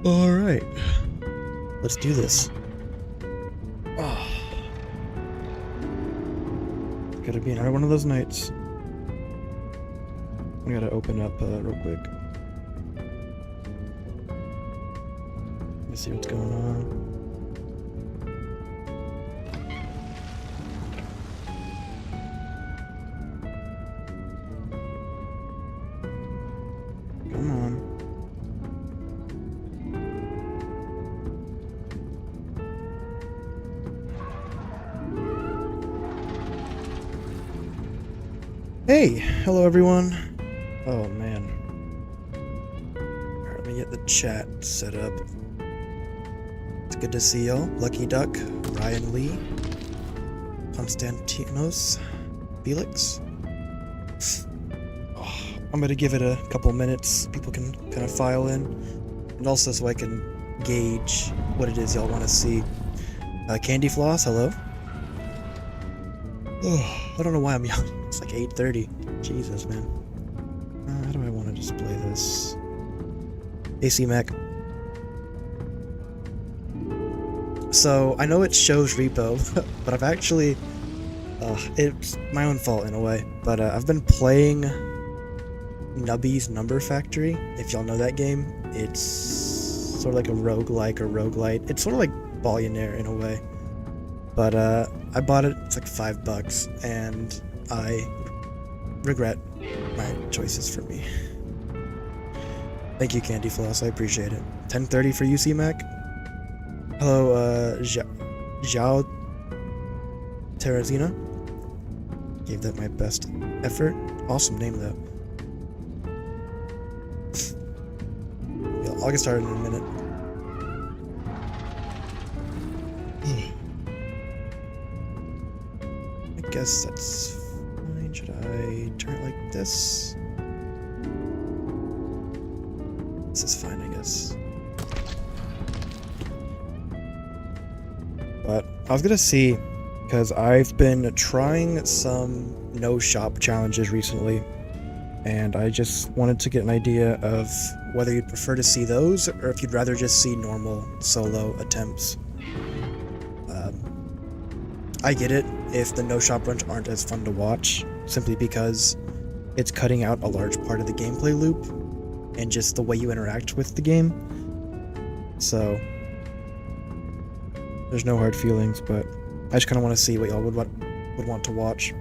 Alright. Let's do this. Oh. It's gotta be another one of those nights. I gotta open up real quick. Let me see what's going on. Come on. Hey, hello everyone. Oh man. Alright, let me get the chat set up. It's good to see y'all. Lucky Duck, Ryan Lee, Konstantinos, Felix. Oh, I'm gonna give it a couple minutes. People can kind of file in. And also so I can gauge what it is y'all want to see. Candy Floss, hello. Oh, I don't know why I'm yelling. It's like 8:30. Jesus, man. How do I want to display this? AC Mac. So, I know it shows repo, but I've actually... it's my own fault in a way, but I've been playing Nubby's Number Factory, if y'all know that game. It's sort of like a roguelike or roguelite. It's sort of like Billionaire in a way. But I bought it, it's like $5, and I regret my choices for me. Thank you, Candy Floss, I appreciate it. 10:30 for UC Mac. Hello, Zhao Terrazina. Gave that my best effort. Awesome name, though. Yeah, I'll get started in a minute. I guess that's fine. Should I turn it like this? This is fine, I guess. But I was gonna see, because I've been trying some no-shop challenges recently, and I just wanted to get an idea of whether you'd prefer to see those, or if you'd rather just see normal solo attempts. I get it if the no-shop runs aren't as fun to watch, simply because it's cutting out a large part of the gameplay loop, and just the way you interact with the game. So, there's no hard feelings, but I just kind of want to see what y'all would want to watch.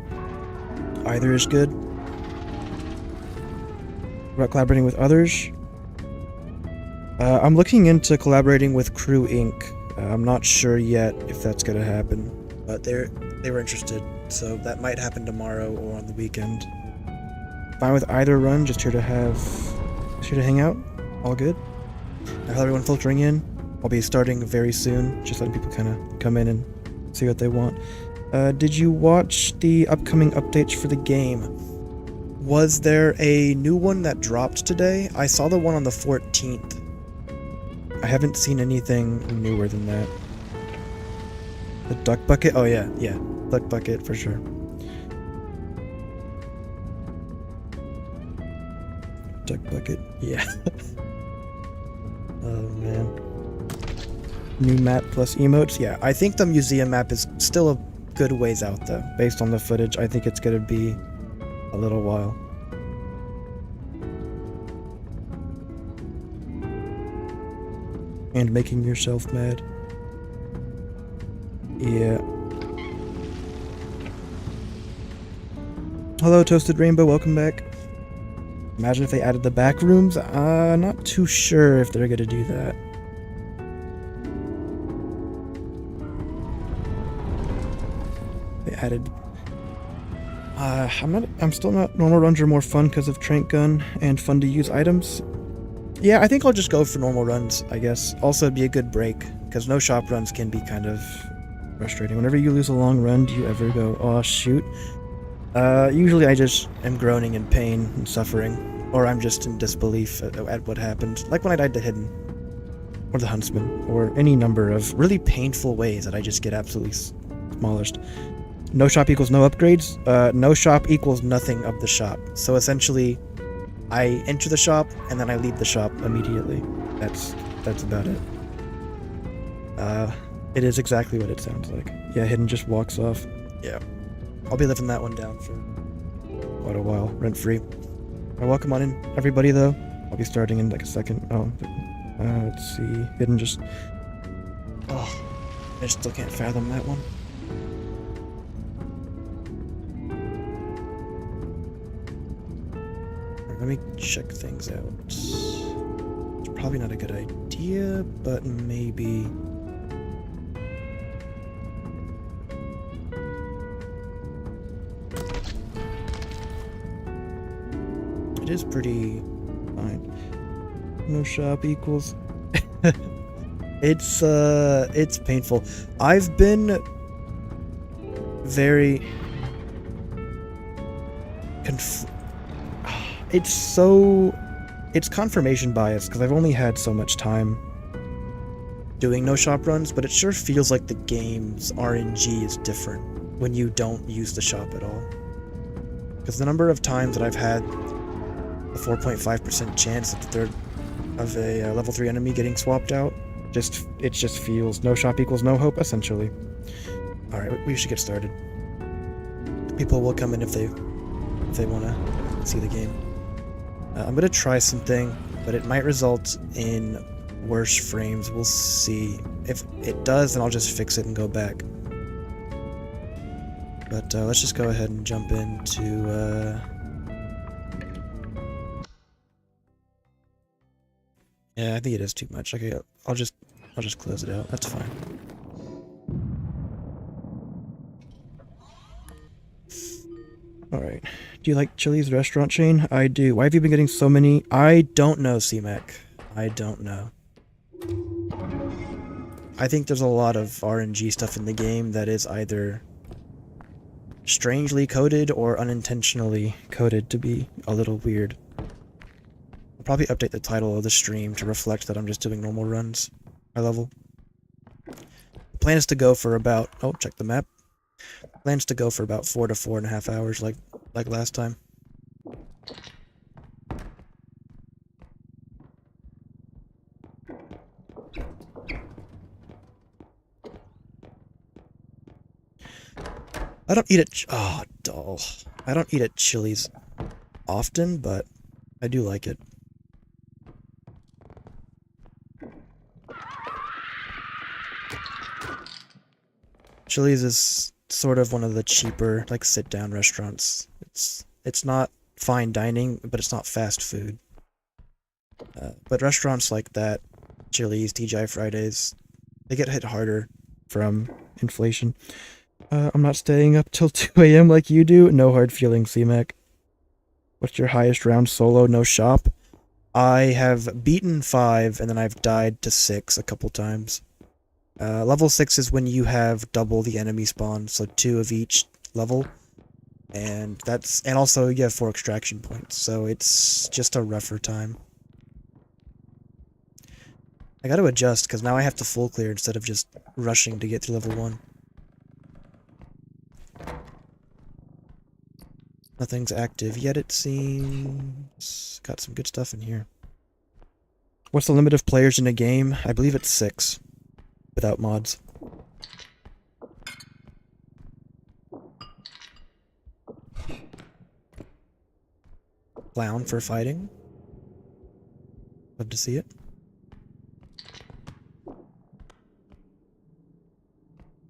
Either is good. About collaborating with others? I'm looking into collaborating with Crew Inc. I'm not sure yet if that's gonna happen, but they were interested, so that might happen tomorrow or on the weekend. Fine with either run, just here to hang out. All good. Now, hello everyone filtering in. I'll be starting very soon, just letting people kind of come in and see what they want. Did you watch the upcoming updates for the game? Was there a new one that dropped today? I saw the one on the 14th. I haven't seen anything newer than that. The Duck Bucket? Oh yeah, Duck Bucket for sure. Duck Bucket, yeah. Oh man. New map plus emotes? Yeah, I think the museum map is still a good ways out though. Based on the footage, I think it's gonna be a little while. And making yourself mad. Yeah. Hello, Toasted Rainbow, welcome back. Imagine if they added the back rooms. Not too sure if they're gonna do that. They added... I'm still not... Normal runs are more fun because of Trank Gun and fun to use items. Yeah, I think I'll just go for normal runs, I guess. Also, it'd be a good break, because no shop runs can be kind of frustrating. Whenever you lose a long run, do you ever go, oh shoot? Usually I just am groaning in pain and suffering, or I'm just in disbelief at what happened. Like when I died to Hidden, or the Huntsman, or any number of really painful ways that I just get absolutely demolished. No shop equals no upgrades. No shop equals nothing of the shop. So essentially, I enter the shop and then I leave the shop immediately. That's that's about it. It is exactly what it sounds like. Yeah, Hidden just walks off. Yeah. I'll be living that one down for quite a while, rent-free. Welcome on in, everybody, though. I'll be starting in like a second. Oh, let's see. Hidden just... Oh, I still can't fathom that one. Let me check things out. It's probably not a good idea, but maybe... It is pretty fine. No shop equals... It's painful. I've been very... It's confirmation bias, because I've only had so much time doing no shop runs, but it sure feels like the game's RNG is different when you don't use the shop at all. Because the number of times that I've had a 4.5% chance of a level 3 enemy getting swapped out, it just feels no shop equals no hope, essentially. Alright, we should get started. People will come in if they want to see the game. I'm going to try something, but it might result in worse frames. We'll see. If it does, then I'll just fix it and go back. But let's just go ahead and jump into... Yeah, I think it is too much. Okay, I'll just close it out. That's fine. Alright. Do you like Chili's restaurant chain? I do. Why have you been getting so many? I don't know, C-Mac. I don't know. I think there's a lot of RNG stuff in the game that is either strangely coded or unintentionally coded to be a little weird. I'll probably update the title of the stream to reflect that I'm just doing normal runs, high level. The plan is to go for about... Oh, check the map. Plans to go for about 4 to 4.5 hours, like last time. I don't eat at... Oh, dull. I don't eat at Chili's often, but I do like it. Chili's is sort of one of the cheaper, like, sit-down restaurants. It's not fine dining, but it's not fast food. But restaurants like that, Chili's, TGI Fridays, they get hit harder from inflation. I'm not staying up till 2 a.m. like you do. No hard feelings, C-Mac. What's your highest round solo, no shop? I have beaten 5, and then I've died to 6 a couple times. Level 6 is when you have double the enemy spawn, so 2 of each level. And also you have 4 extraction points, so it's just a rougher time. I gotta adjust, because now I have to full clear instead of just rushing to get to level 1. Nothing's active yet, it seems. Got some good stuff in here. What's the limit of players in a game? I believe it's 6. Without mods. Clown for fighting. Love to see it.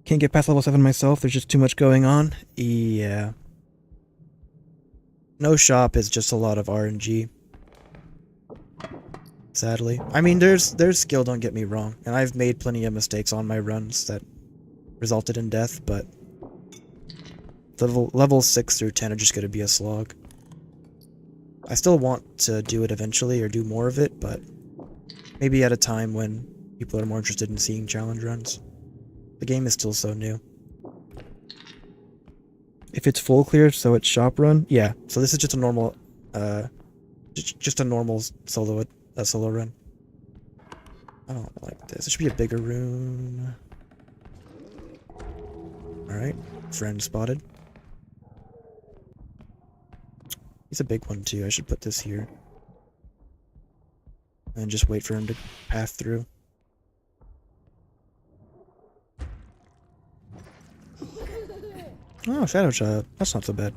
Can't get past level 7 myself, there's just too much going on. Yeah. No shop is just a lot of RNG. Sadly. I mean, there's skill, don't get me wrong, and I've made plenty of mistakes on my runs that resulted in death, but level 6 through 10 are just going to be a slog. I still want to do it eventually, or do more of it, but maybe at a time when people are more interested in seeing challenge runs. The game is still so new. If it's full clear, so it's shop run? Yeah, so this is just a normal, just a normal solo run. I don't like this. It should be a bigger room. Alright, friend spotted. He's a big one too, I should put this here. and just wait for him to pass through. Oh, Shadow Child. That's not so bad.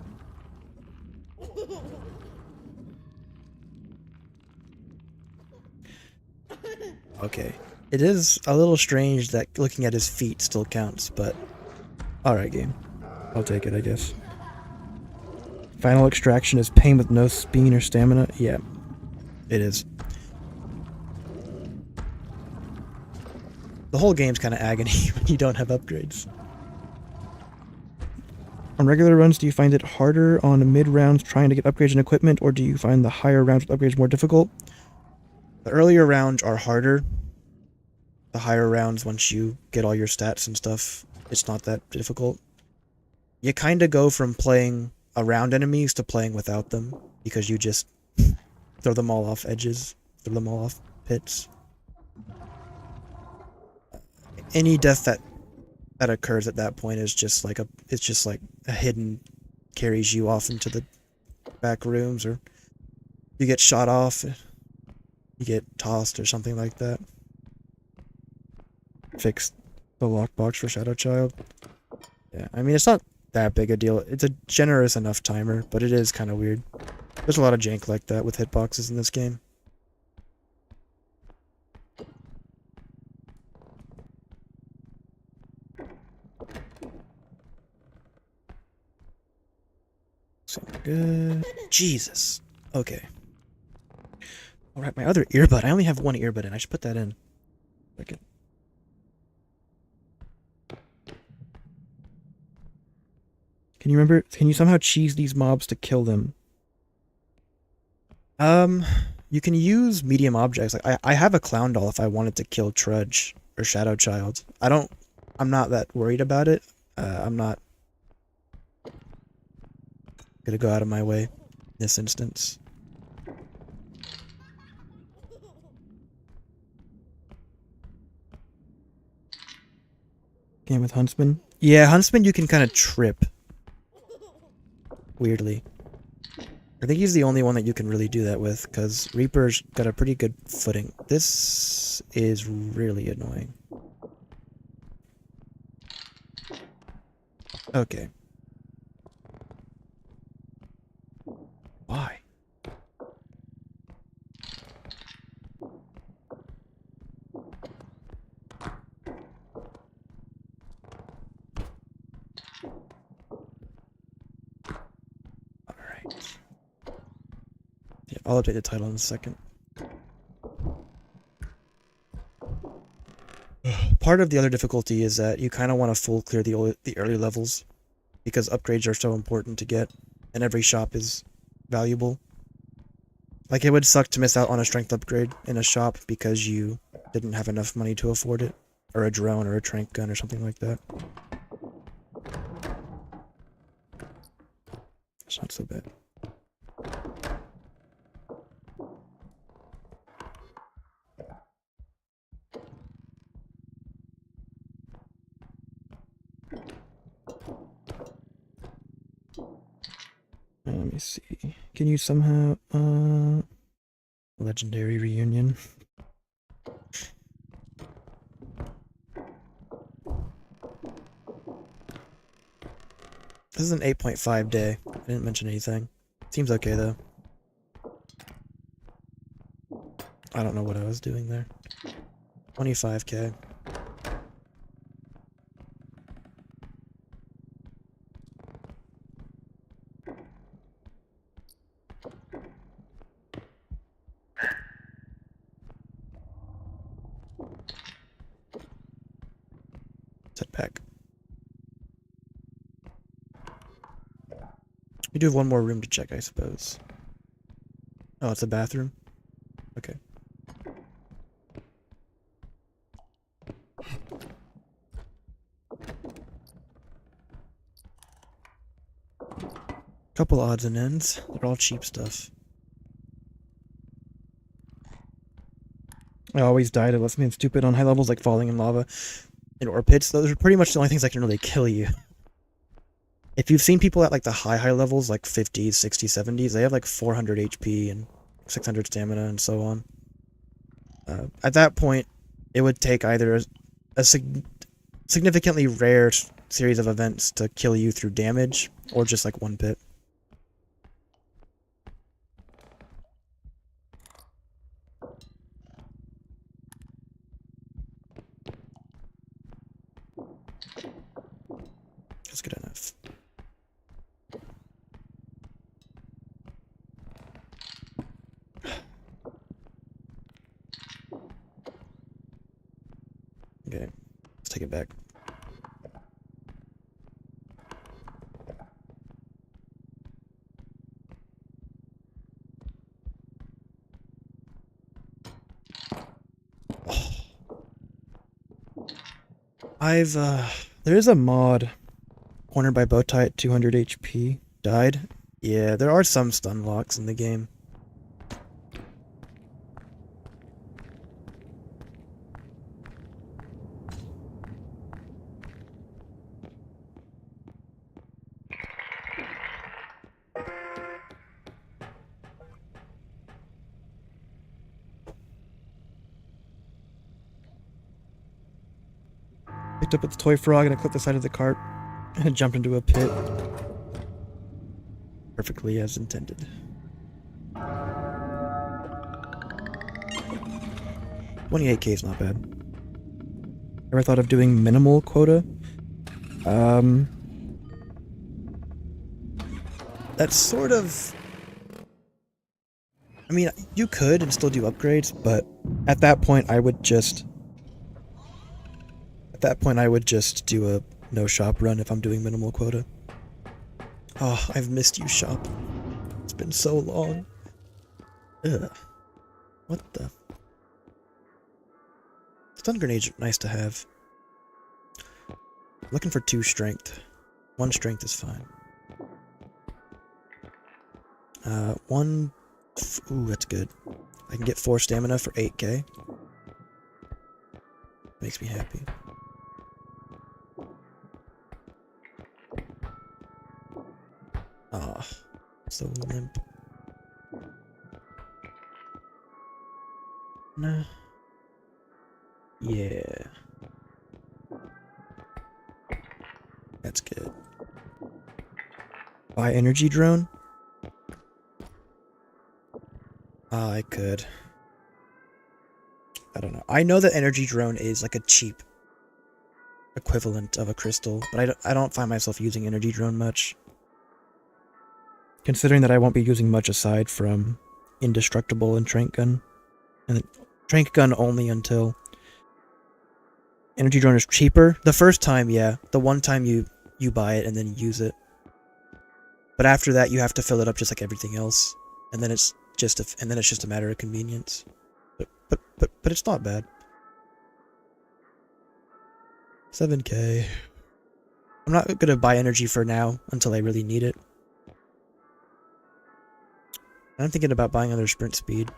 Okay. It is a little strange that looking at his feet still counts, but alright, game. I'll take it, I guess. Final extraction is pain with no speen or stamina. Yeah, it is. The whole game's kind of agony when you don't have upgrades. On regular runs, do you find it harder on mid rounds trying to get upgrades and equipment, or do you find the higher rounds with upgrades more difficult? The earlier rounds are harder. The higher rounds, once you get all your stats and stuff, it's not that difficult. You kind of go from playing around enemies to playing without them, because you just throw them all off edges, throw them all off pits. Any death that occurs at that point is just like a hidden, carries you off into the back rooms, or you get shot off, you get tossed or something like that. Fix the lockbox for Shadow Child. Yeah, I mean, it's not that big a deal. It's a generous enough timer, but it is kind of weird. There's a lot of jank like that with hitboxes in this game. So good. Jesus. Okay. Alright, my other earbud. I only have one earbud in. I should put that in. Okay. Can you somehow cheese these mobs to kill them? You can use medium objects. Like, I have a clown doll if I wanted to kill Trudge or Shadow Child. I'm not that worried about it. I'm not gonna go out of my way in this instance. Game with Huntsman? Yeah, Huntsman you can kind of trip. Weirdly. I think he's the only one that you can really do that with, because Reaper's got a pretty good footing. This is really annoying. Okay. Why? Alright. Yeah, I'll update the title in a second. Part of the other difficulty is that you kind of want to full clear the early levels, because upgrades are so important to get, and every shop is valuable. Like, it would suck to miss out on a strength upgrade in a shop because you didn't have enough money to afford it, or a drone, or a trank gun, or something like that. It's not so bad. Let me see. Can you somehow, legendary reunion? This is an 8.5 day. I didn't mention anything. Seems okay, though. I don't know what I was doing there. 25k. Set back. We do have one more room to check, I suppose. Oh, it's a bathroom? Okay. Couple odds and ends. They're all cheap stuff. I always die to less being stupid on high levels, like falling in lava and ore pits. Those are pretty much the only things that can really kill you. If you've seen people at like the high levels, like 50s, 60s, 70s, they have like 400 HP and 600 stamina and so on. At that point, it would take either a significantly rare series of events to kill you through damage, or just like one bit. That's good enough. Okay, let's take it back. There is a mod, cornered by Bowtie at 200 HP, died. Yeah, there are some stun locks in the game. Picked up with the toy frog and I clipped the side of the cart and it jumped into a pit. Perfectly as intended. 28k is not bad. Ever thought of doing minimal quota? That's sort of... I mean, you could and still do upgrades, but at that point I would just... do a no shop run if I'm doing minimal quota. Oh, I've missed you, shop. It's been so long. Ugh. What the... Stun grenades are nice to have. Looking for 2 strength. 1 strength is fine. 1... Ooh, that's good. I can get 4 stamina for 8k. Makes me happy. Ah, so limp. Nah. Yeah. That's good. Buy energy drone? I could. I don't know. I know that energy drone is like a cheap equivalent of a crystal, but I don't find myself using energy drone much. Considering that I won't be using much aside from indestructible and trank gun. And trank gun only until energy drone is cheaper. The first time, yeah. The one time you buy it and then use it. But after that you have to fill it up just like everything else. And then it's just a matter of convenience. But it's not bad. 7k. I'm not gonna buy energy for now until I really need it. I'm thinking about buying another sprint speed.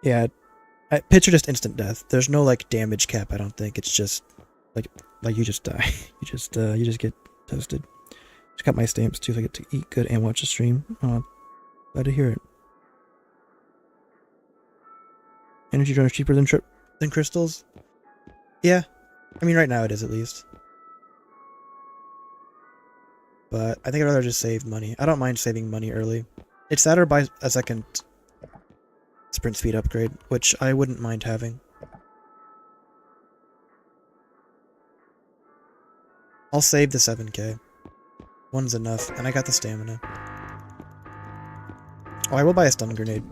Yeah, picture just instant death. There's no like damage cap. I don't think it's just like you just die. you just get toasted. Just got my stamps too, so I get to eat good and watch the stream. Oh, glad to hear it. Energy drone is cheaper than crystals. Yeah, I mean right now it is at least. But I think I'd rather just save money. I don't mind saving money early. It's that or buy a second sprint speed upgrade, which I wouldn't mind having. I'll save the 7k. One's enough, and I got the stamina. Oh, I will buy a stun grenade.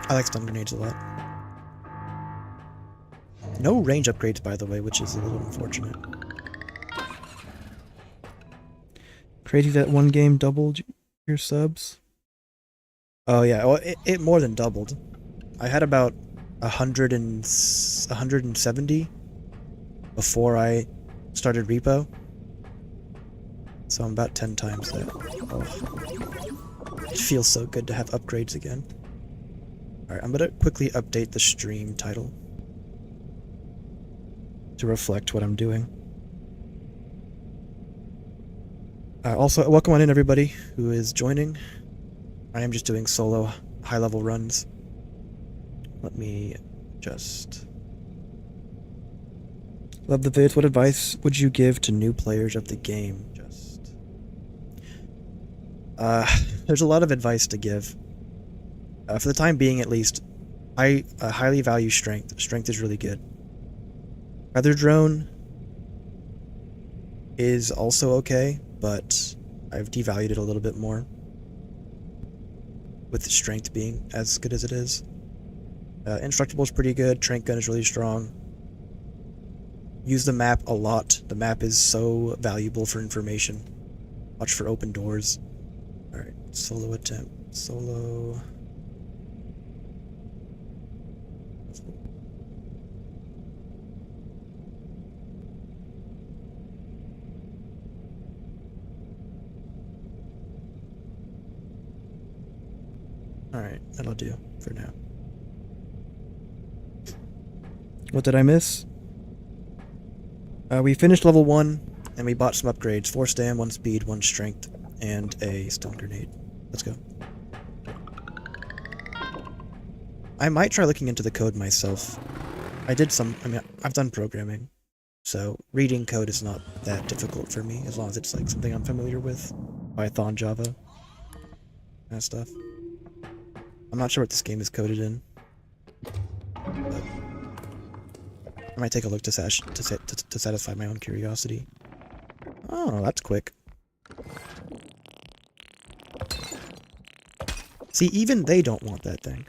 I like stun grenades a lot. No range upgrades, by the way, which is a little unfortunate. Crazy that one game doubled your subs. Oh yeah, well, it more than doubled. I had about 170 before I started R.E.P.O. So I'm about 10 times that. Oh. It feels so good to have upgrades again. Alright, I'm gonna quickly update the stream title to reflect what I'm doing. Also, welcome on in everybody who is joining. I am just doing solo high-level runs. Let me just... Love the vids. What advice would you give to new players of the game? There's a lot of advice to give. For the time being, at least, I highly value strength. Strength is really good. Feather drone is also okay, but I've devalued it a little bit more, with the strength being as good as it is. Indestructible is pretty good. Trank gun is really strong. Use the map a lot. The map is so valuable for information. Watch for open doors. Alright, solo attempt. Solo... Alright, that'll do for now. What did I miss? We finished level 1, and we bought some upgrades. 4 stam, 1 speed, 1 strength, and a stun grenade. Let's go. I might try looking into the code myself. I've done programming, so reading code is not that difficult for me, as long as it's like something I'm familiar with. Python, Java, that stuff. I'm not sure what this game is coded in, but I might take a look to satisfy my own curiosity. Oh, that's quick. See, even they don't want that thing.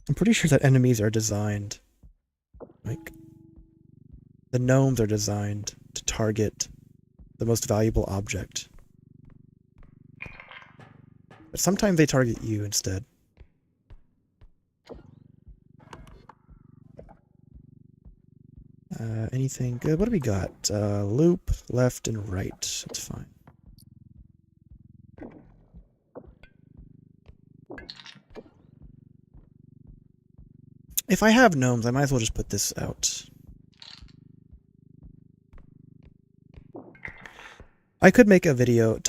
I'm pretty sure that enemies are designed, like, the gnomes are designed to target the most valuable object. But sometimes they target you instead. Anything good? What do we got? Loop, left, and right. That's fine. If I have gnomes, I might as well just put this out. I could make a video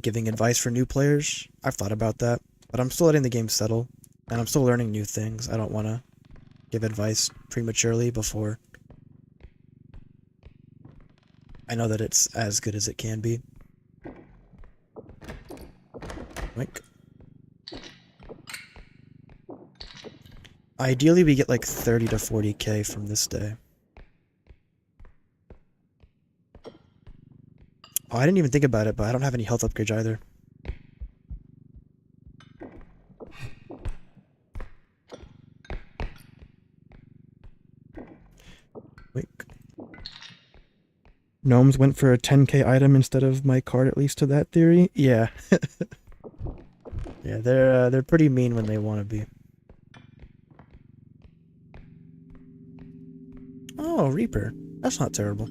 giving advice for new players. I've thought about that, but I'm still letting the game settle, and I'm still learning new things. I don't want to give advice prematurely before I know that it's as good as it can be. Wink. Ideally, we get like 30 to 40k from this day. Oh, I didn't even think about it, but I don't have any health upgrades either. Wink. Gnomes went for a 10k item instead of my card, at least to that theory. Yeah. Yeah, they're pretty mean when they want to be. Oh, Reaper. That's not terrible.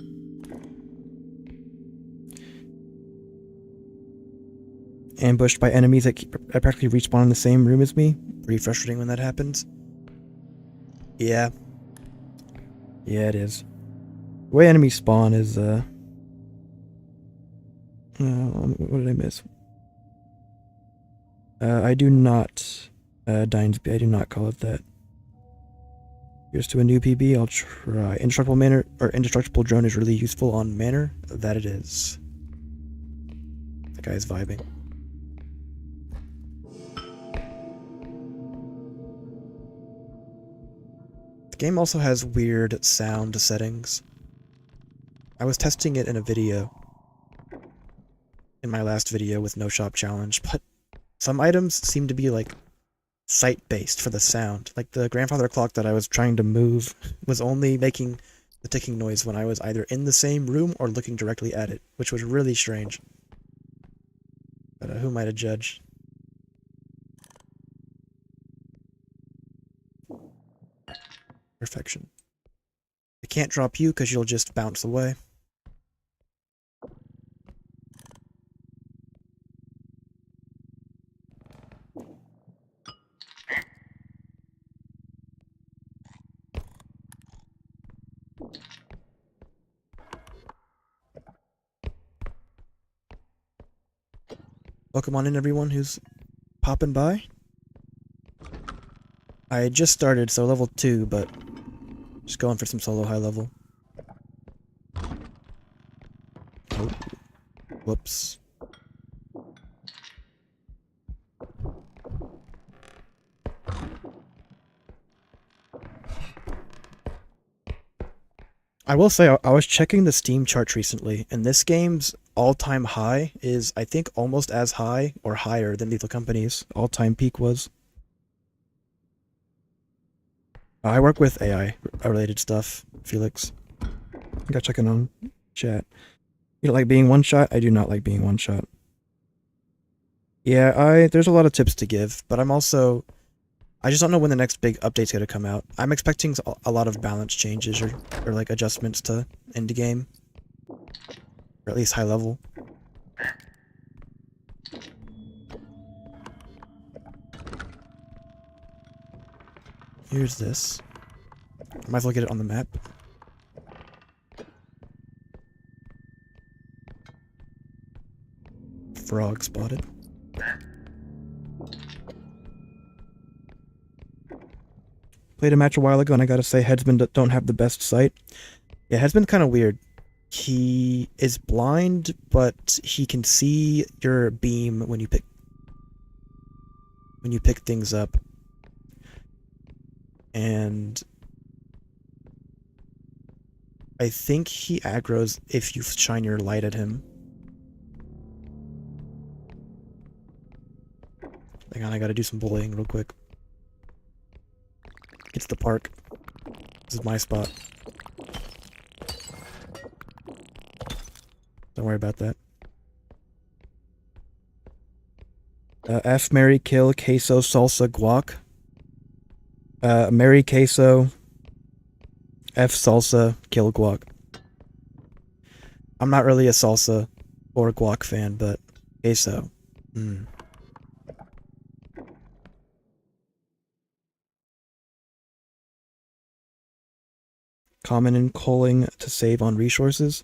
Ambushed by enemies that practically respawn in the same room as me. Pretty frustrating when that happens. Yeah. Yeah, it is. The way enemies spawn is, what did I miss? I do not, Dinesby, I do not call it that. Here's to a new PB, I'll try. Indestructible Manor, or Indestructible Drone is really useful on Manor. That it is. That guy's vibing. The game also has weird sound settings. I was testing it in a video, in my last video with No Shop Challenge, but some items seem to be like site-based for the sound. Like the grandfather clock that I was trying to move was only making the ticking noise when I was either in the same room or looking directly at it, which was really strange. But who am I to judge? Perfection. I can't drop you because you'll just bounce away. Welcome on in, everyone who's popping by. I just started, so level 2, but just going for some solo high level. Oh, whoops. I will say, I was checking the Steam charts recently, and this game's all-time high is, I think, almost as high or higher than Lethal Company's all-time peak was. I work with AI-related stuff, Felix. Got checking on chat. You don't like being one-shot? I do not like being one-shot. Yeah, there's a lot of tips to give, but I just don't know when the next big update's gonna come out. I'm expecting a lot of balance changes or like adjustments to end game. Or at least high level. Here's this. Might as well get it on the map. Frog spotted. Played a match a while ago, and I gotta say, Headsman don't have the best sight. Yeah, Headsman's kind of weird. He is blind, but he can see your beam when you pick things up. And I think he aggroes if you shine your light at him. Hang on, I gotta do some bullying real quick. Get to the park. This is my spot. Don't worry about that. F, marry, kill, queso, salsa, guac. Marry queso. F, salsa, kill, guac. I'm not really a salsa or guac fan, but queso. Common in calling to save on resources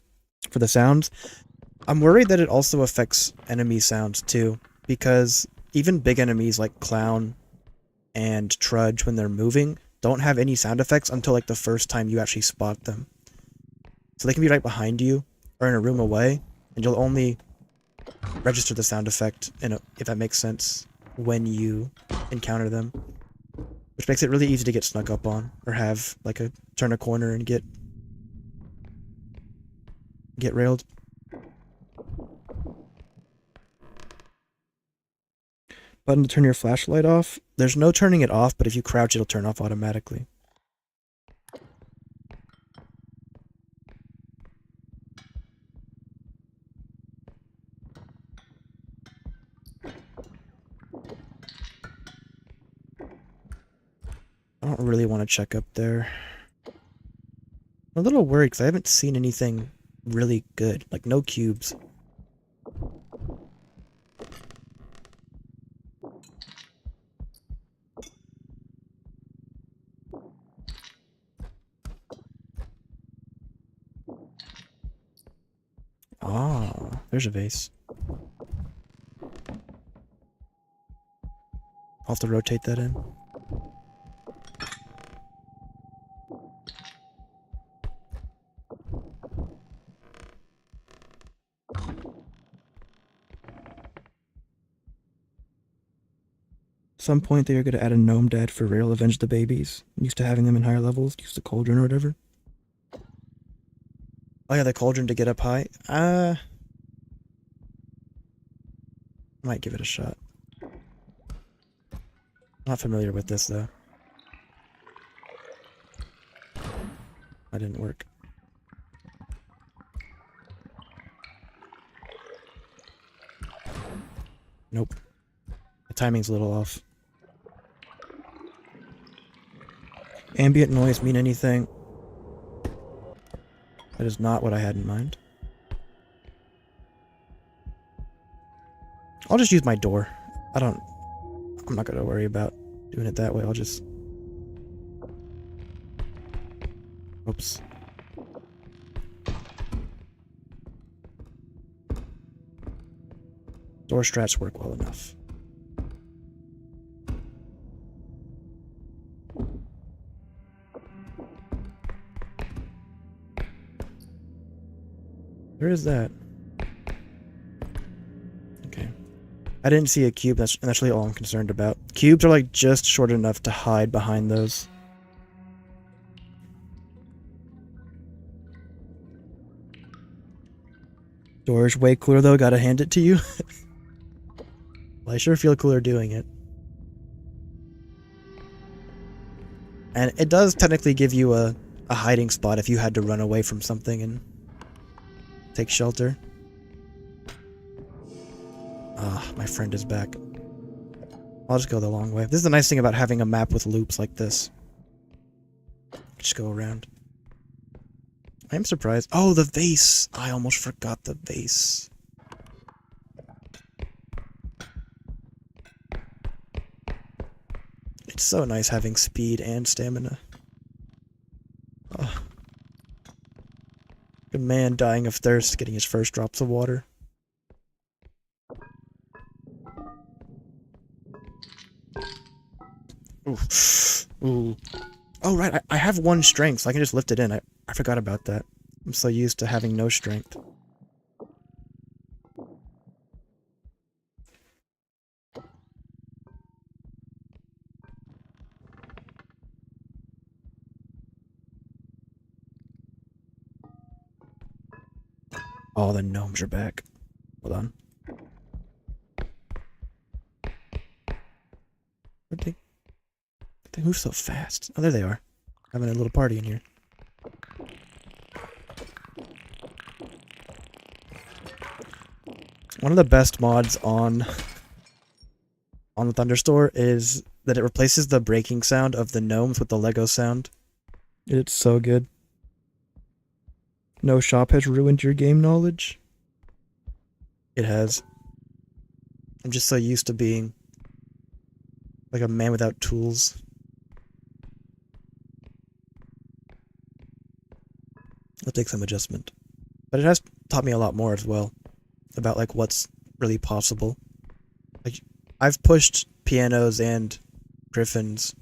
for the sounds. I'm worried that it also affects enemy sounds too, because even big enemies like Clown and Trudge, when they're moving, don't have any sound effects until like the first time you actually spot them. So they can be right behind you or in a room away, and you'll only register the sound effect, if that makes sense, when you encounter them. Which makes it really easy to get snuck up on, or have like turn a corner and get railed. Button to turn your flashlight off. There's no turning it off, but if you crouch, it'll turn off automatically. I don't really want to check up there. I'm a little worried because I haven't seen anything really good. Like, no cubes. Ah, there's a vase. I'll have to rotate that in. At some point they are going to add a gnome dad for real, avenge the babies. I'm used to having them in higher levels, use the cauldron or whatever. Oh yeah, the cauldron to get up high. Might give it a shot. Not familiar with this though. That didn't work. Nope. The timing's a little off. Ambient noise mean anything? That is not what I had in mind. I'll just use my door. I'm not gonna worry about doing it that way. I'll just... Oops. Door strats work well enough. Where is that? Okay. I didn't see a cube, that's really all I'm concerned about. Cubes are like just short enough to hide behind those. Door's way cooler though, gotta hand it to you. Well, I sure feel cooler doing it. And it does technically give you a hiding spot if you had to run away from something and take shelter. Ah, my friend is back. I'll just go the long way. This is the nice thing about having a map with loops like this. Just go around. I am surprised. Oh, the vase! I almost forgot the vase. It's so nice having speed and stamina. Oh. A man dying of thirst, getting his first drops of water. Ooh. Ooh. Oh, right, I have 1 strength, so I can just lift it in. I forgot about that. I'm so used to having no strength. Oh, the gnomes are back. Hold on. Where'd they move so fast? Oh, there they are. Having a little party in here. One of the best mods on the Thunderstore is that it replaces the breaking sound of the gnomes with the Lego sound. It's so good. No shop has ruined your game knowledge. It has. I'm just so used to being like a man without tools. It'll take some adjustment. But it has taught me a lot more as well. About like what's really possible. Like I've pushed pianos and griffins.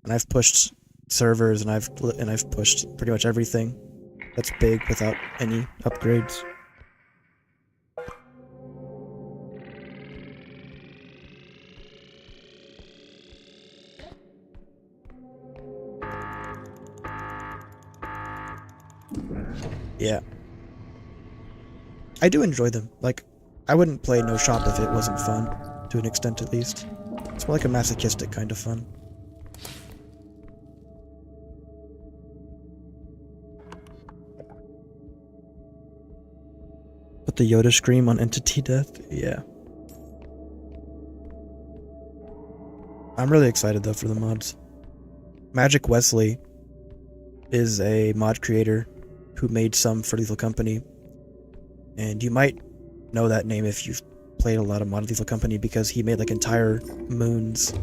And I've pushed servers and I've pushed pretty much everything that's big without any upgrades. Yeah. I do enjoy them. Like, I wouldn't play No Shop if it wasn't fun, to an extent at least. It's more like a masochistic kind of fun. Put the Yoda scream on entity death? Yeah. I'm really excited though for the mods. Magic Wesley is a mod creator who made some for Lethal Company. And you might know that name if you've played a lot of Mod Lethal Company because he made like entire moons.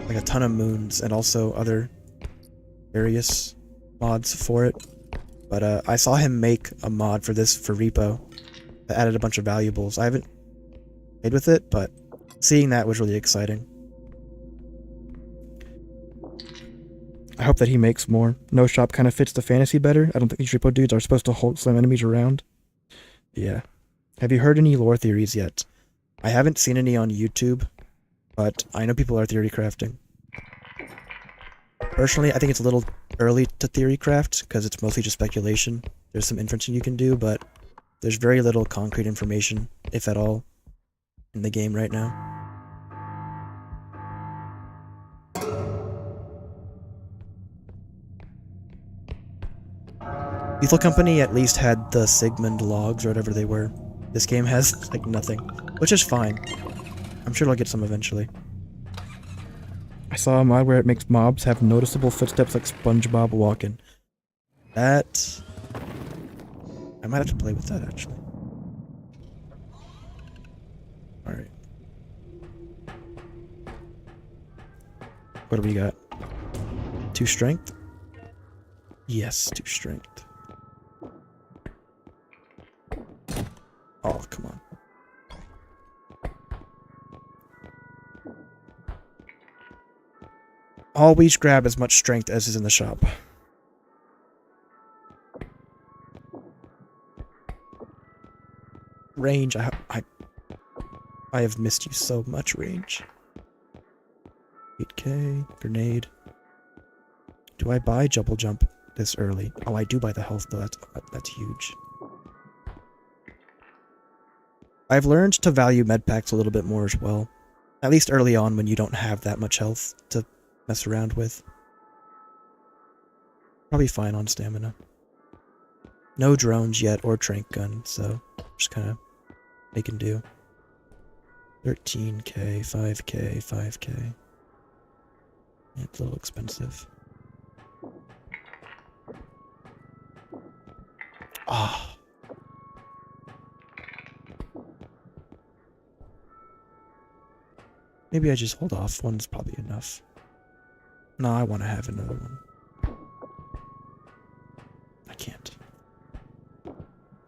Like a ton of moons and also other various mods for it. But I saw him make a mod for this for R.E.P.O. that added a bunch of valuables. I haven't played with it, but seeing that was really exciting. I hope that he makes more. No Shop kind of fits the fantasy better. I don't think these R.E.P.O. dudes are supposed to hold some enemies around. Yeah. Have you heard any lore theories yet? I haven't seen any on YouTube, but I know people are theory crafting. Personally, I think it's a little early to theory craft, because it's mostly just speculation. There's some inferencing you can do, but there's very little concrete information, if at all, in the game right now. Lethal Company at least had the Sigmund logs, or whatever they were. This game has, like, nothing. Which is fine. I'm sure I'll get some eventually. I saw a mod where it makes mobs have noticeable footsteps like SpongeBob walking. That... I might have to play with that, actually. Alright. What do we got? 2 strength? Yes, 2 strength. Oh, come on. Always grab as much strength as is in the shop. Range, I have missed you so much, Range. 8k, grenade. Do I buy double jump this early? Oh, I do buy the health though, that's huge. I've learned to value med packs a little bit more as well. At least early on when you don't have that much health to mess around with. Probably fine on stamina. No drones yet or trank gun, so just kind of making do. 13k, 5k, 5k. It's a little expensive. Ah. Maybe I just hold off. One's probably enough. No, I want to have another one. I can't.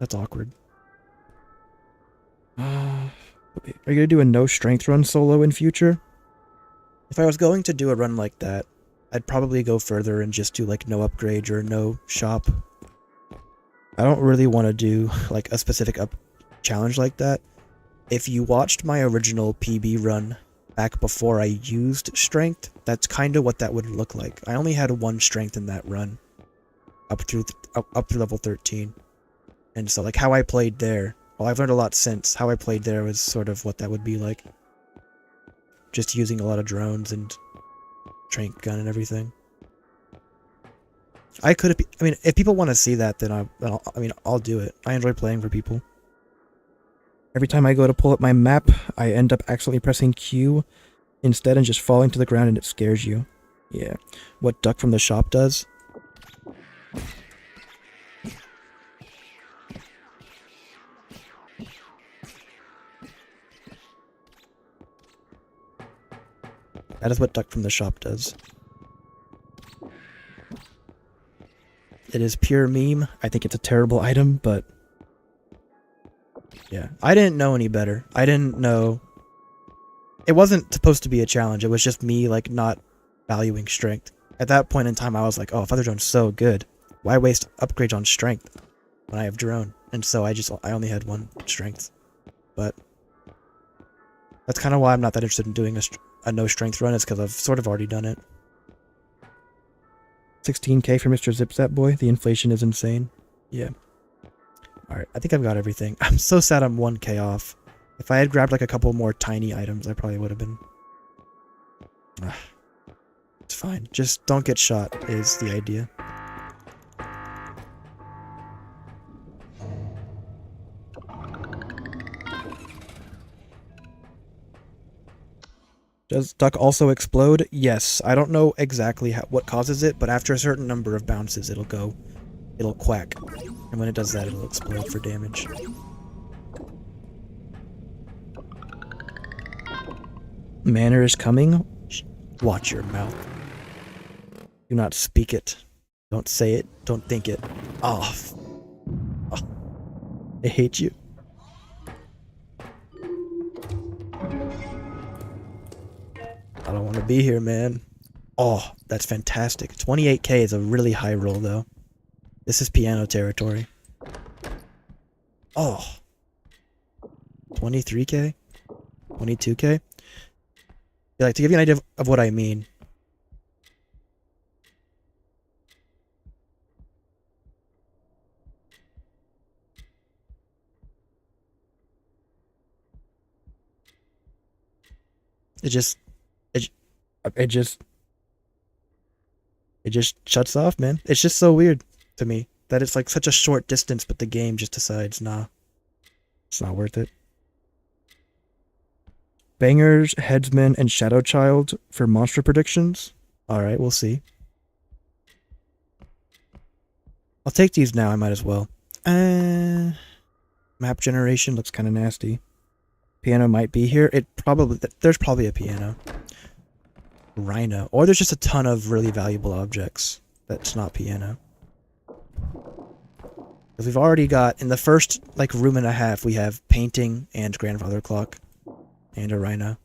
That's awkward. Are you gonna do a no strength run solo in future? If I was going to do a run like that, I'd probably go further and just do like no upgrade or no shop. I don't really want to do like a specific challenge like that. If you watched my original PB run back before I used strength, that's kind of what that would look like. I only had one strength in that run up through level 13. And so like how I played there, well, I've learned a lot since. How I played there was sort of what that would be like. Just using a lot of drones and trank gun and everything. I mean, if people want to see that, then I'll do it. I enjoy playing for people. Every time I go to pull up my map, I end up accidentally pressing Q instead and just falling to the ground, and it scares you. Yeah. What Duck from the shop does. That is what Duck from the shop does. It is pure meme. I think it's a terrible item, but yeah. I didn't know any better. I didn't know. It wasn't supposed to be a challenge. It was just me, like, not valuing strength. At that point in time, I was like, oh, Feather Drone's so good. Why waste upgrades on strength when I have drone? And so I only had one strength. But that's kind of why I'm not that interested in doing a no strength run, is because I've sort of already done it. 16k for Mr. Zipzap Boy. The inflation is insane. Yeah. Alright, I think I've got everything. I'm so sad I'm 1k off. If I had grabbed like a couple more tiny items, I probably would have been... It's fine. Just don't get shot is the idea. Does Duck also explode? Yes. I don't know exactly what causes it, but after a certain number of bounces, it'll quack. And when it does that, it'll explode for damage. Manor is coming? Watch your mouth. Do not speak it. Don't say it. Don't think it. Oh. I hate you. I don't want to be here, man. Oh, that's fantastic. 28k is a really high roll, though. This is piano territory. Oh. 23k? 22k? Like, to give you an idea of what I mean. It just shuts off, man. It's just so weird to me that it's like such a short distance, but the game just decides, nah, it's not worth it. Bangers, Headsman, and Shadow Child for monster predictions. Alright, we'll see. I'll take these now, I might as well. Map generation looks kind of nasty. Piano might be here. There's probably a piano. Rhino. Or there's just a ton of really valuable objects that's not piano. Because we've already got, in the first, like, room and a half, we have painting and grandfather clock. And a rhino.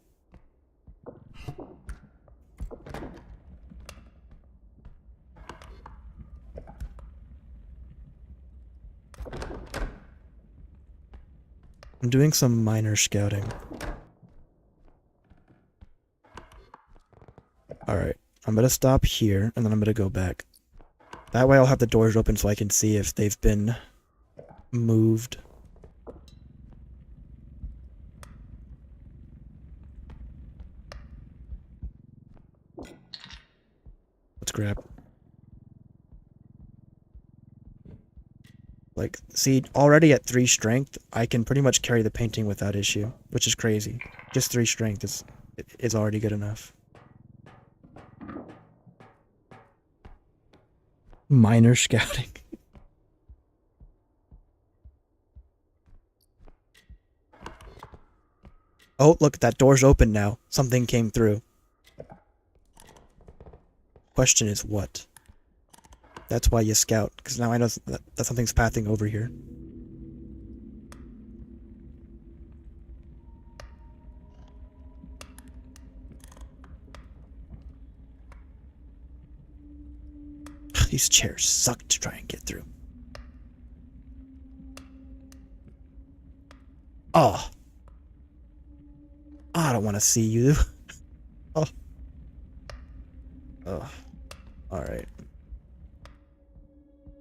I'm doing some minor scouting. Alright, I'm gonna stop here, and then I'm gonna go back. That way I'll have the doors open so I can see if they've been moved. Let's grab. Like, see, already at 3 strength, I can pretty much carry the painting without issue, which is crazy. Just 3 strength is already good enough. Minor scouting. Oh, look, that door's open now. Something came through. Question is what? That's why you scout, because now I know that something's pathing over here. These chairs suck to try and get through. Oh. I don't want to see you. Oh. Oh. Alright.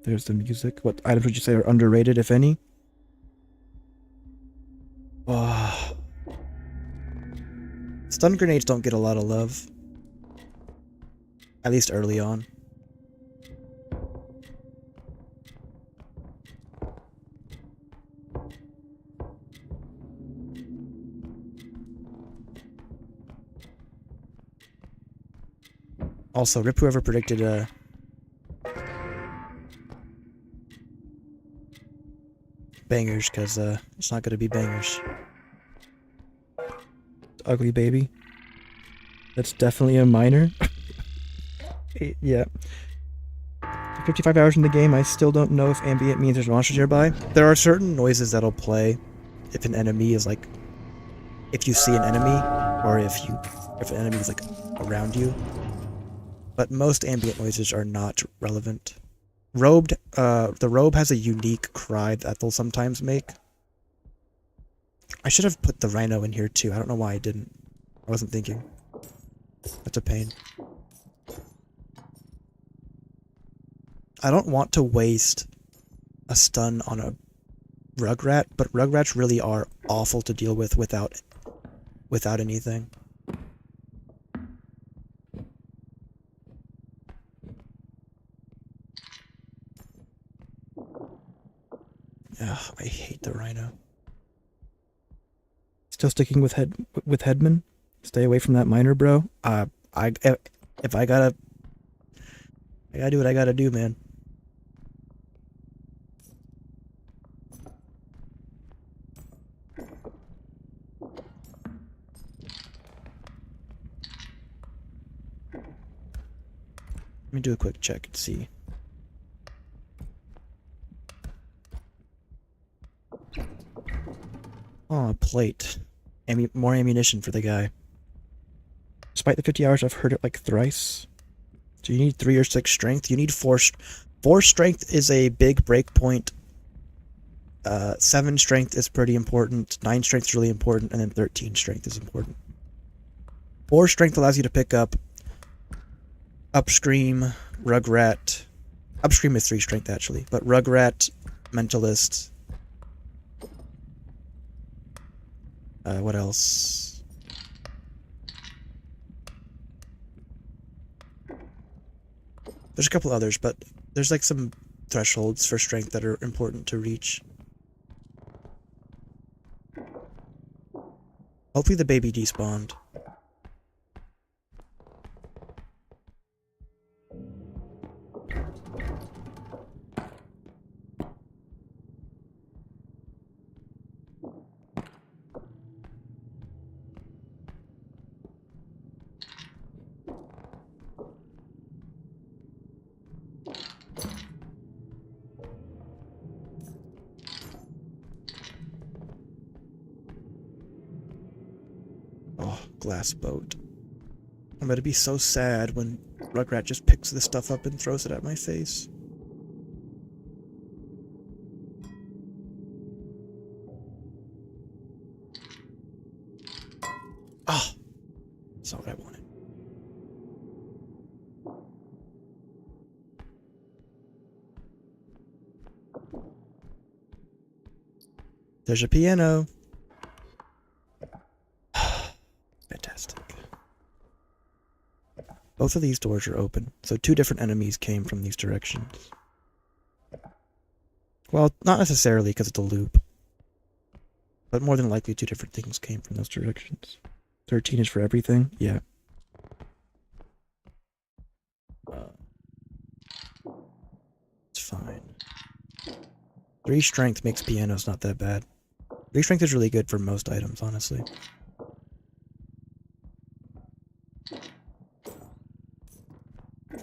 There's the music. What items would you say are underrated, if any? Oh. Stun grenades don't get a lot of love. At least early on. Also, rip whoever predicted bangers, because it's not going to be bangers. Ugly baby. That's definitely a minor. Yeah. 55 hours in the game, I still don't know if ambient means there's monsters nearby. There are certain noises that'll play if an enemy is like... if you see an enemy, or if an enemy is like around you. But most ambient noises are not relevant. The robe has a unique cry that they'll sometimes make. I should have put the rhino in here too. I don't know why I didn't. I wasn't thinking. That's a pain. I don't want to waste a stun on a rugrat, but rugrats really are awful to deal with without anything. Ugh, I hate the rhino. Still sticking with Headman? Stay away from that miner, bro. If I gotta do what I gotta do, man. Let me do a quick check and see. Oh, a plate. More ammunition for the guy. Despite the 50 hours, I've heard it like thrice. So you need 3 or 6 strength. You need 4. 4 strength is a big break point. 7 strength is pretty important. 9 strength is really important. And then 13 strength is important. 4 strength allows you to pick up Upscream, Rugrat. Upscream is 3 strength actually. But Rugrat, Mentalist. What else? There's a couple others, but there's like some thresholds for strength that are important to reach. Hopefully the baby despawned. Oh, glass boat. I'm gonna be so sad when Rugrat just picks this stuff up and throws it at my face. Oh, that's not what I wanted. There's a piano. Fantastic. Both of these doors are open, so 2 different enemies came from these directions. Well, not necessarily because it's a loop, but more than likely 2 different things came from those directions. 13 is for everything? Yeah. It's fine. 3 strength makes pianos not that bad. 3 strength is really good for most items, honestly.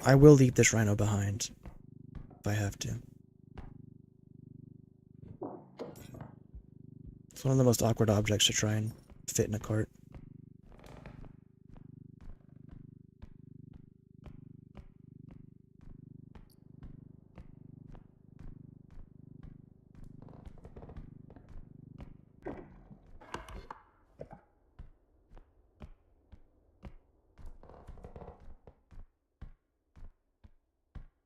I will leave this rhino behind if I have to. It's one of the most awkward objects to try and fit in a cart.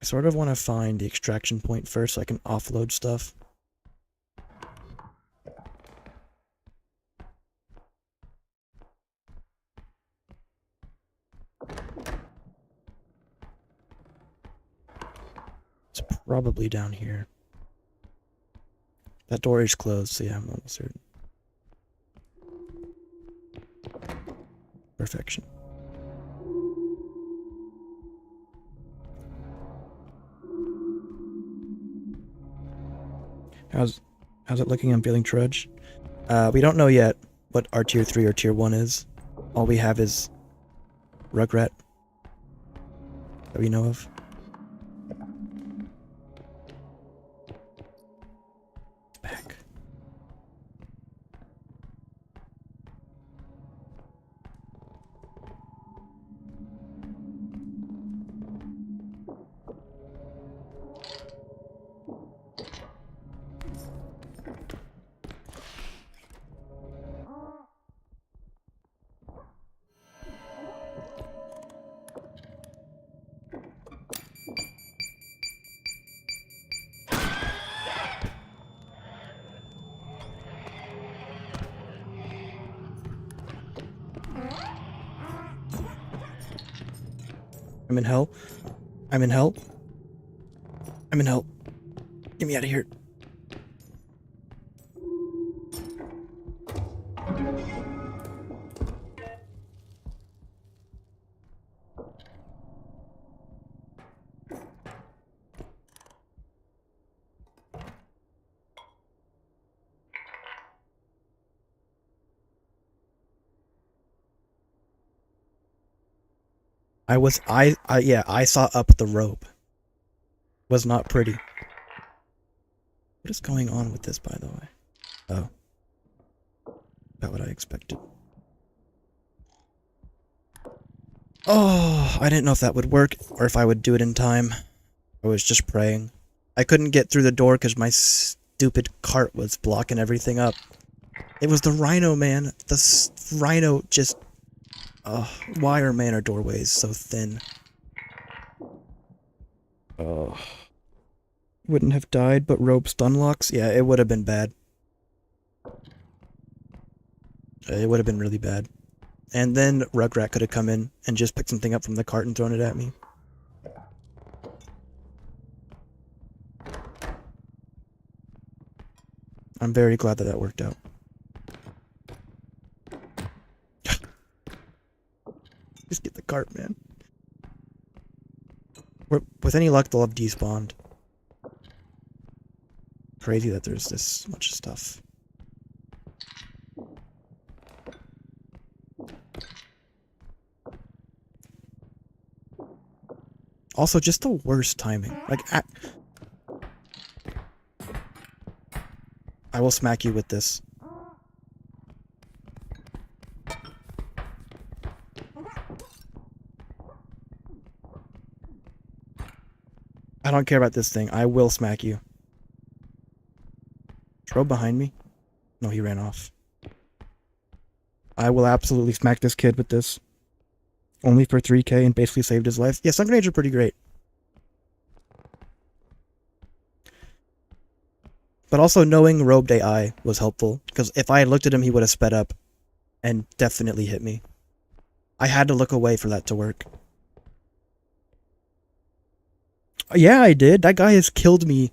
I sort of want to find the extraction point first so I can offload stuff. It's probably down here. That door is closed, so yeah, I'm almost certain. Perfection. How's it looking? I'm feeling trudge. We don't know yet what our tier 3 or tier 1 is. All we have is Rugrat that we know of. Back. I'm in hell. I'm in hell. I'm in hell. Get me out of here. I saw up the rope. Was not pretty. What is going on with this, by the way? Oh. About what I expected. Oh, I didn't know if that would work, or if I would do it in time. I was just praying. I couldn't get through the door because my stupid cart was blocking everything up. It was the rhino, man. The rhino just... why are manor doorways so thin? Oh. Wouldn't have died, but rope stun locks? Yeah, it would have been bad. It would have been really bad. And then Rugrat could have come in and just picked something up from the cart and thrown it at me. I'm very glad that that worked out. Just get the cart, man. With any luck, they'll have despawned. Crazy that there's this much stuff. Also, just the worst timing. Like, I will smack you with this. I don't care about this thing. I will smack you. Is Rob behind me? No, he ran off. I will absolutely smack this kid with this. Only for 3k and basically saved his life. Yeah, stun grenades are pretty great. But also knowing robed AI was helpful, because if I had looked at him, he would have sped up and definitely hit me. I had to look away for that to work. Yeah, I did. That guy has killed me.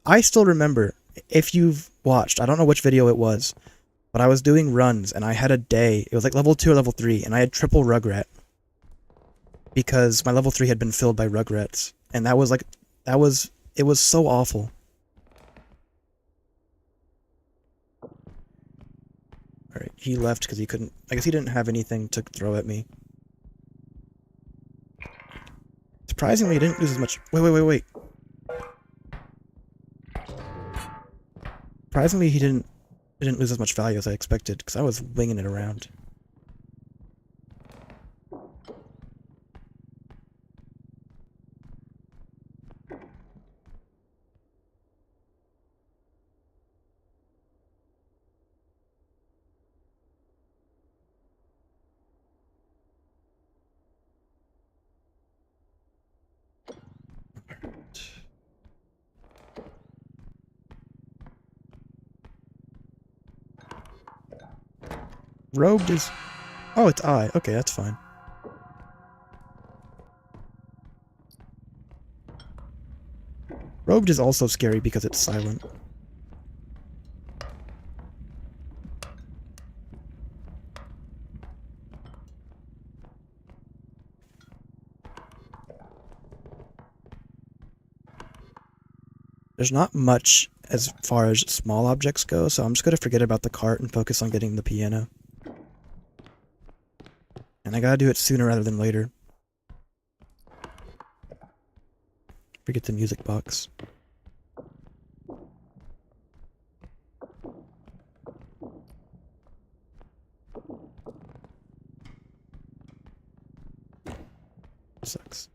I still remember, if you've watched, I don't know which video it was, but I was doing runs and I had a day. It was like level 2 or level 3, and I had triple Rugrat. Because my level 3 had been filled by Rugrats. And it was so awful. Alright, he left because he couldn't, I guess he didn't have anything to throw at me. Surprisingly, he didn't lose as much. Wait. Surprisingly, he didn't lose as much value as I expected, because I was winging it around. Robed is... Oh, it's I. Okay, that's fine. Robed is also scary because it's silent. There's not much as far as small objects go, so I'm just gonna forget about the cart and focus on getting the piano. And I gotta do it sooner rather than later. Forget the music box. Sucks.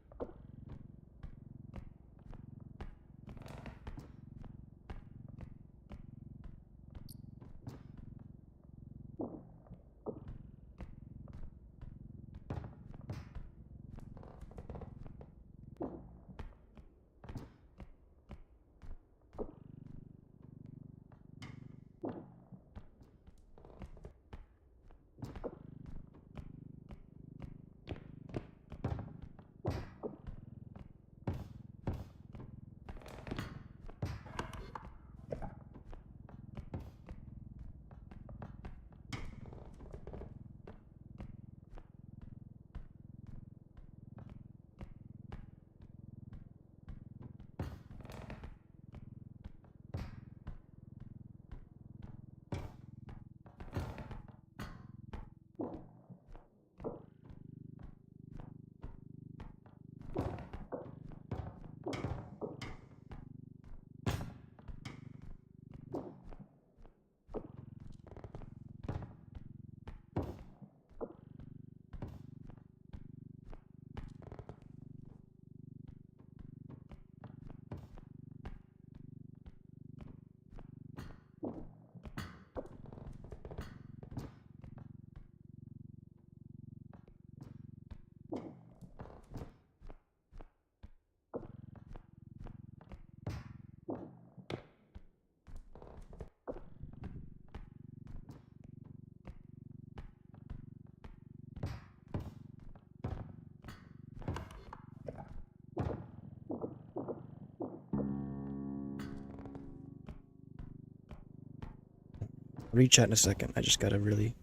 Read chat in a second. I just gotta really...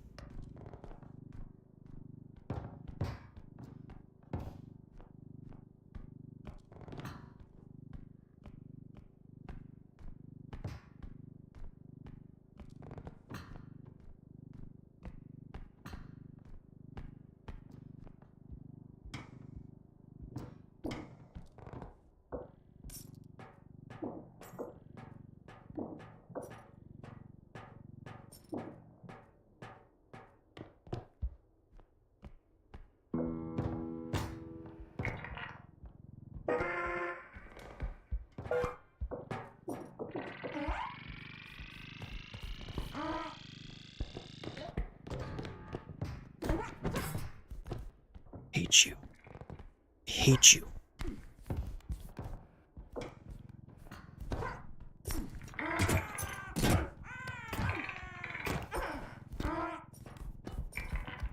hate you. I hate you.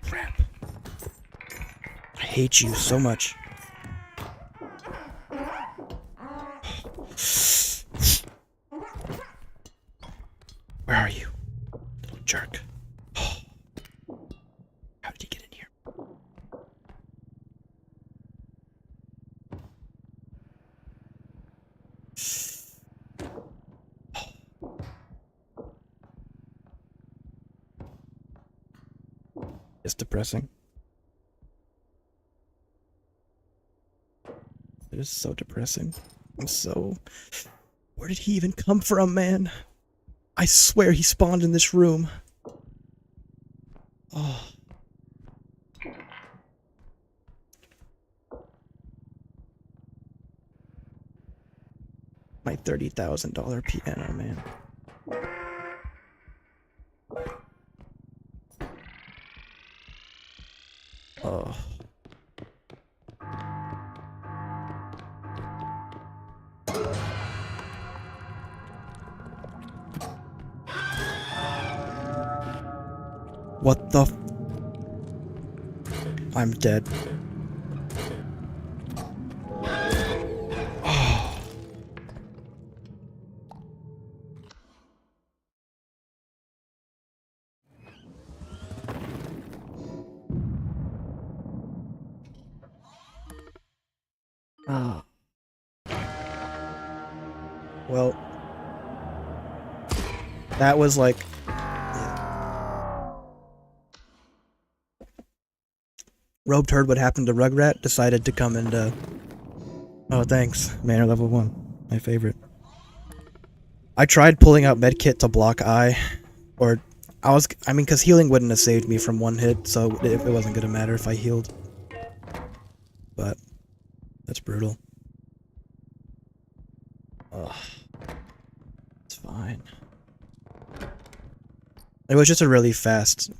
Crap. I hate you so much. Where are you? Little jerk. How did he get in here? It's depressing. It is so depressing. I'm so... Where did he even come from, man? I swear he spawned in this room. Oh. My $30,000 piano, man. Oh. What the f— I'm dead. Oh. Ah. Well, that was like... Robed heard what happened to Rugrat, decided to come and, Oh, thanks. Manor level 1. My favorite. I tried pulling out medkit to block eye, or... I mean, because healing wouldn't have saved me from one hit, so it wasn't gonna matter if I healed. But... That's brutal. Ugh. It's fine. It was just a really fast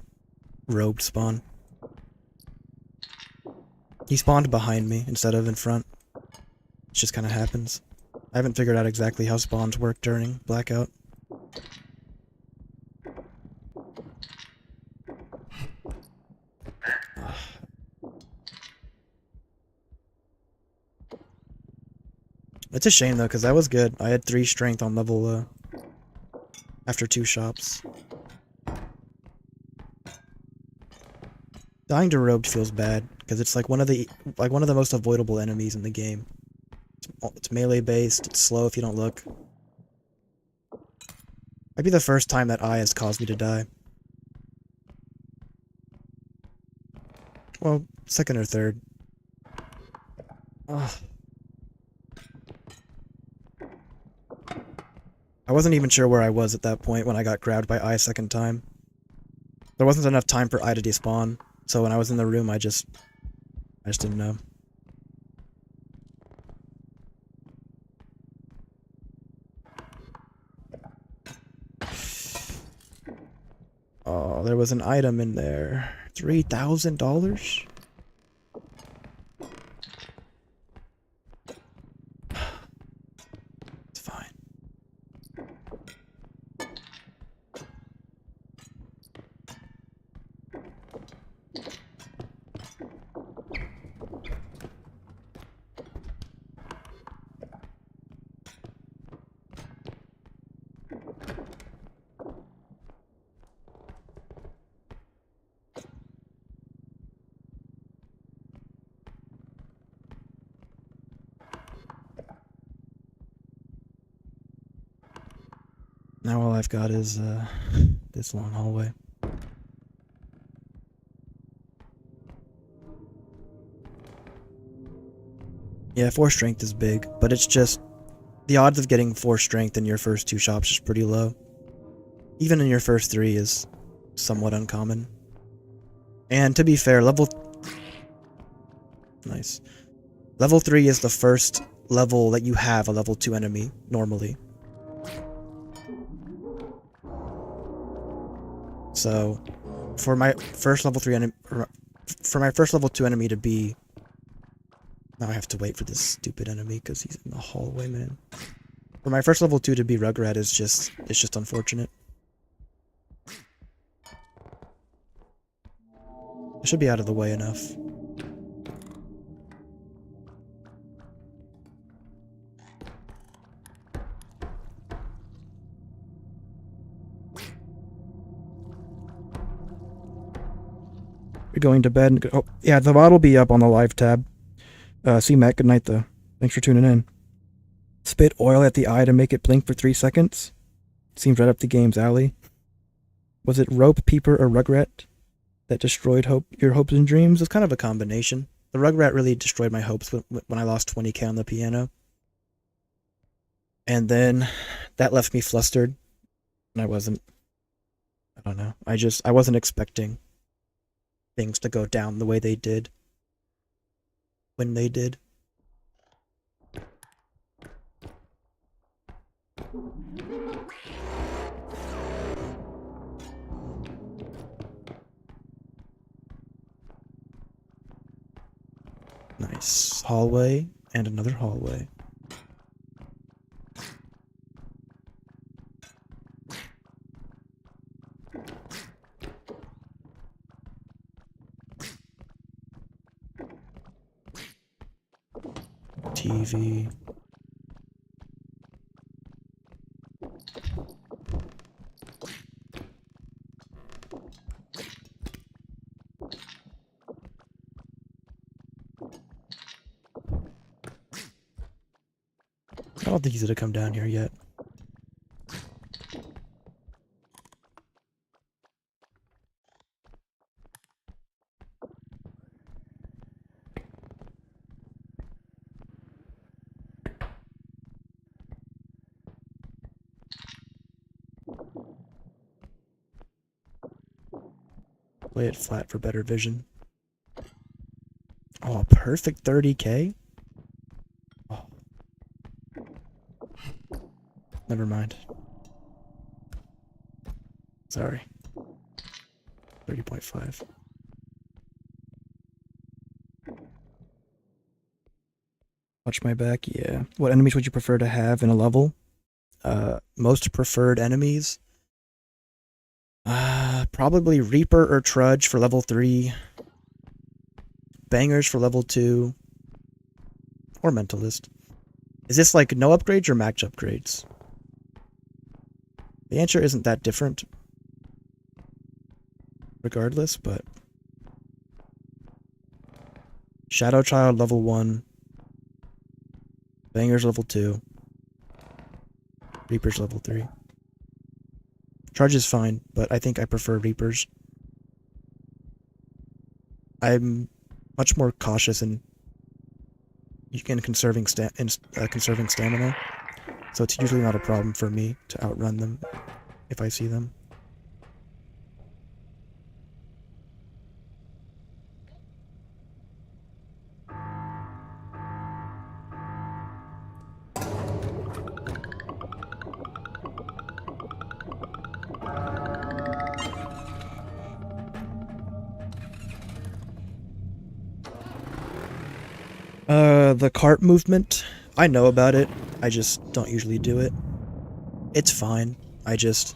robed spawn. He spawned behind me instead of in front. It just kind of happens. I haven't figured out exactly how spawns work during Blackout. It's a shame though, because that was good. I had 3 strength on level, after 2 shops. Dying to Robed feels bad, because it's like one of the most avoidable enemies in the game. It's melee based, it's slow if you don't look. Might be the first time that eye has caused me to die. Well, second or third. Ugh. I wasn't even sure where I was at that point when I got grabbed by eye a second time. There wasn't enough time for eye to despawn, so when I was in the room I just didn't know. Oh, there was an item in there. $3,000? It's fine. Now all I've got is, this long hallway. Yeah, 4 strength is big, but it's just... The odds of getting 4 strength in your first 2 shops is pretty low. Even in your first 3 is somewhat uncommon. And to be fair, Nice. Level 3 is the first level that you have a level 2 enemy, normally. So, for my first level 3 enemy, for my first level 2 enemy to be Now I have to wait for this stupid enemy because he's in the hallway, man. For my first level 2 to be Rugrat is just unfortunate. I should be out of the way enough. You're going to bed. And oh, yeah, the VOD will be up on the live tab. See, Matt, good night, though. Thanks for tuning in. Spit oil at the eye to make it blink for 3 seconds. Seems right up the game's alley. Was it Rope, Peeper, or Rugrat that destroyed your hopes and dreams? It's kind of a combination. The Rugrat really destroyed my hopes when I lost 20k on the piano. And then that left me flustered. And I don't know. I wasn't expecting things to go down the way they did. When they did. Nice. Hallway and another hallway. TV. I don't think he's gonna come down here yet. Lay it flat for better vision. Oh, perfect 30k? Oh. Never mind. Sorry. 30.5. Watch my back, yeah. What enemies would you prefer to have in a level? Most preferred enemies? Probably Reaper or Trudge for level 3. Bangers for level 2. Or Mentalist. Is this like no upgrades or max upgrades? The answer isn't that different. Regardless, but... Shadow Child level 1. Bangers level 2. Reapers level 3. Charge is fine, but I think I prefer Reapers. I'm much more cautious in conserving stamina, so it's usually not a problem for me to outrun them if I see them. The cart movement, I know about it, I just don't usually do it. It's fine, it's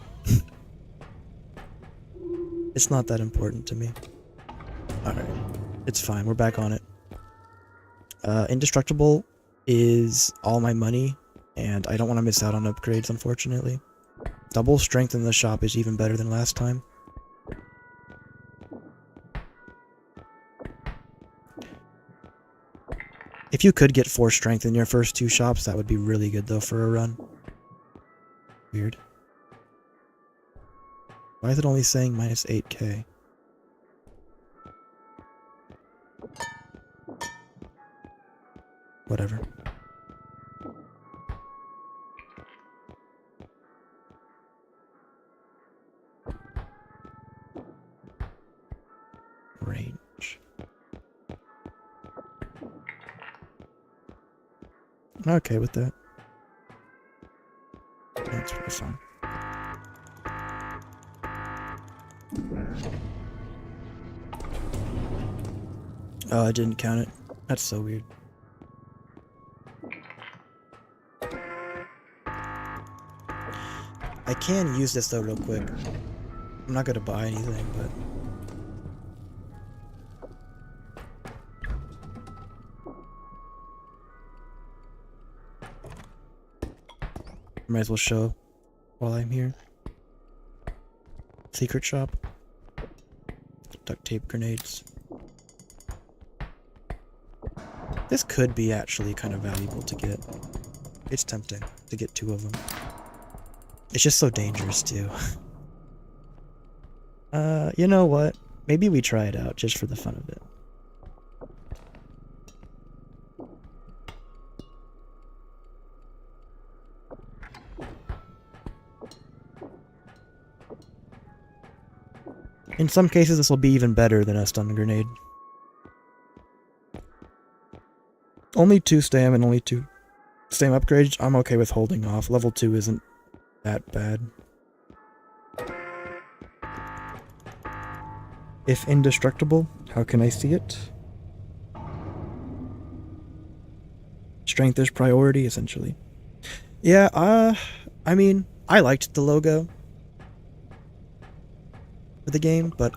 not that important to me. Alright, it's fine, we're back on it. Indestructible is all my money, and I don't want to miss out on upgrades, unfortunately. Double strength in the shop is even better than last time. If you could get 4 strength in your first 2 shops, that would be really good though for a run. Weird. Why is it only saying minus 8k? Whatever. Range. I'm okay with that. That's pretty fun. Oh, I didn't count it. That's so weird. I can use this though real quick. I'm not gonna buy anything, but... Might as well show while I'm here. Secret shop. Duct tape grenades. This could be actually kind of valuable to get. It's tempting to get 2 of them. It's just so dangerous too. You know what? Maybe we try it out just for the fun of it. In some cases, this will be even better than a stun grenade. Only 2 stam and only 2 stam upgrades. I'm okay with holding off. Level 2 isn't that bad. If indestructible, how can I see it? Strength is priority, essentially. Yeah, I mean, I liked the logo for the game, but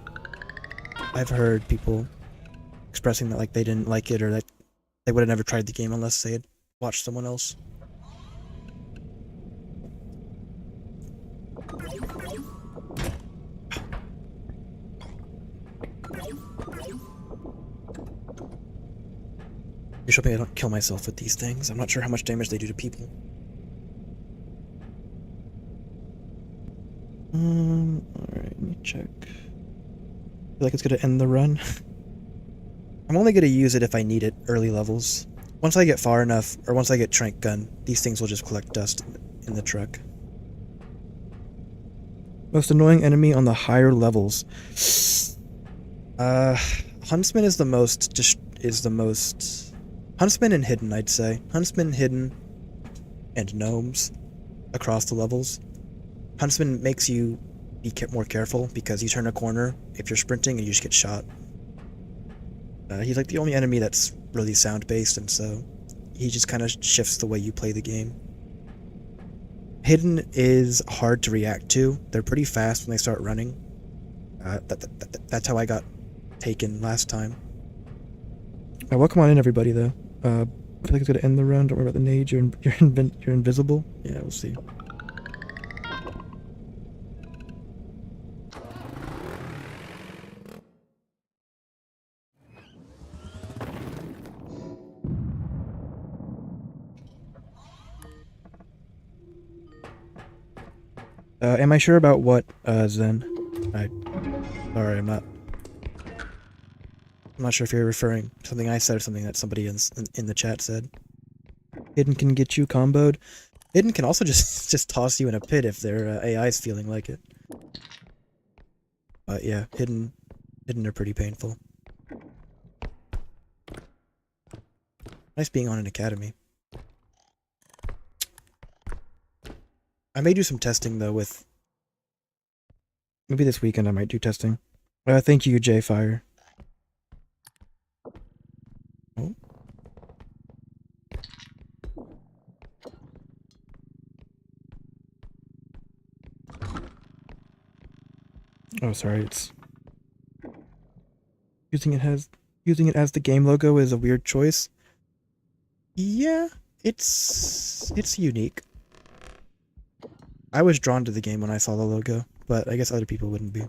I've heard people expressing that like they didn't like it or that they would have never tried the game unless they had watched someone else. You're hoping I don't kill myself with these things. I'm not sure how much damage they do to people. Alright, let me check. I feel like it's gonna end the run. I'm only gonna use it if I need it early levels. Once I get far enough, or once I get Trank Gun, these things will just collect dust in the truck. Most annoying enemy on the higher levels. Huntsman is the most, Huntsman and Hidden, I'd say. Huntsman, Hidden, and Gnomes across the levels. Huntsman makes you be more careful because you turn a corner if you're sprinting and you just get shot. He's like the only enemy that's really sound-based, and so he just kind of shifts the way you play the game. Hidden is hard to react to. They're pretty fast when they start running. That's how I got taken last time. Welcome on in, everybody, though. I feel like it's gonna end the run. Don't worry about the nades. You're invisible. Yeah, we'll see. Am I sure about what, Zen? Sorry, I'm not sure if you're referring to something I said or something that somebody in the chat said. Hidden can get you comboed. Hidden can also just toss you in a pit if their AI is feeling like it. But yeah, Hidden are pretty painful. Nice being on an academy. I may do some testing though with... Maybe this weekend I might do testing. Thank you, J-Fire. Oh. Oh, sorry, it's... Using it as the game logo is a weird choice. Yeah, it's unique. I was drawn to the game when I saw the logo, but I guess other people wouldn't be.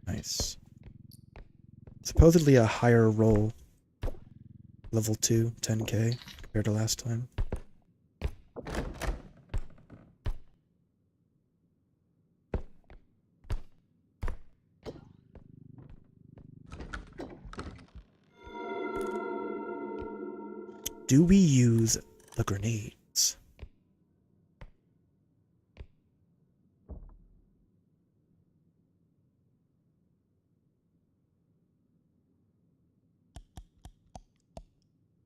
Nice. Supposedly a higher roll. Level 2, 10k, compared to last time. Do we use the grenades?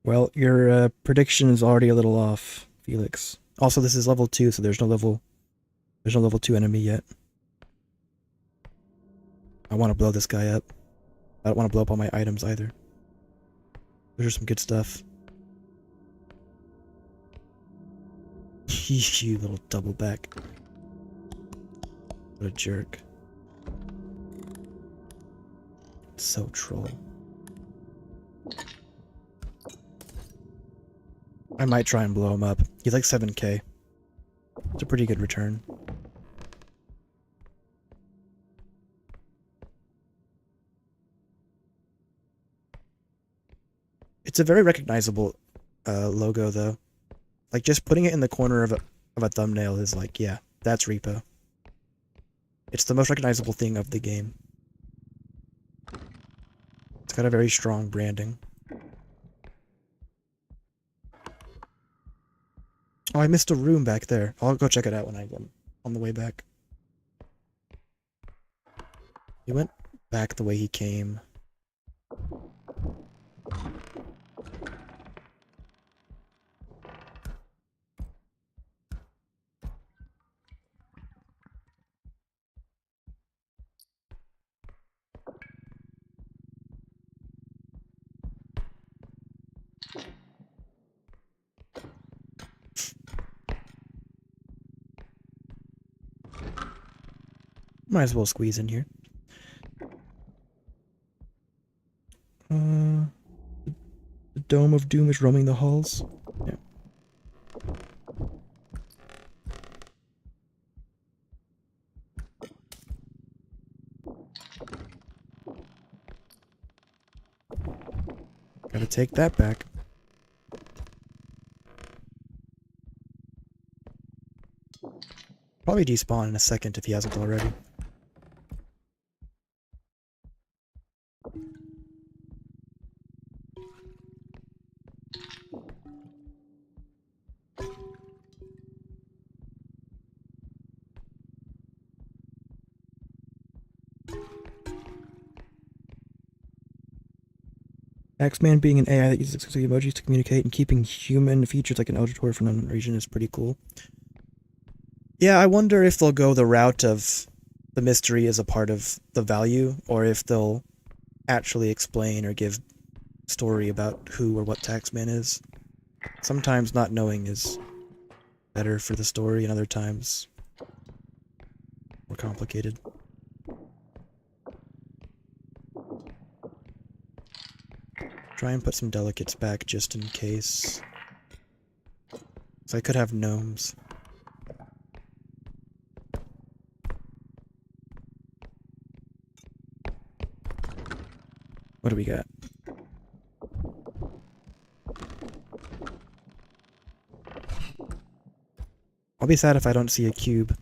Well, your prediction is already a little off, Felix. Also, this is level 2, so there's no level 2 enemy yet. I want to blow this guy up. I don't want to blow up all my items either. Those are some good stuff. You little double back. What a jerk. So troll. I might try and blow him up. He's like 7k. It's a pretty good return. It's a very recognizable logo, though. Like, just putting it in the corner of a thumbnail is like, yeah, that's R.E.P.O. It's the most recognizable thing of the game. It's got a very strong branding. Oh, I missed a room back there. I'll go check it out when I get on the way back. He went back the way he came. Might as well squeeze in here. The Dome of Doom is roaming the halls. Yeah. Gotta take that back. Probably despawn in a second if he hasn't already. Axeman being an AI that uses exclusive emojis to communicate and keeping human features like an auditor from an unknown region is pretty cool. Yeah, I wonder if they'll go the route of the mystery as a part of the value, or if they'll actually explain or give story about who or what Taxman is. Sometimes not knowing is better for the story, and other times more complicated. Try and put some delicates back just in case. So I could have gnomes. What do we got? I'll be sad if I don't see a cube.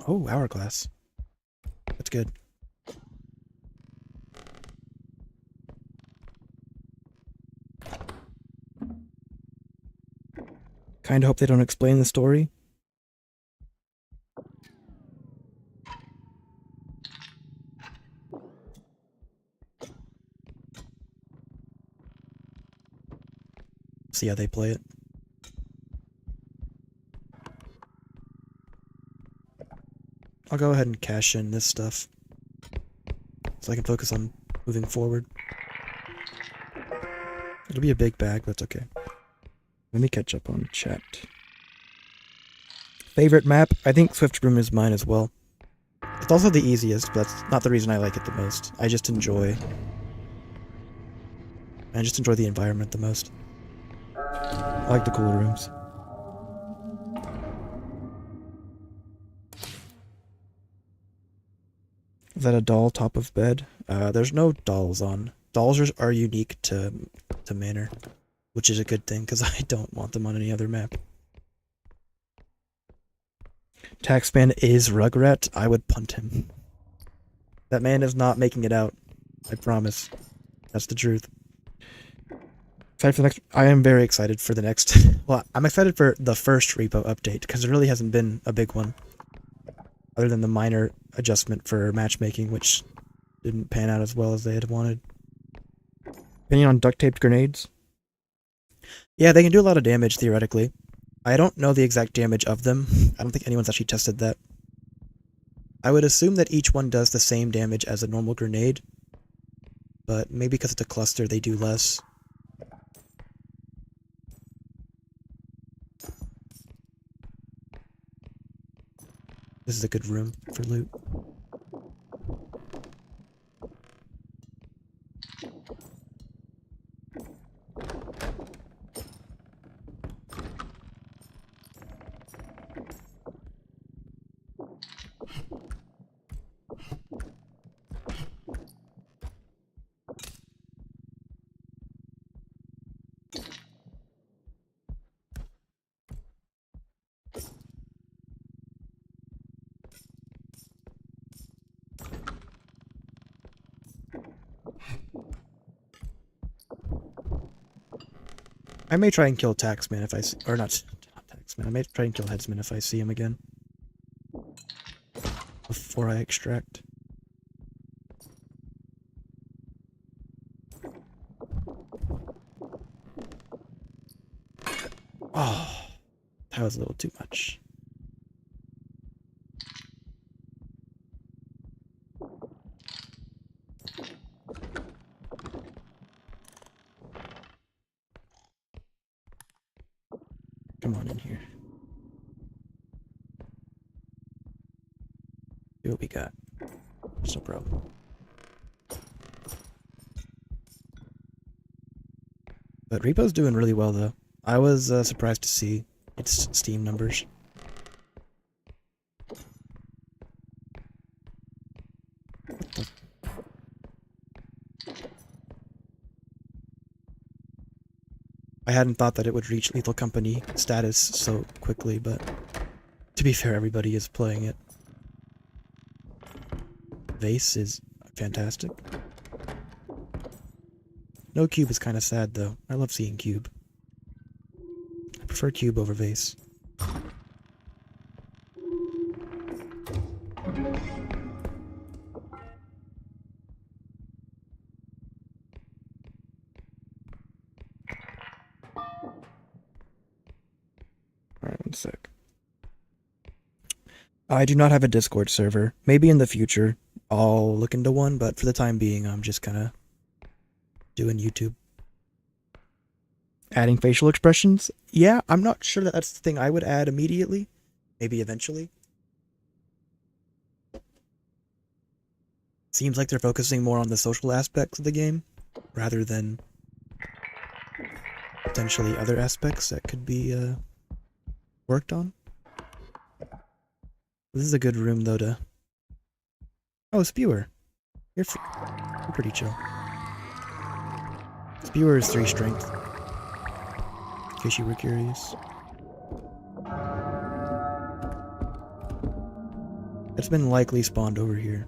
Oh, hourglass. That's good. Kinda hope they don't explain the story. See how they play it. I'll go ahead and cash in this stuff so I can focus on moving forward. It'll be a big bag, but it's okay. Let me catch up on chat. Favorite map? I think Swift Room is mine as well. It's also the easiest, but that's not the reason I like it the most. I just enjoy the environment the most. I like the cool rooms. Is that a doll top of bed? There's no dolls on. Dolls are unique to Manor, which is a good thing, because I don't want them on any other map. Taxman is Rugrat. I would punt him. That man is not making it out. I promise. That's the truth. Excited for the next. I am very excited for the next. Well, I'm excited for the first R.E.P.O update, because there really hasn't been a big one. Other than the minor adjustment for matchmaking, which didn't pan out as well as they had wanted. Opinion on duct taped grenades? Yeah, they can do a lot of damage, theoretically. I don't know the exact damage of them. I don't think anyone's actually tested that. I would assume that each one does the same damage as a normal grenade, but maybe because it's a cluster, they do less. This is a good room for loot. I may try and kill Taxman if I see, or not Taxman. I may try and kill Headsman if I see him again before I extract. Oh, that was a little too much. Come on in here. See what we got. There's no problem. But R.E.P.O's doing really well, though. I was surprised to see its Steam numbers. I hadn't thought that it would reach Lethal Company status so quickly, but to be fair, everybody is playing it. Vase is fantastic. No Cube is kind of sad, though. I love seeing Cube. I prefer Cube over Vase. Alright, one sec. I do not have a Discord server. Maybe in the future I'll look into one, but for the time being I'm just kind of doing YouTube. Adding facial expressions? Yeah, I'm not sure that that's the thing I would add immediately. Maybe eventually. Seems like they're focusing more on the social aspects of the game, rather than potentially other aspects that could be worked on. This is a good room, though, to... Oh, Spewer. You're pretty chill. Spewer is 3 strength. In case you were curious. It's been likely spawned over here.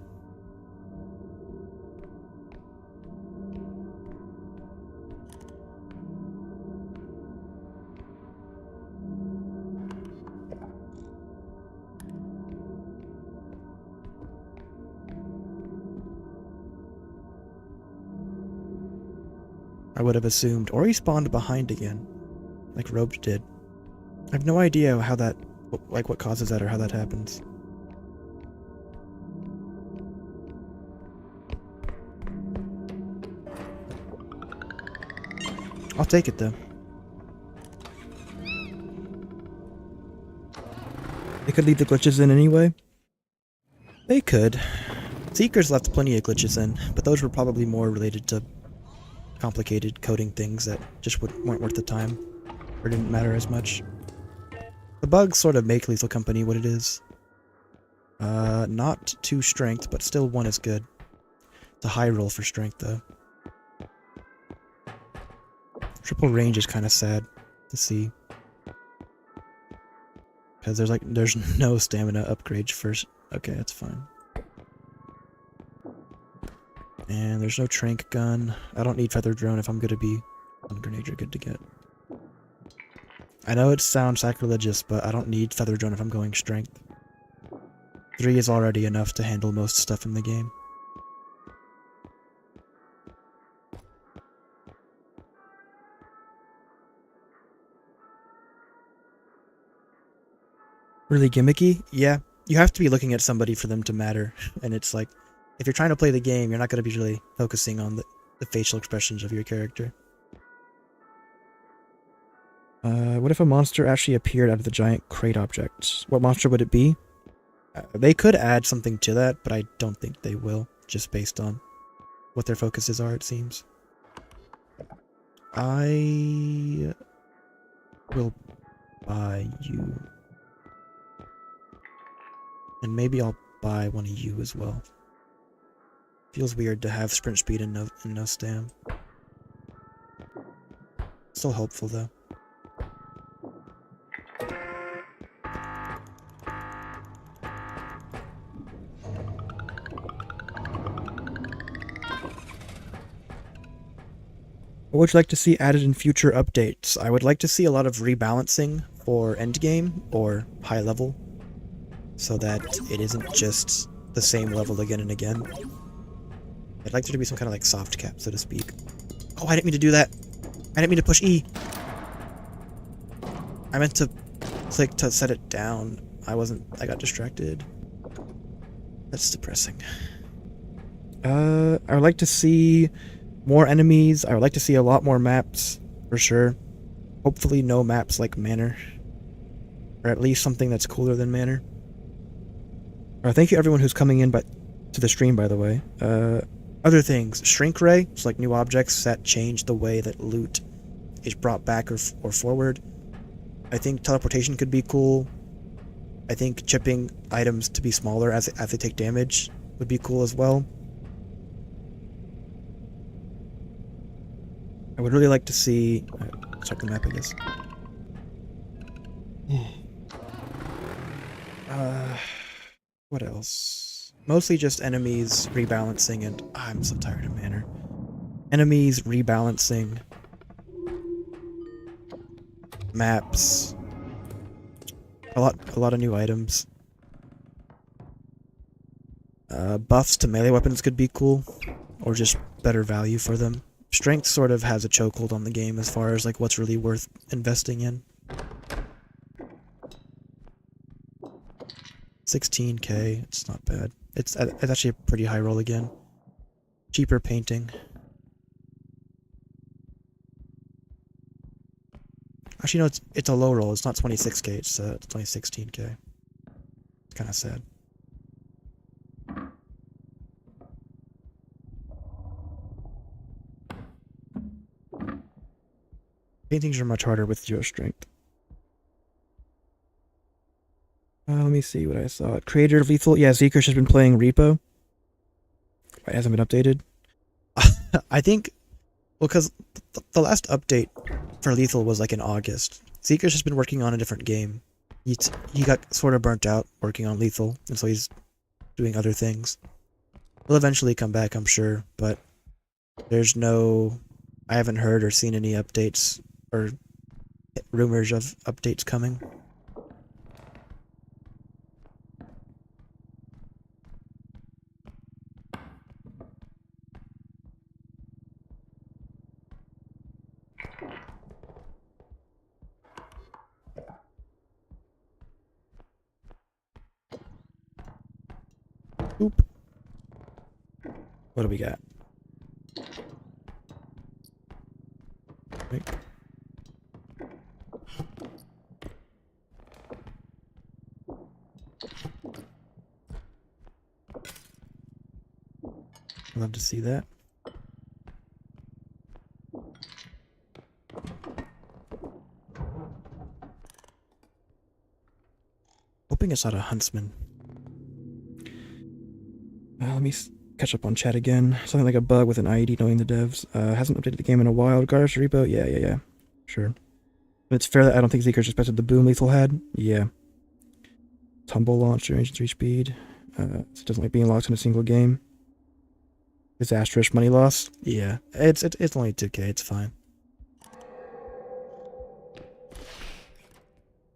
I would have assumed. Or he spawned behind again. Like Rope did. I have no idea how that... like what causes that or how that happens. I'll take it, though. They could leave the glitches in anyway. They could. Seekers left plenty of glitches in, but those were probably more related to complicated coding things that just weren't worth the time, or didn't matter as much. The bugs sort of make Lethal Company what it is. Not 2 strength, but still 1 is good. It's a high roll for strength, though. Triple range is kind of sad to see. Because there's no stamina upgrades first. Okay, that's fine. And there's no trank gun. I don't need feather drone if I'm gonna be on grenade. You're good to get. I know it sounds sacrilegious, but I don't need feather drone if I'm going strength. 3 is already enough to handle most stuff in the game. Really gimmicky? Yeah. You have to be looking at somebody for them to matter. And it's like, if you're trying to play the game, you're not going to be really focusing on the facial expressions of your character. What if a monster actually appeared out of the giant crate object? What monster would it be? They could add something to that, but I don't think they will, just based on what their focuses are, it seems. I will buy you. And maybe I'll buy one of you as well. Feels weird to have sprint speed and no stam. Still hopeful though. What would you like to see added in future updates? I would like to see a lot of rebalancing for endgame or high level, so that it isn't just the same level again and again. I'd like there to be some kind of like soft cap, so to speak. Oh, I didn't mean to do that. I didn't mean to push E. I meant to click to set it down. I got distracted. That's depressing. I would like to see more enemies. I would like to see a lot more maps, for sure. Hopefully no maps like Manor. Or at least something that's cooler than Manor. Thank you everyone who's coming in to the stream, by the way. Other things. Shrink Ray, it's like new objects that change the way that loot is brought back or forward. I think teleportation could be cool. I think chipping items to be smaller as they take damage would be cool as well. I would really like to see... check the map, I guess. What else? Mostly just enemies rebalancing and... I'm so tired of Manor. Enemies rebalancing. Maps. A lot of new items. Buffs to melee weapons could be cool. Or just better value for them. Strength sort of has a chokehold on the game as far as like what's really worth investing in. 16k, it's not bad. It's actually a pretty high roll again. Cheaper painting. Actually, no, it's a low roll. It's not 26k. It's 16k. It's kind of sad. Paintings are much harder with 0 strength. Let me see what I saw. Creator of Lethal. Yeah, Zekers has been playing R.E.P.O. It hasn't been updated. I think, well, because the last update for Lethal was like in August. Zekers has been working on a different game. He got sort of burnt out working on Lethal, and so he's doing other things. He'll eventually come back, I'm sure, but there's no... I haven't heard or seen any updates or rumors of updates coming. Oop. What do we got? Right. Love to see that. Hoping it's not a huntsman. Let me catch up on chat again. Something like a bug with an IED knowing the devs. Hasn't updated the game in a while. Regardless of R.E.P.O. Yeah. Sure. But it's fair that I don't think Zekers respected the boom Lethal had. Yeah. Tumble launch during 3 speed. It doesn't like being locked in a single game. Disastrous money loss. Yeah. It's only 2k. It's fine.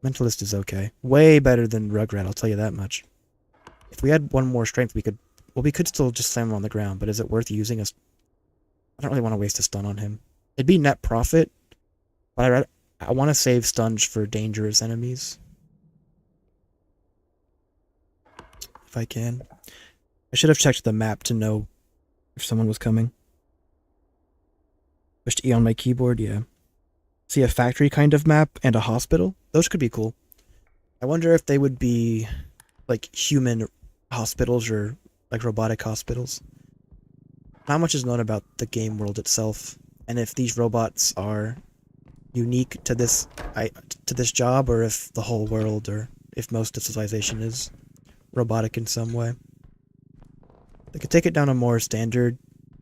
Mentalist is okay. Way better than Rugrat, I'll tell you that much. If we had one more strength, we could still just slam him on the ground, but is it worth using I don't really want to waste a stun on him. It'd be net profit, but I want to save stuns for dangerous enemies. if I can. I should have checked the map to know if someone was coming. Pushed E on my keyboard, yeah. See a factory kind of map and a hospital? Those could be cool. I wonder if they would be like human hospitals or like robotic hospitals. Not much is known about the game world itself, and if these robots are unique to this job, or if the whole world, or if most of civilization is robotic in some way. They could take it down a more standard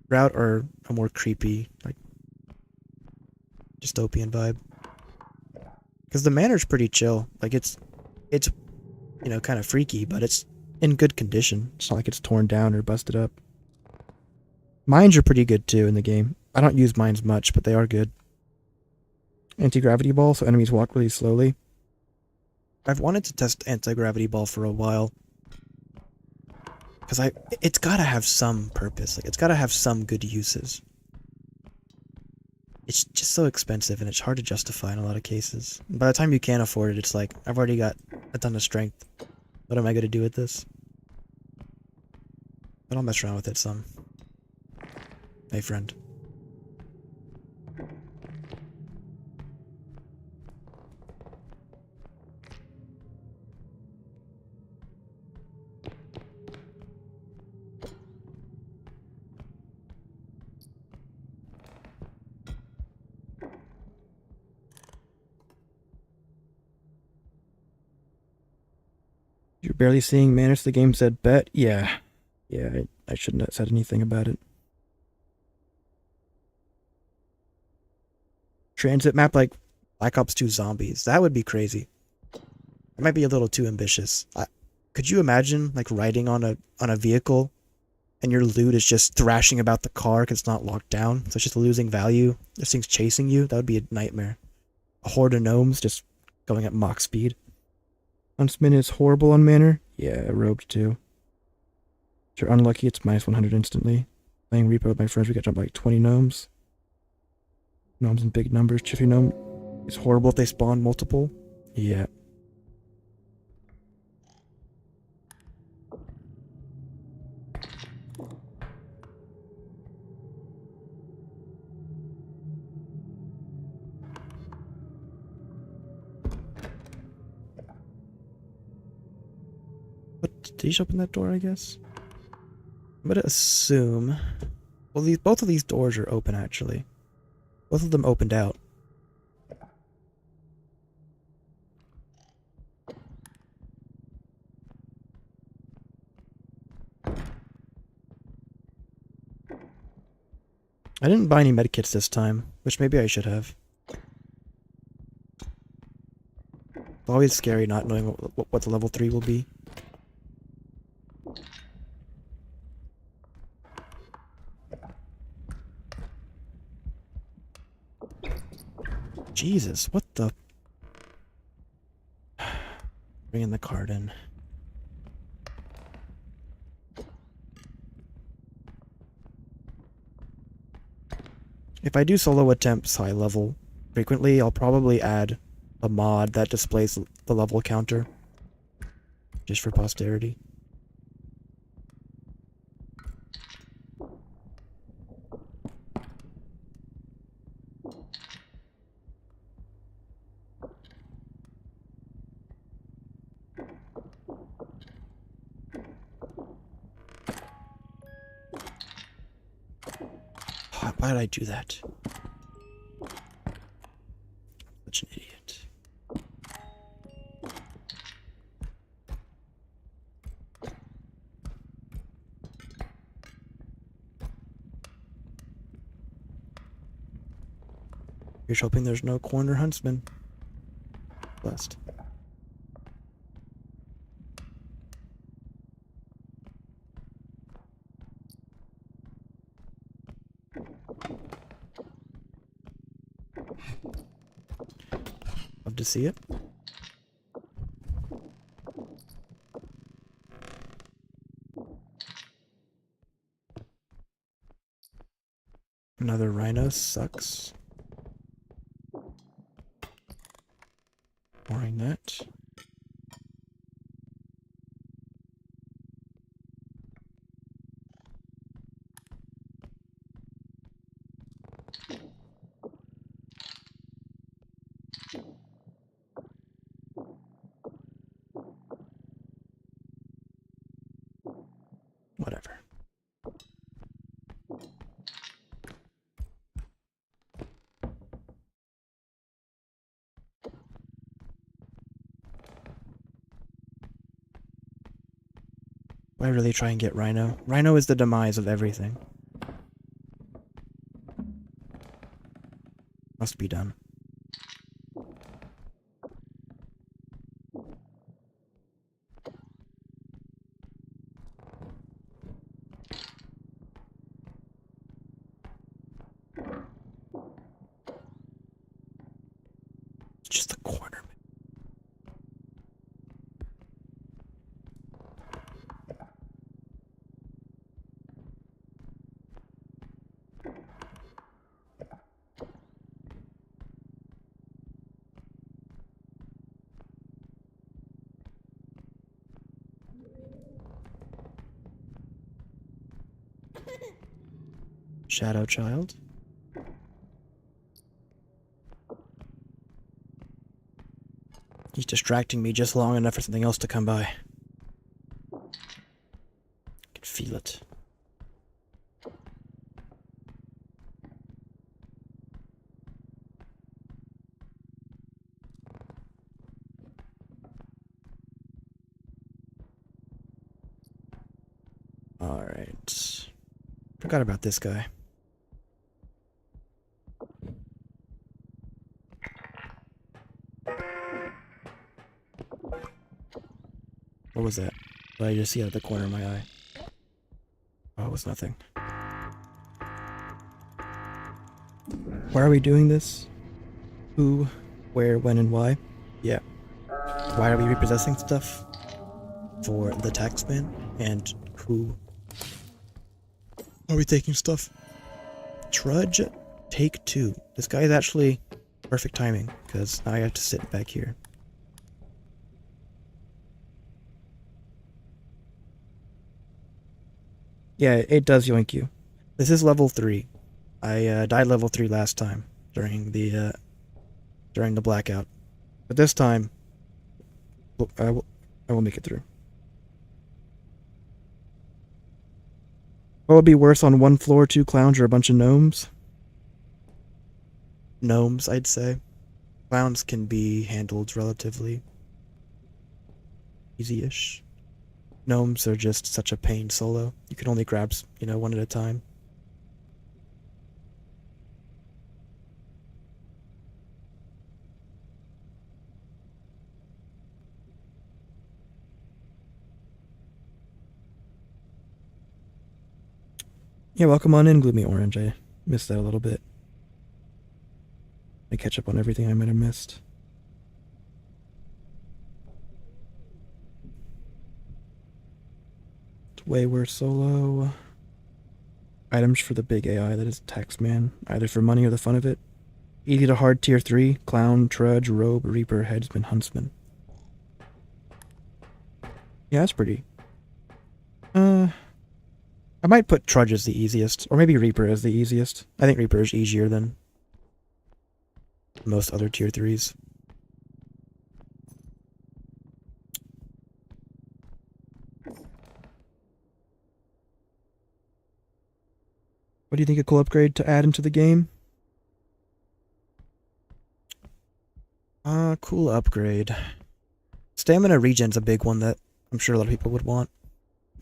route or a more creepy, like dystopian vibe. Because the Manor's pretty chill. Like it's you know, kind of freaky, but it's in good condition. It's not like it's torn down or busted up. Mines are pretty good too in the game. I don't use mines much, but they are good. Anti-gravity ball, so enemies walk really slowly. I've wanted to test anti-gravity ball for a while. Because it's gotta have some purpose. Like, it's gotta have some good uses. It's just so expensive and it's hard to justify in a lot of cases. And by the time you can afford it, it's like, I've already got a ton of strength. What am I gonna do with this? But I'll mess around with it some. Hey, friend. You're barely seeing Manors. The game said bet. Yeah. Yeah, I shouldn't have said anything about it. Transit map like Black Ops 2 Zombies. That would be crazy. It might be a little too ambitious. Could you imagine like riding on a vehicle and your loot is just thrashing about the car because it's not locked down, so it's just losing value? This thing's chasing you. That would be a nightmare. A horde of gnomes just going at Mach speed. Huntsman is horrible on Manor. Yeah, Robed too. If you're unlucky, it's -100 instantly. Playing R.E.P.O with my friends, we got jumped by like 20 gnomes. Gnomes in big numbers. Chiffy gnome is horrible if they spawn multiple. Yeah. What, did he open that door, I guess? I'm gonna assume... Well, both of these doors are open, actually. Both of them opened out. I didn't buy any medkits this time, which maybe I should have. It's always scary not knowing what the level 3 will be. Jesus, what the... Bringing the card in. If I do solo attempts high level frequently, I'll probably add a mod that displays the level counter. Just for posterity. Why did I do that? Such an idiot. Here's hoping there's no corner huntsman. Blessed. Love to see it. Another rhino sucks. Ignoring that. Whatever. Why really try and get Rhino? Rhino is the demise of everything. Must be done. It's just the corner. Shadow Child. He's distracting me just long enough for something else to come by. I can feel it. Alright. Forgot about this guy. What was that? What did I just see out of the corner of my eye? Oh, it was nothing. Why are we doing this? Who, where, when, and why? Yeah. Why are we repossessing stuff? For the taxman? And who are we taking stuff? Trudge, take 2. This guy is actually perfect timing, because now I have to sit back here. Yeah, it does yoink you. This is level 3. I died level 3 last time during the blackout, but this time I will make it through. What would be worse on one floor, 2 clowns or a bunch of gnomes? Gnomes, I'd say. Clowns can be handled relatively easy-ish. Gnomes are just such a pain solo. You can only grab, one at a time. Yeah, welcome on in, Gloomy Orange. I missed that a little bit. I catch up on everything I might have missed. It's way worse solo. Items for the big AI that is Taxman, either for money or the fun of it. Easy to hard tier 3, Clown, Trudge, Robe, Reaper, Headsman, Huntsman. Yeah, that's pretty. I might put Trudge as the easiest, or maybe Reaper as the easiest. I think Reaper is easier than most other tier 3s. What do you think a cool upgrade to add into the game? Cool upgrade. Stamina regen's a big one that I'm sure a lot of people would want.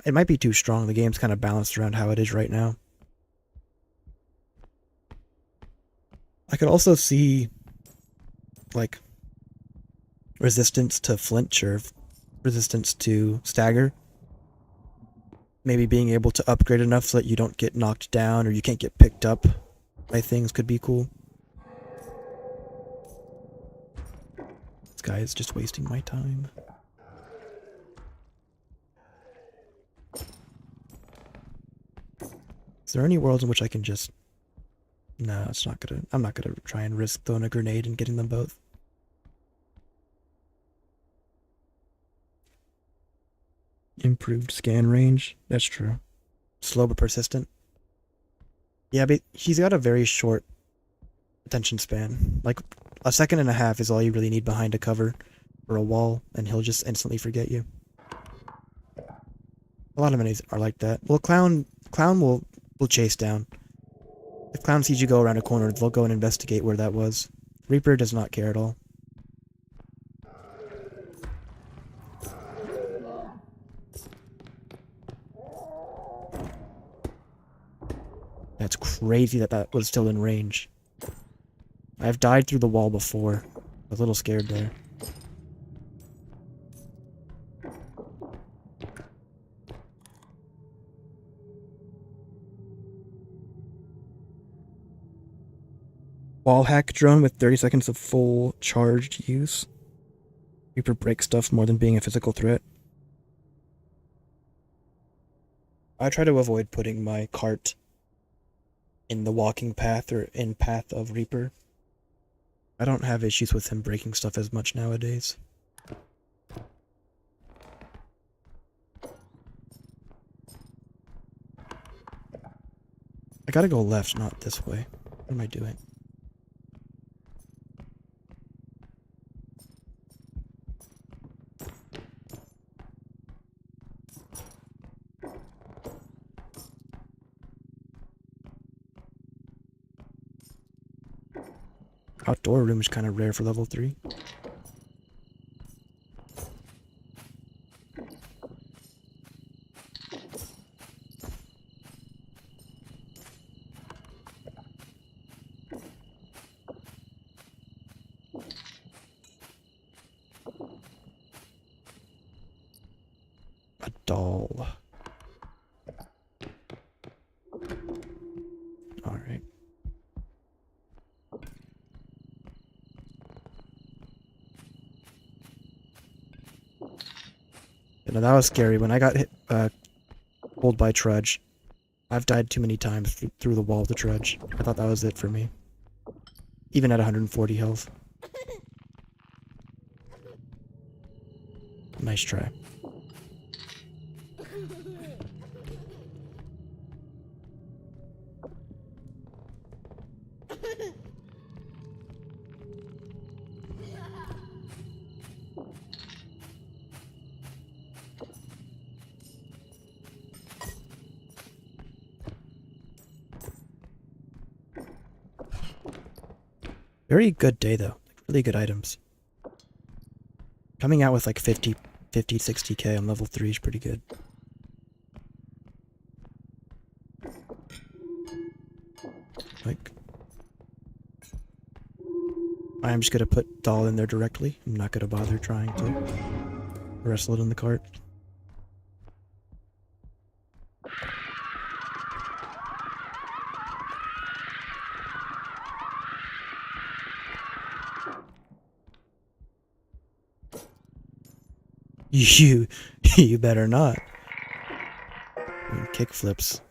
It might be too strong. The game's kind of balanced around how it is right now. I could also see, like, resistance to flinch or resistance to stagger. Maybe being able to upgrade enough so that you don't get knocked down or you can't get picked up by things could be cool. This guy is just wasting my time. Is there any worlds in which I can just... No, it's not gonna... I'm not gonna try and risk throwing a grenade and getting them both. Improved scan range. That's true. Slow but persistent. Yeah, but he's got a very short attention span. Like, a second and a half is all you really need behind a cover or a wall, and he'll just instantly forget you. A lot of minis are like that. Well, Clown will chase down. If Clown sees you go around a corner, they'll go and investigate where that was. Reaper does not care at all. That's crazy that that was still in range. I've died through the wall before. I was a little scared there. Wall hack drone with 30 seconds of full charged use. Reaper breaks stuff more than being a physical threat. I try to avoid putting my cart in the walking path or in path of Reaper. I don't have issues with him breaking stuff as much nowadays. I gotta go left, not this way. What am I doing? Outdoor room is kind of rare for level 3. A doll. Alright. You know, that was scary. When I got hit, pulled by Trudge, I've died too many times through the wall of the Trudge. I thought that was it for me. Even at 140 health. Nice try. Very good day though. Really good items. Coming out with like 50, 60k on level 3 is pretty good. Like, I'm just gonna put doll in there directly. I'm not gonna bother trying to wrestle it in the cart. You better not. Kick flips.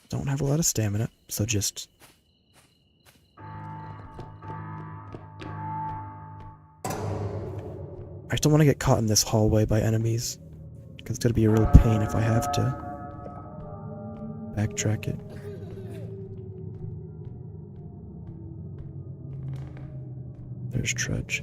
Don't have a lot of stamina, so just... I still want to get caught in this hallway by enemies, because it's going to be a real pain if I have to backtrack it. There's Trudge.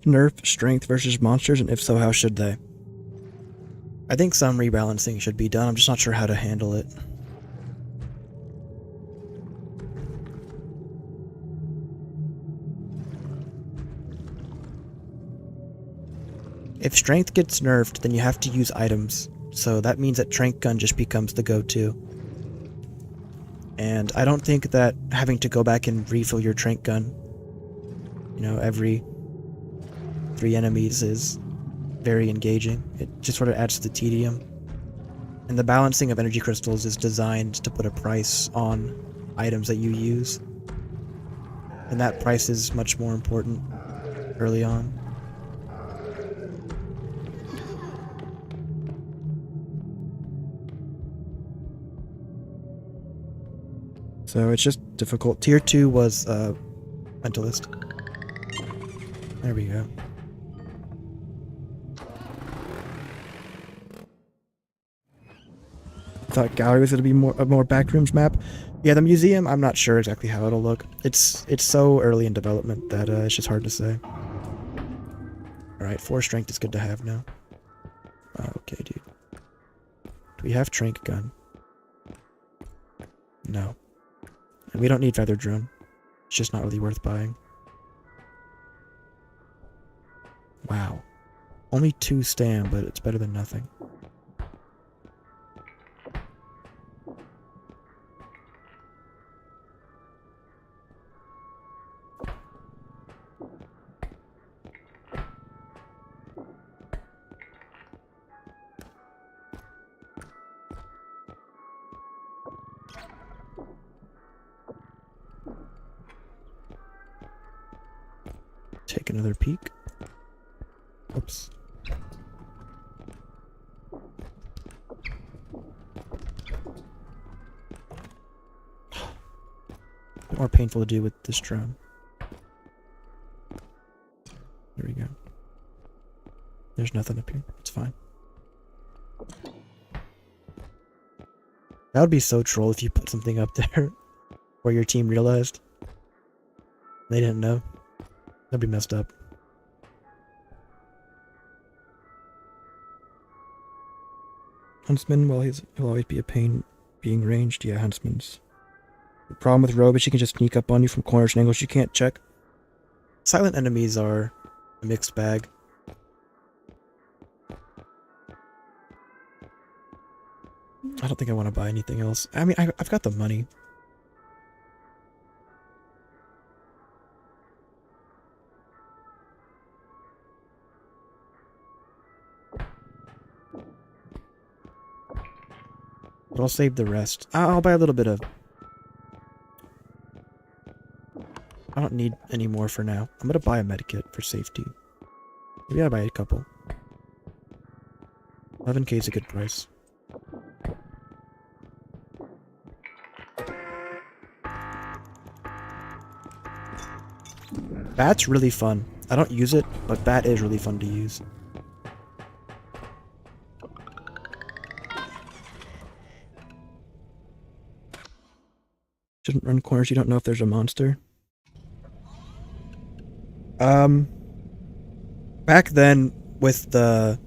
Nerf strength versus monsters, and if so, how should they? I think some rebalancing should be done, I'm just not sure how to handle it. If strength gets nerfed, then you have to use items, so that means that Trank Gun just becomes the go-to. And I don't think that having to go back and refill your Trank Gun, you know, every 3 enemies is very engaging. It just sort of adds to the tedium. And the balancing of energy crystals is designed to put a price on items that you use. And that price is much more important early on. So it's just difficult. Tier 2 was Mentalist. There we go. I thought Gallery was going to be a more backrooms map. Yeah, the museum, I'm not sure exactly how it'll look. It's so early in development that it's just hard to say. Alright, 4 strength is good to have now. Okay, dude. Do we have Trank Gun? No. And we don't need Feather Drone. It's just not really worth buying. Wow. Only 2 stam, but it's better than nothing. Take another peek. Oops. Bit more painful to do with this drone. There we go. There's nothing up here. It's fine. That would be so troll if you put something up there where your team realized they didn't know. That'd be messed up. Huntsman, well, he'll always be a pain being ranged. Yeah, Huntsman's. The problem with Robe is she can just sneak up on you from corners and angles you can't check. Silent enemies are a mixed bag. I don't think I want to buy anything else. I mean, I've got the money. But I'll save the rest. I'll buy a little bit of... I don't need any more for now. I'm gonna buy a medikit for safety. Maybe I'll buy a couple. 11k is a good price. Bat's really fun. I don't use it, but Bat is really fun to use. Shouldn't run corners, you don't know if there's a monster. Back then, with the...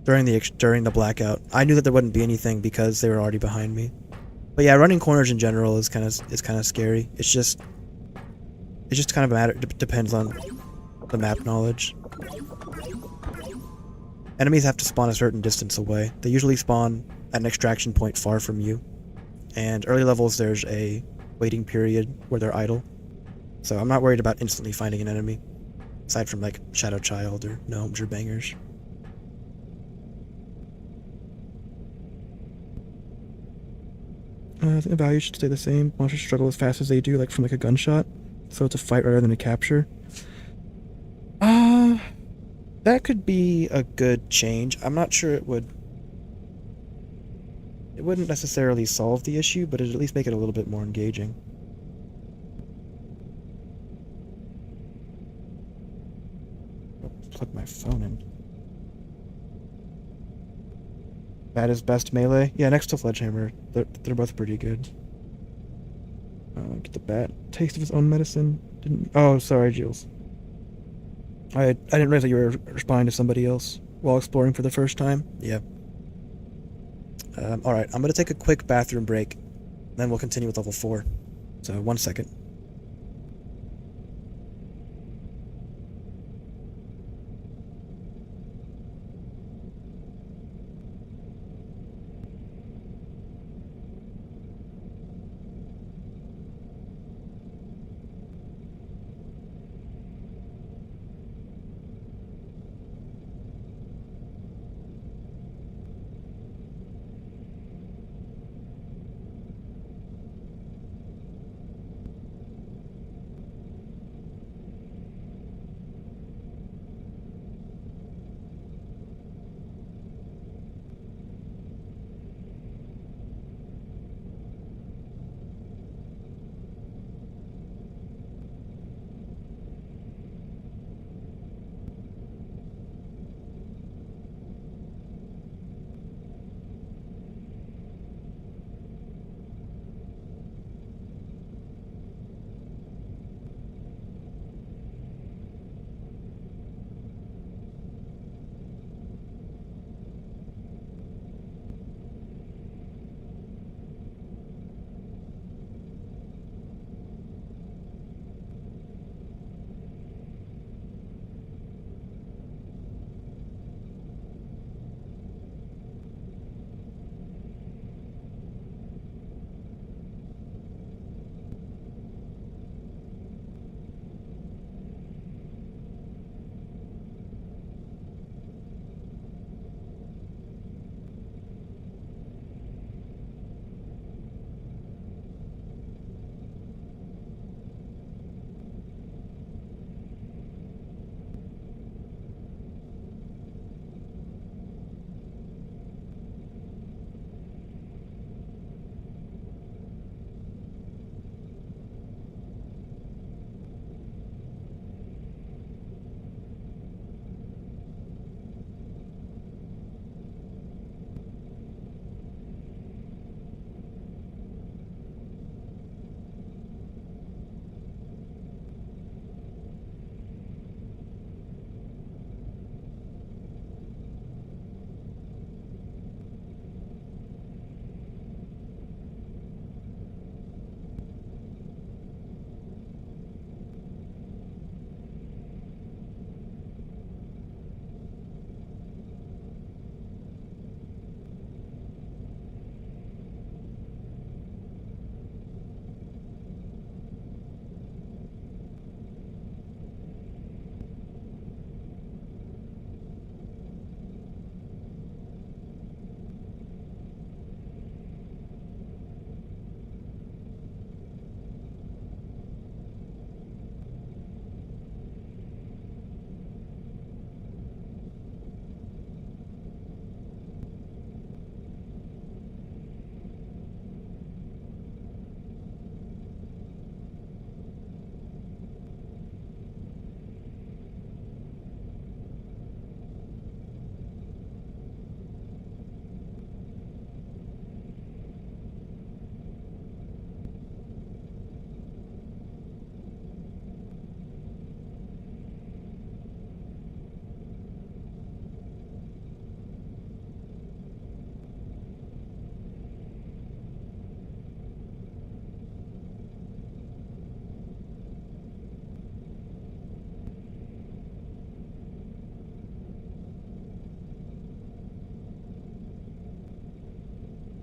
during the blackout, I knew that there wouldn't be anything because they were already behind me. But yeah, running corners in general is kind of scary. It's just kind of a matter, depends on the map knowledge. Enemies have to spawn a certain distance away. They usually spawn at an extraction point far from you. And early levels there's a waiting period where they're idle. So I'm not worried about instantly finding an enemy. Aside from like Shadow Child or Gnomes or Bangers. I think the value should stay the same. Monsters struggle as fast as they do, like from like a gunshot. So it's a fight rather than a capture. That could be a good change. I'm not sure it would... It wouldn't necessarily solve the issue, but it'd at least make it a little bit more engaging. Plug my phone in. Bat is best melee? Yeah, next to Sledgehammer. They're both pretty good. Get the Bat. Taste of his own medicine. Oh, sorry, Jules. I didn't realize that you were responding to somebody else while exploring for the first time. Yeah. Alright, I'm gonna take a quick bathroom break. Then we'll continue with level 4. So, 1 second.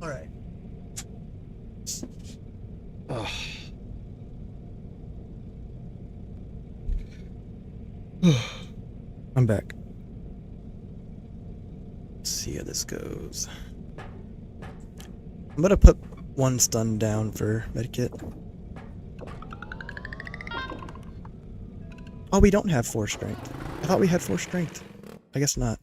Alright. Oh. I'm back. Let's see how this goes. I'm gonna put one stun down for medkit. Oh, we don't have 4 strength. I thought we had 4 strength. I guess not.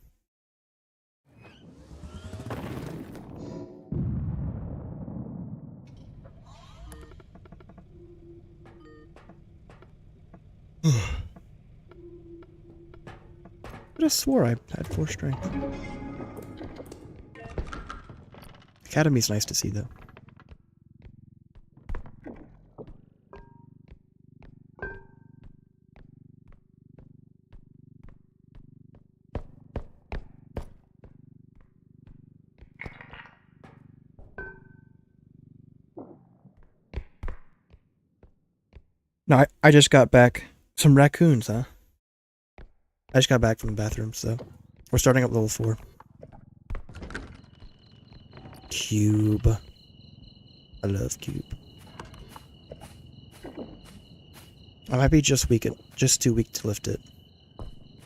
I could have swore I had 4 strength. Academy's nice to see, though. No, I just got back. Some raccoons, huh? I just got back from the bathroom, so we're starting up level 4. Cube. I love cube. I might be just too weak to lift it.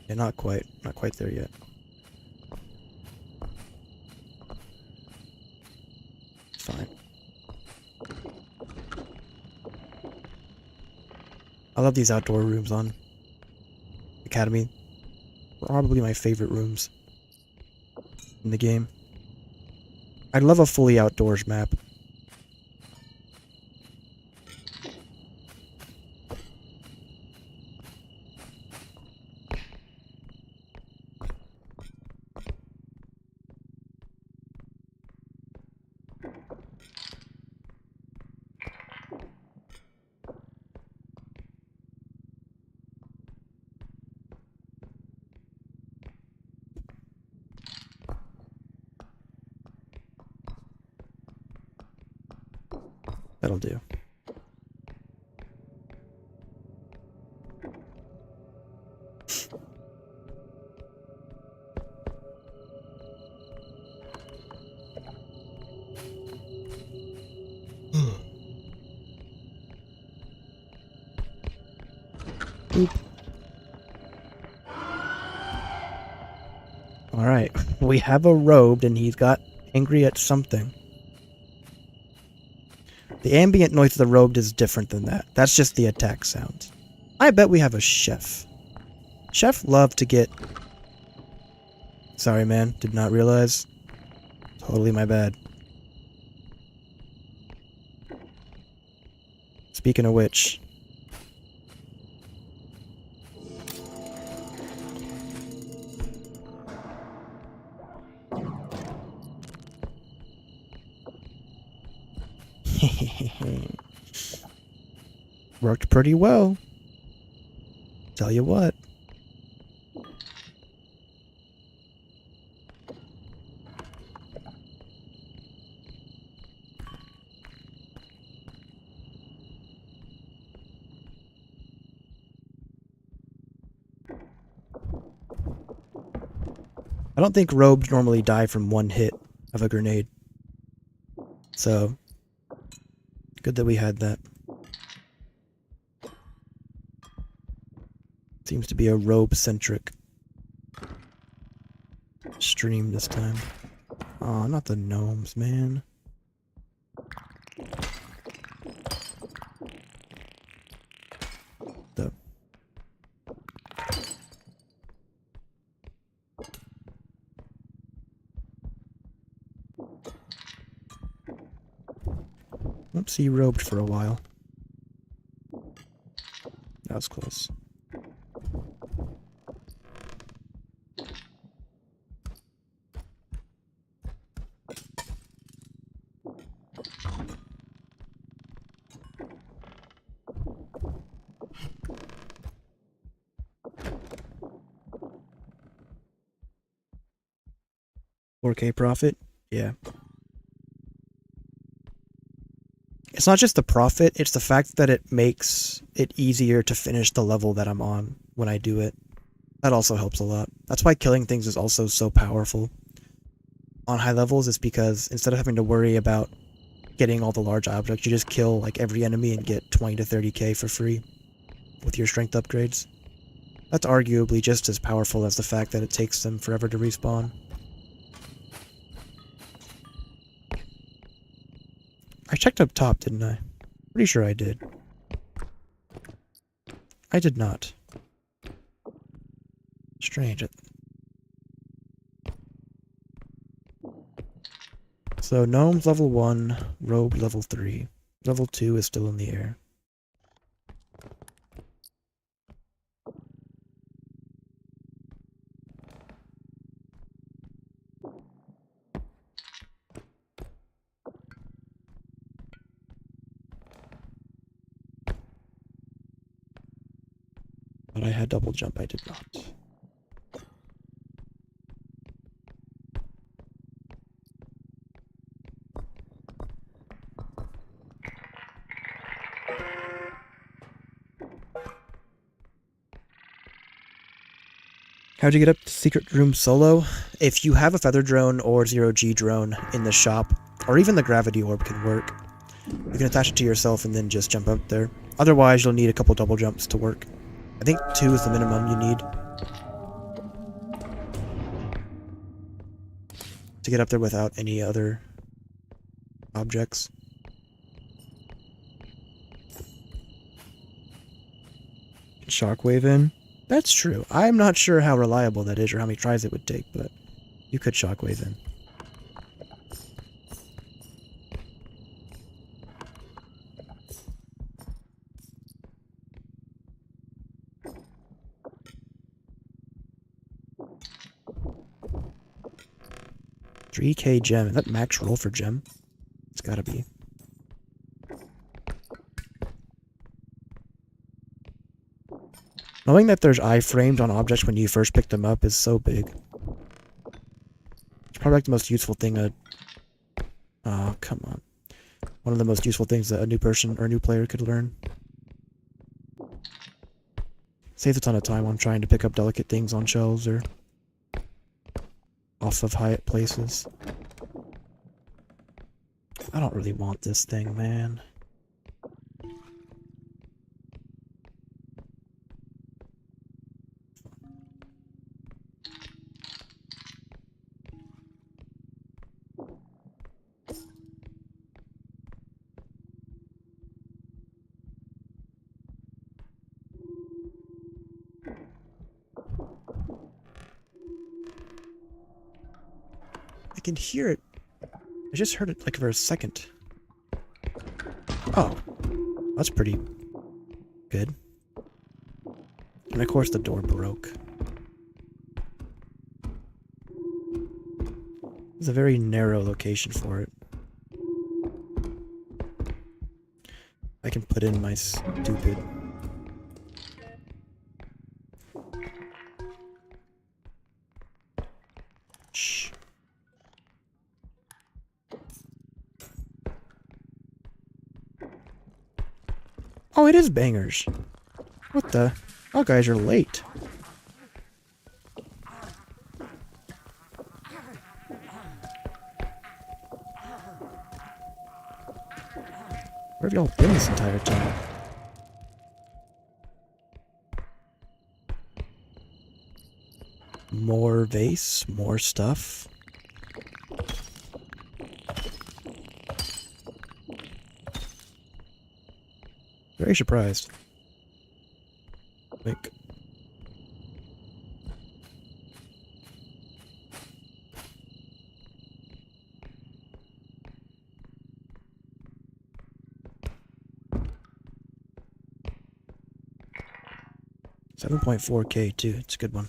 Yeah, not quite there yet. It's fine. I love these outdoor rooms on Academy. Probably my favorite rooms in the game. I'd love a fully outdoors map. That'll do. Oop. Alright, we have a robed and he's got angry at something. The ambient noise of the robed is different than that. That's just the attack sounds. I bet we have a chef. Chef love to get... Sorry, man. Did not realize. Totally my bad. Speaking of which... Worked pretty well. Tell you what. I don't think robes normally die from one hit of a grenade. So, good that we had that. Seems to be a robe-centric stream this time. Aw, not the gnomes, man. The... Oops, he robed for a while. That was close. $4K profit? Yeah. It's not just the profit, it's the fact that it makes it easier to finish the level that I'm on when I do it. That also helps a lot. That's why killing things is also so powerful on high levels is because instead of having to worry about getting all the large objects, you just kill like every enemy and get 20 to 30k for free with your strength upgrades. That's arguably just as powerful as the fact that it takes them forever to respawn. I checked up top, didn't I? Pretty sure I did. I did not. Strange. So, gnomes level 1, rogue level 3. Level 2 is still in the air. But I had double jump, I did not. How'd you get up to secret room solo? If you have a feather drone or 0G drone in the shop, or even the gravity orb can work. You can attach it to yourself and then just jump up there. Otherwise, you'll need a couple double jumps to work. I think 2 is the minimum you need to get up there without any other objects. Shockwave in? That's true. I'm not sure how reliable that is or how many tries it would take, but you could shockwave in. $3K gem. Is that max roll for gem? It's gotta be. Knowing that there's iframes on objects when you first pick them up is so big. It's probably like the most useful thing oh, come on. One of the most useful things that a new person or a new player could learn. Saves a ton of time on trying to pick up delicate things on shelves or off of high places. I don't really want this thing, man. I can hear it. I just heard it like for a second. Oh, that's pretty good. And of course the door broke. It's a very narrow location for it. I can put in my stupid... Shh. Oh, it is bangers. What the? Oh, guys are late. Where have y'all been this entire time? More vase, more stuff. Very surprised. Like, $7.4K too. It's a good one.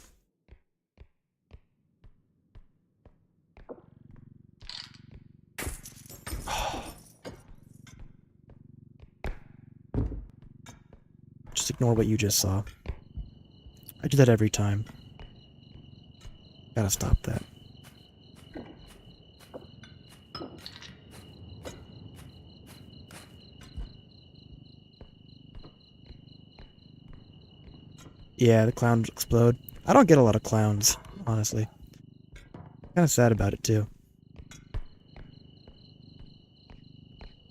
Just ignore what you just saw. I do that every time. Gotta stop that. Yeah, the clowns explode. I don't get a lot of clowns, honestly. Kinda sad about it too.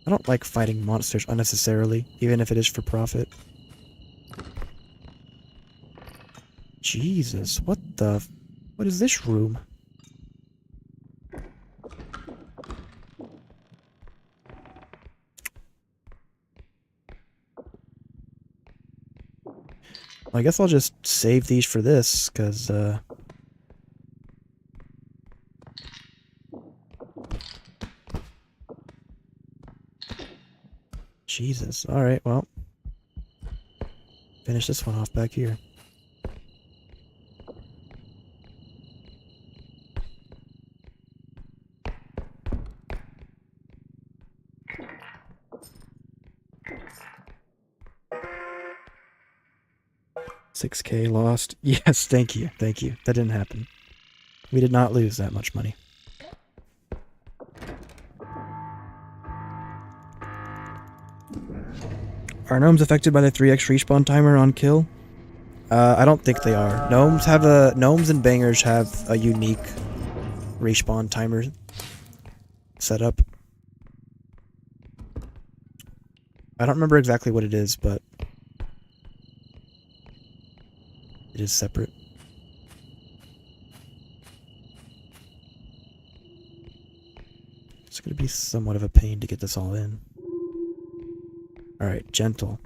I don't like fighting monsters unnecessarily, even if it is for profit. Jesus, what the... What is this room? Well, I guess I'll just save these for this, because, Jesus. Alright, well. Finish this one off back here. $6K lost. Yes, thank you. Thank you. That didn't happen. We did not lose that much money. Are gnomes affected by the 3x respawn timer on kill? I don't think they are. Gnomes and bangers have a unique respawn timer set up. I don't remember exactly what it is, but it is separate. It's gonna be somewhat of a pain to get this all in. Alright, gentle.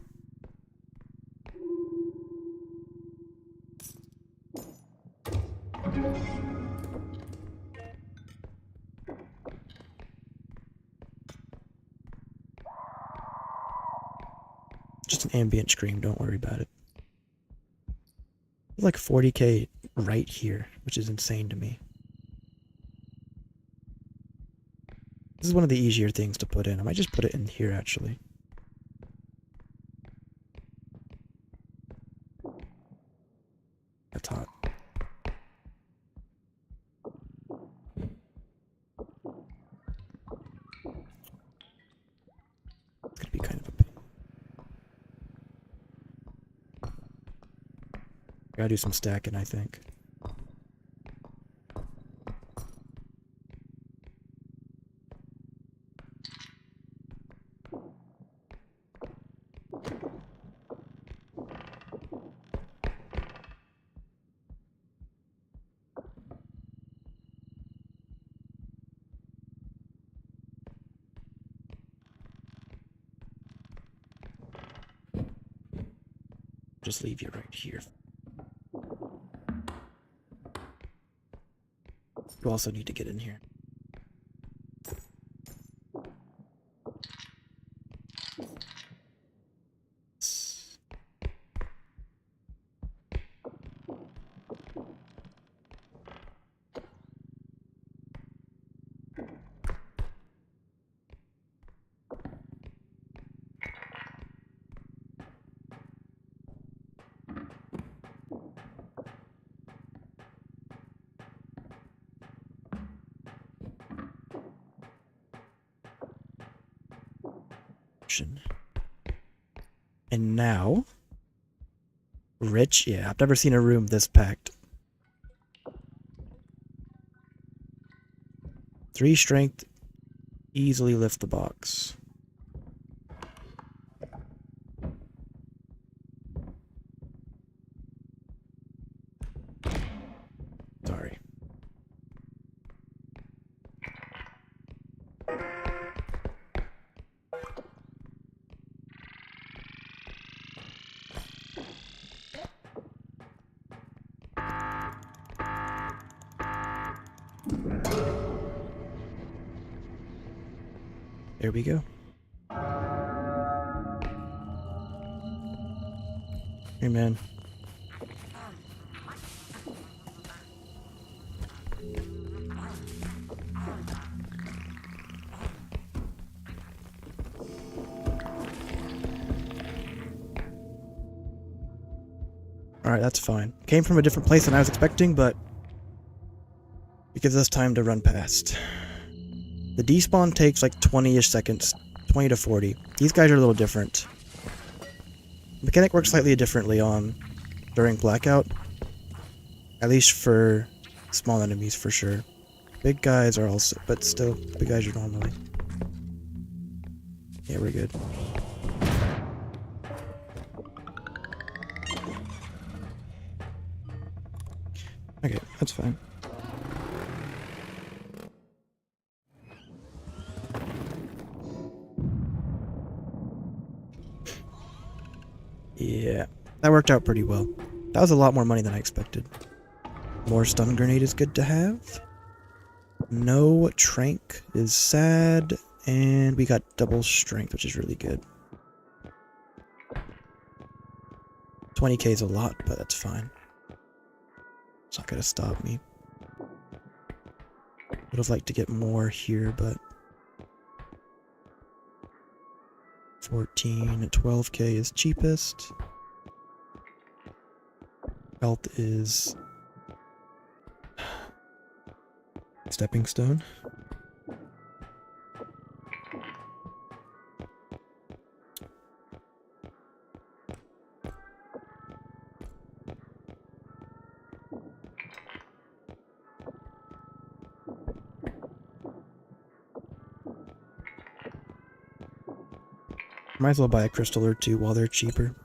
Just an ambient scream, don't worry about it. It's like 40K right here, which is insane to me. This is one of the easier things to put in. I might just put it in here, actually. That's hot. It's gonna be kind of a pain. Gotta do some stacking, I think. Just leave you right here. You also need to get in here. And now, rich? Yeah, I've never seen a room this packed. 3 strength, easily lift the box. Sorry. There we go. Hey, man. Alright, that's fine. Came from a different place than I was expecting, but it gives us time to run past. The despawn takes like 20-ish seconds, 20 to 40. These guys are a little different. The mechanic works slightly differently during blackout. At least for small enemies, for sure. Big guys are also, but still, big guys are normally. Yeah, we're good. Okay, that's fine. Yeah, that worked out pretty well. That was a lot more money than I expected. More stun grenade is good to have. No trank is sad, and we got double strength, which is really good. 20k is a lot, but that's fine. It's not gonna stop me. Would have liked to get more here, but 14 and 12k is cheapest. Health is stepping stone. Might as well buy a crystal or two while they're cheaper.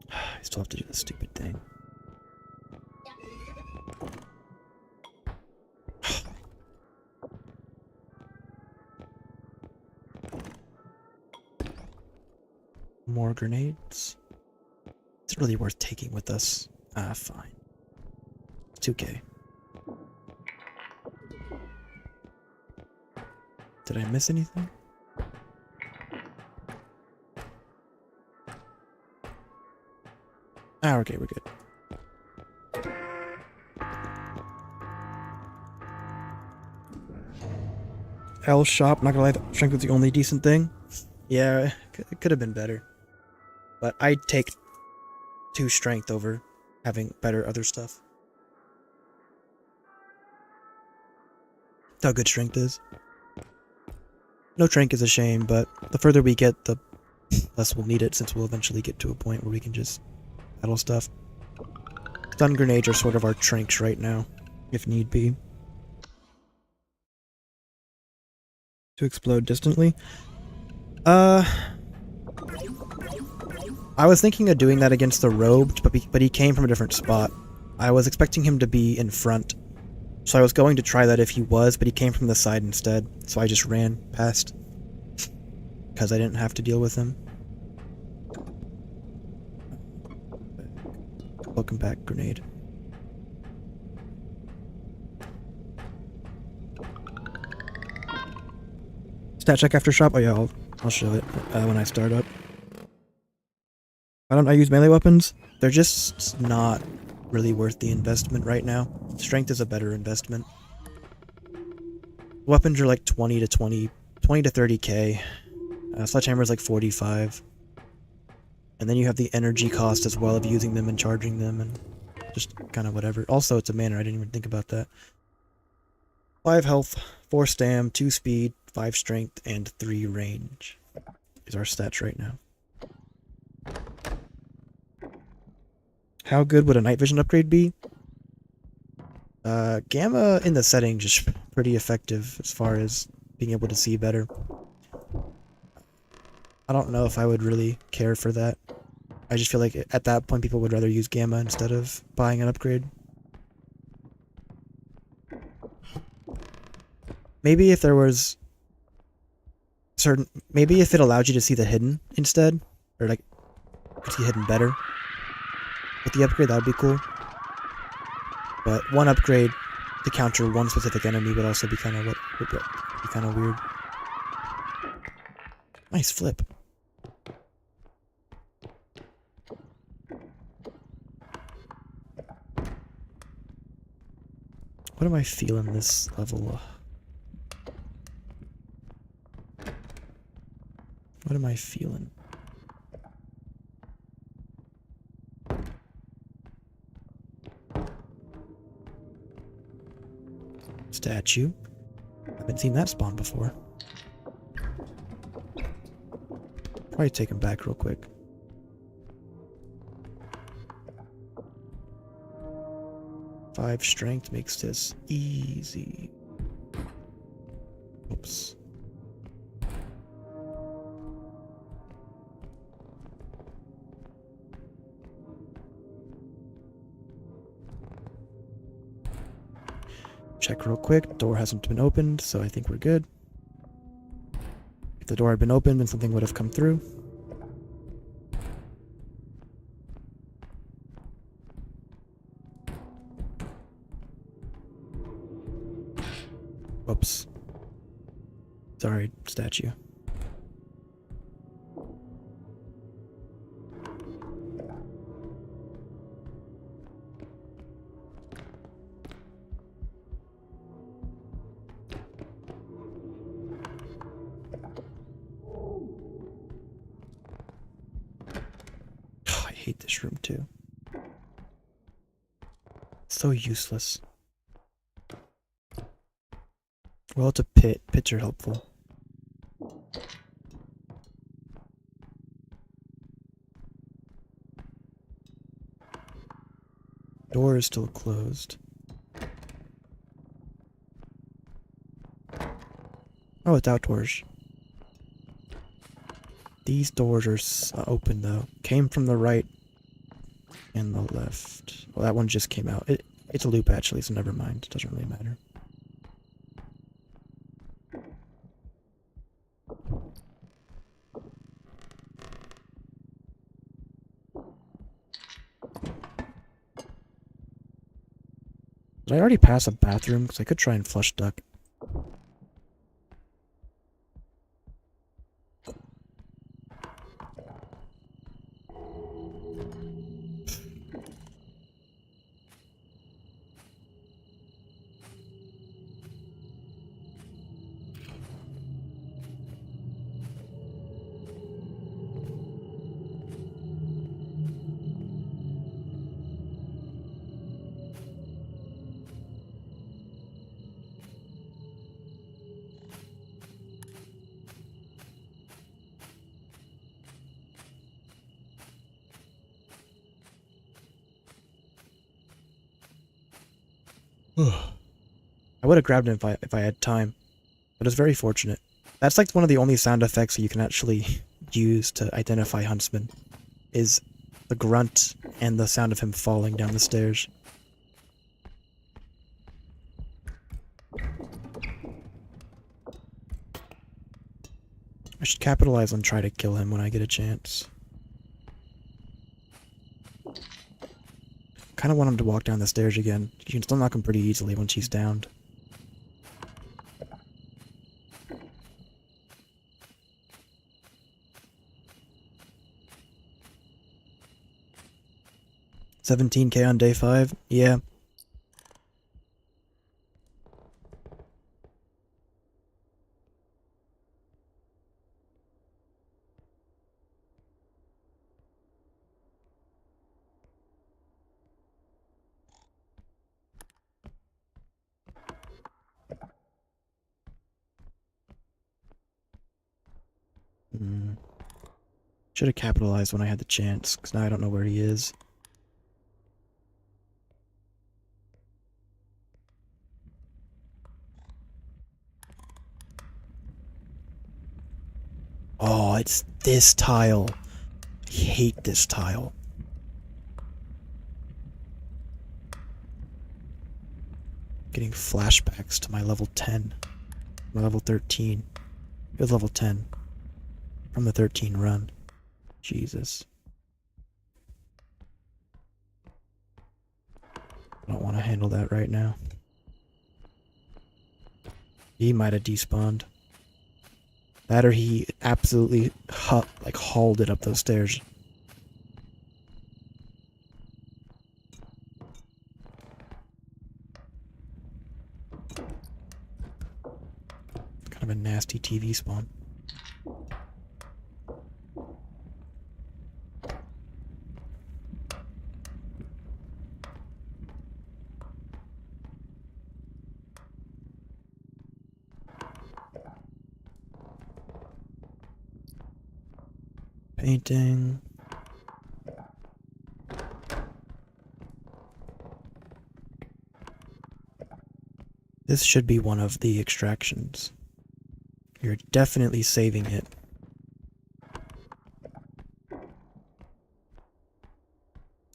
I still have to do this stupid thing. More grenades. It's really worth taking with us. Ah, fine. 2k. Did I miss anything? Ah, okay, we're good. L shop, not gonna lie, strength was the only decent thing. Yeah, it could have been better. But I'd take 2 strength over having better other stuff. That's how good strength is. No trank is a shame, but the further we get, the less we'll need it, since we'll eventually get to a point where we can just battle stuff. Stun grenades are sort of our tranks right now, if need be. To explode distantly? I was thinking of doing that against the robed, but he came from a different spot. I was expecting him to be in front, so I was going to try that if he was, but he came from the side instead, so I just ran past. Because I didn't have to deal with him. Welcome back, grenade. Stat check after shop? Oh yeah, I'll show it when I start up. Why don't I use melee weapons? They're just not really worth the investment right now. Strength is a better investment. Weapons are like 20 to 30k. Sledgehammer is like 45. And then you have the energy cost as well of using them and charging them and just kind of whatever. Also, it's a manor. I didn't even think about that. 5 health, 4 stam, 2 speed, 5 strength, and 3 range is our stats right now. How good would a night vision upgrade be? Gamma in the settings is pretty effective as far as being able to see better. I don't know if I would really care for that. I just feel like at that point people would rather use Gamma instead of buying an upgrade. Maybe if there was maybe if it allowed you to see the hidden instead, or like see hidden better with the upgrade, that would be cool. But one upgrade to counter one specific enemy would also be kind of weird. Nice flip. What am I feeling this level? What am I feeling? Statue. Haven't seen that spawn before. Probably take him back real quick. Five strength makes this easy. Oops. Check real quick. Door hasn't been opened, so I think we're good. If the door had been opened, then something would have come through. Whoops. Sorry, statue. Oh, I hate this room too. So useless. Well, it's a pit. Pits are helpful. Door is still closed. Oh, it's outdoors. These doors are open though. Came from the right and the left. Well, that one just came out. It's a loop actually, so never mind. It doesn't really matter. Did I already pass a bathroom? Because I could try and flush duck. I would have grabbed it if I had time, but it's very fortunate. That's like one of the only sound effects that you can actually use to identify Huntsman, is the grunt and the sound of him falling down the stairs. I should capitalize on try to kill him when I get a chance. Kind of want him to walk down the stairs again. You can still knock him pretty easily once he's downed. $17K on day 5? Yeah. Should have capitalized when I had the chance, because now I don't know where he is. Oh, it's this tile. I hate this tile. Getting flashbacks to my level 10. My level 13. It was level 10. From the 13 run. Jesus. I don't want to handle that right now. He might have despawned. That or he absolutely hauled it up those stairs. Kind of a nasty TV spawn. Painting. This should be one of the extractions. You're definitely saving it.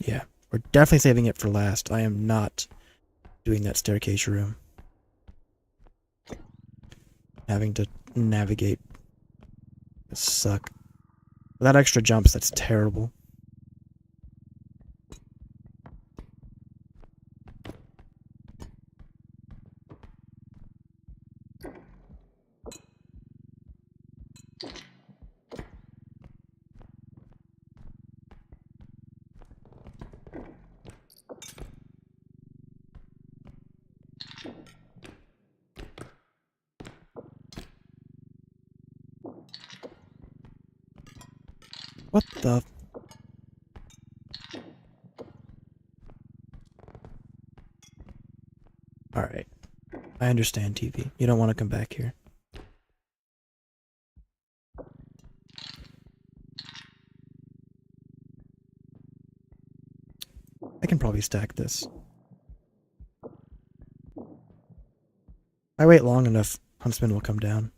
Yeah, we're definitely saving it for last. I am not doing that staircase room. Having to navigate. Suck. Without extra jumps, that's terrible. What the? Alright. I understand, TV. You don't want to come back here. I can probably stack this. I wait long enough, Huntsman will come down.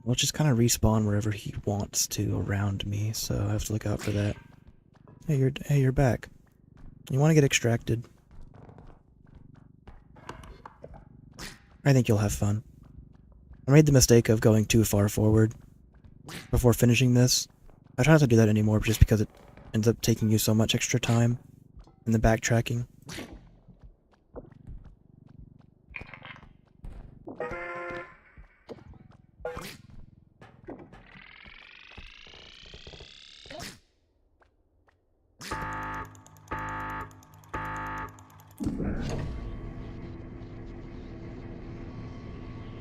We'll just kind of respawn wherever he wants to around me, so I have to look out for that. Hey, you're back. You want to get extracted? I think you'll have fun. I made the mistake of going too far forward before finishing this. I try not to do that anymore just because it ends up taking you so much extra time in the backtracking.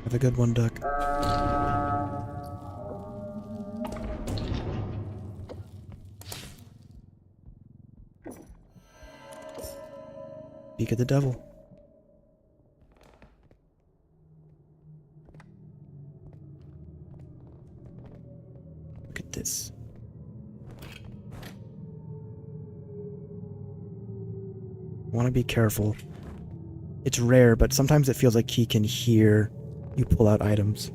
Have a good one, Duck. Speak of the devil. Look at this. I want to be careful. It's rare, but sometimes it feels like he can hear you pull out items.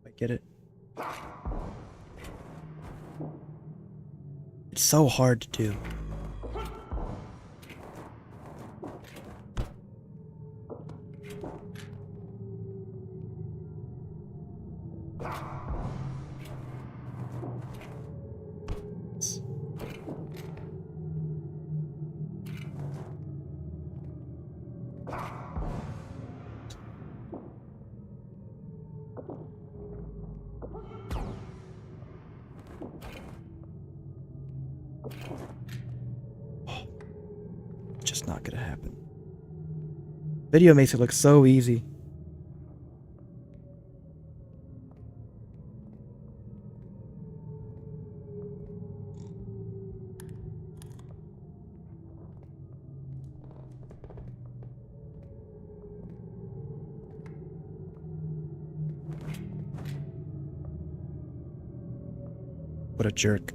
I get it. It's so hard to do. Just not gonna happen. Video makes it look so easy. What a jerk.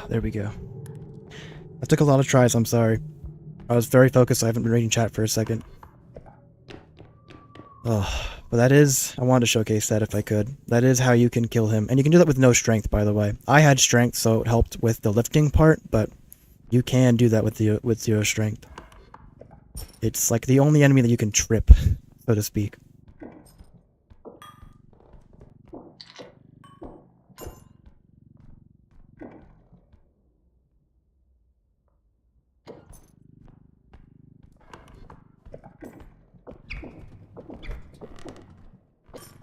There we go. That took a lot of tries, I'm sorry. I was very focused, so I haven't been reading chat for a second. Oh, but that is... I wanted to showcase that if I could. That is how you can kill him. And you can do that with no strength, by the way. I had strength, so it helped with the lifting part, but you can do that with zero strength. It's like the only enemy that you can trip, so to speak.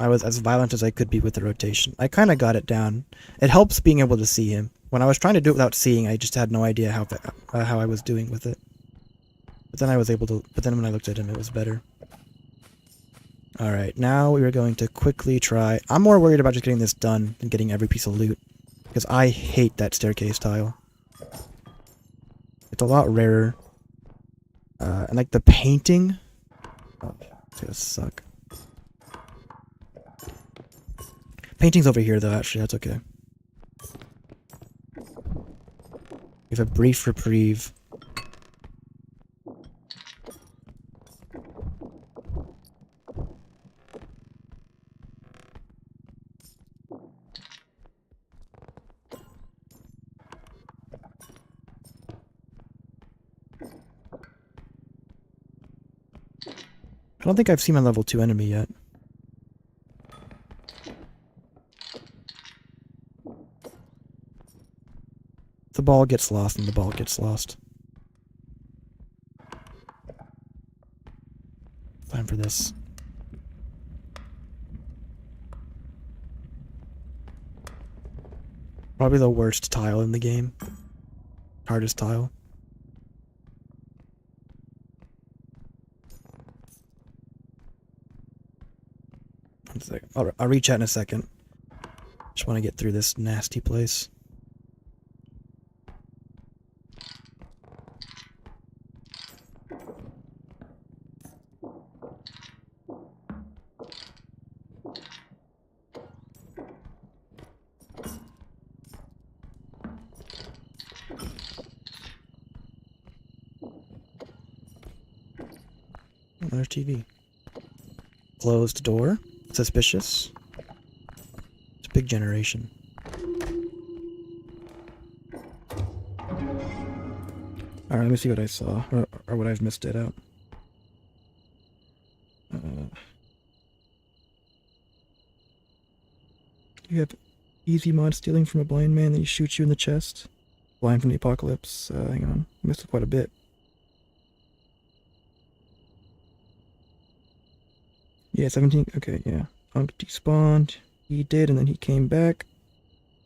I was as violent as I could be with the rotation. I kind of got it down. It helps being able to see him. When I was trying to do it without seeing, I just had no idea how I was doing with it. But then I was able to... But then when I looked at him, it was better. Alright, now we are going to quickly try... I'm more worried about just getting this done than getting every piece of loot. Because I hate that staircase tile. It's a lot rarer. And like the painting... Oh, it's gonna suck. Painting's over here though, actually, that's okay. We have a brief reprieve. I don't think I've seen my level 2 enemy yet. The ball gets lost and the ball gets lost. Time for this. Probably the worst tile in the game. Hardest tile. One second. I'll reach out in a second. Just want to get through this nasty place. Another TV. Closed door. Suspicious. It's a big generation. Alright, let me see what I saw. Or what I've missed it out. You have easy mod stealing from a blind man, then he shoots you in the chest. Blind from the apocalypse. Hang on. Missed quite a bit. Yeah, 17. Okay, yeah. Unk despawned. He did, and then he came back.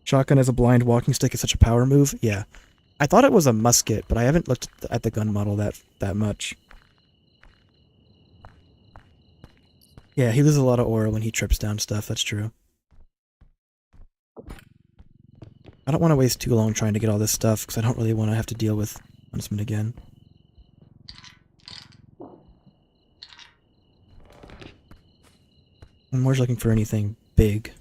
Shotgun as a blind walking stick is such a power move. Yeah. I thought it was a musket, but I haven't looked at the gun model that much. Yeah, he loses a lot of aura when he trips down stuff, that's true. I don't want to waste too long trying to get all this stuff, because I don't really want to have to deal with Huntsman again. I'm more just looking for anything big.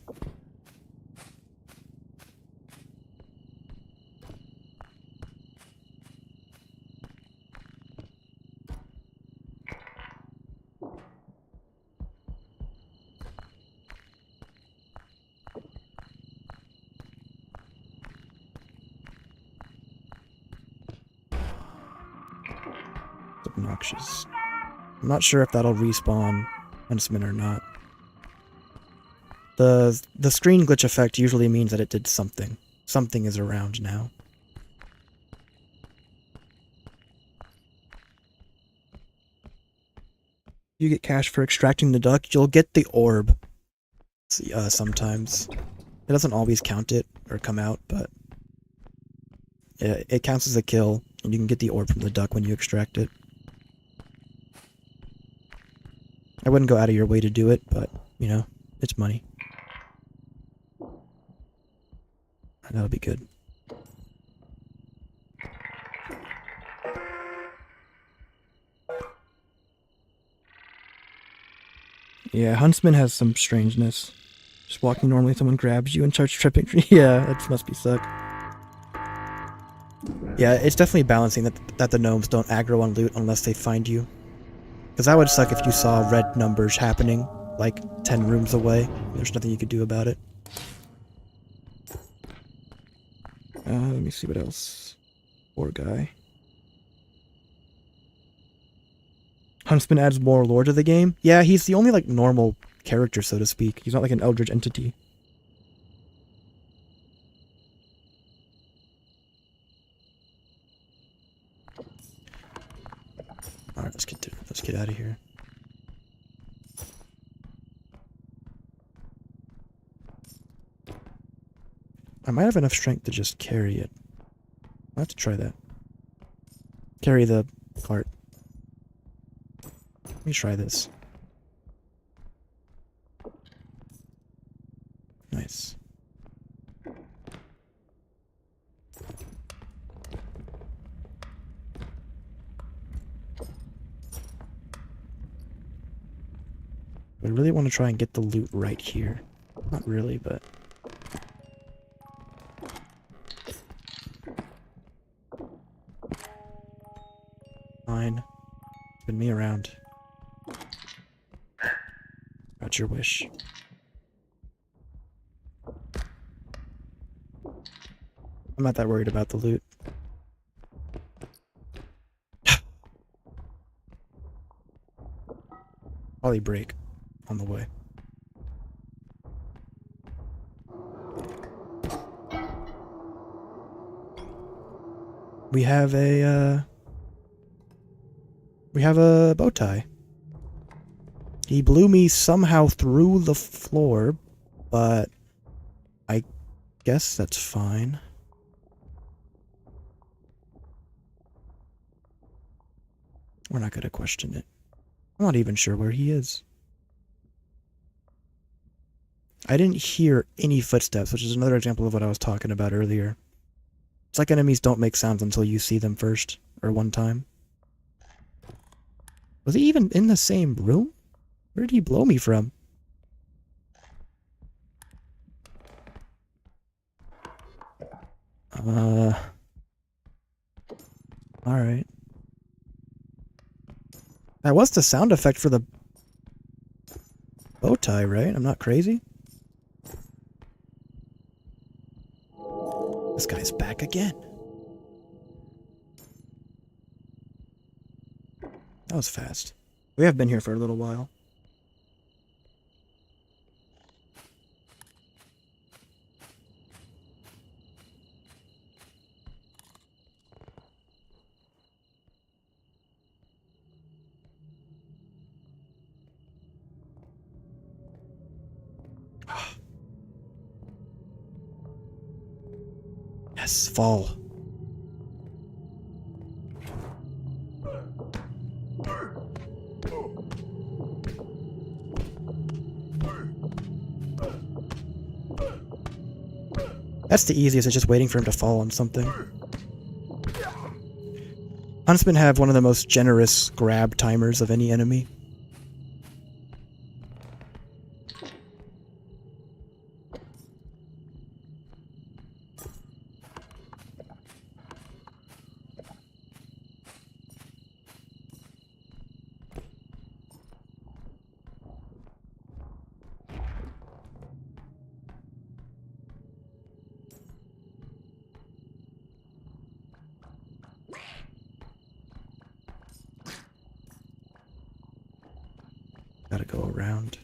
It's obnoxious. I'm not sure if that'll respawn Huntsmen or not. The screen glitch effect usually means that it did something. Something is around now. You get cash for extracting the duck, you'll get the orb. Sometimes. It doesn't always count it or come out, but it counts as a kill, and you can get the orb from the duck when you extract it. I wouldn't go out of your way to do it, but, you know, it's money. That'll be good. Yeah, Huntsman has some strangeness. Just walking normally, someone grabs you and starts tripping. Yeah, that must be suck. Yeah, it's definitely balancing that the gnomes don't aggro on loot unless they find you. Because that would suck if you saw red numbers happening, like 10 rooms away. There's nothing you could do about it. Let me see what else. Poor guy. Huntsman adds more lore to the game. Yeah, he's the only, like, normal character, so to speak. He's not like an eldritch entity. Alright, let's get out of here. I might have enough strength to just carry it. I'll have to try that. Carry the cart. Let me try this. Nice. I really want to try and get the loot right here. Not really, but... Fine. Spin me around. Got your wish. I'm not that worried about the loot. Probably break on the way. We have a bow tie. He blew me somehow through the floor, but I guess that's fine. We're not gonna question it. I'm not even sure where he is. I didn't hear any footsteps, which is another example of what I was talking about earlier. It's like enemies don't make sounds until you see them first, or one time. Was he even in the same room? Where did he blow me from? Alright. That was the sound effect for the bow tie, right? I'm not crazy? This guy's back again. That was fast. We have been here for a little while. Yes, fall. That's the easiest, it's just waiting for him to fall on something. Huntsmen have one of the most generous grab timers of any enemy. Gotta go around.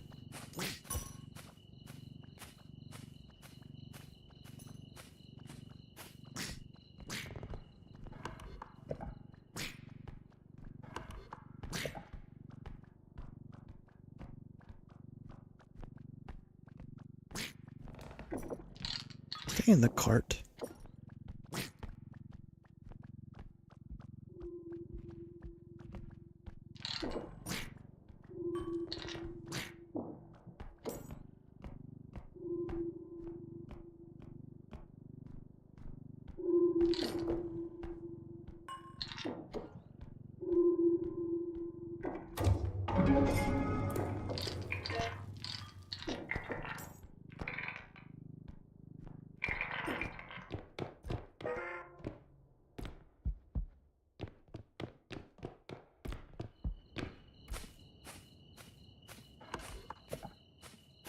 Stay in the cart.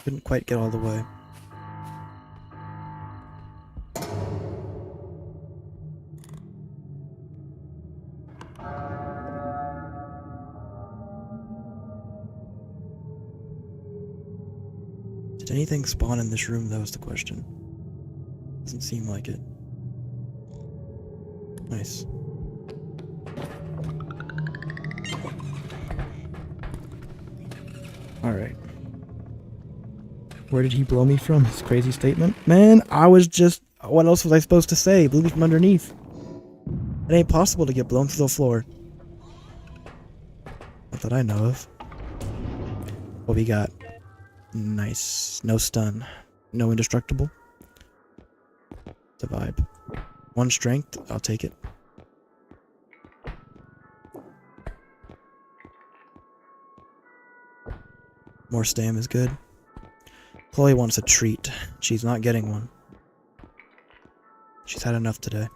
Couldn't quite get all the way. Did anything spawn in this room? That was the question. Doesn't seem like it. Nice. Alright. Where did he blow me from? His crazy statement? Man, I was just... What else was I supposed to say? Blew me from underneath. It ain't possible to get blown through the floor. Not that I know of. What we got? Nice. No stun. No indestructible. It's a vibe. 1 strength. I'll take it. More stam is good. Chloe wants a treat. She's not getting one. She's had enough today.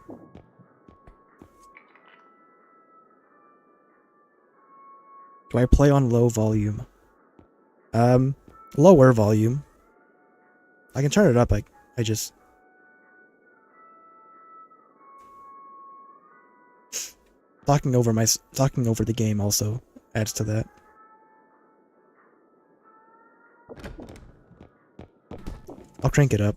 Do I play on low volume? Lower volume. I can turn it up, I just... Talking over the game also adds to that. I'll crank it up.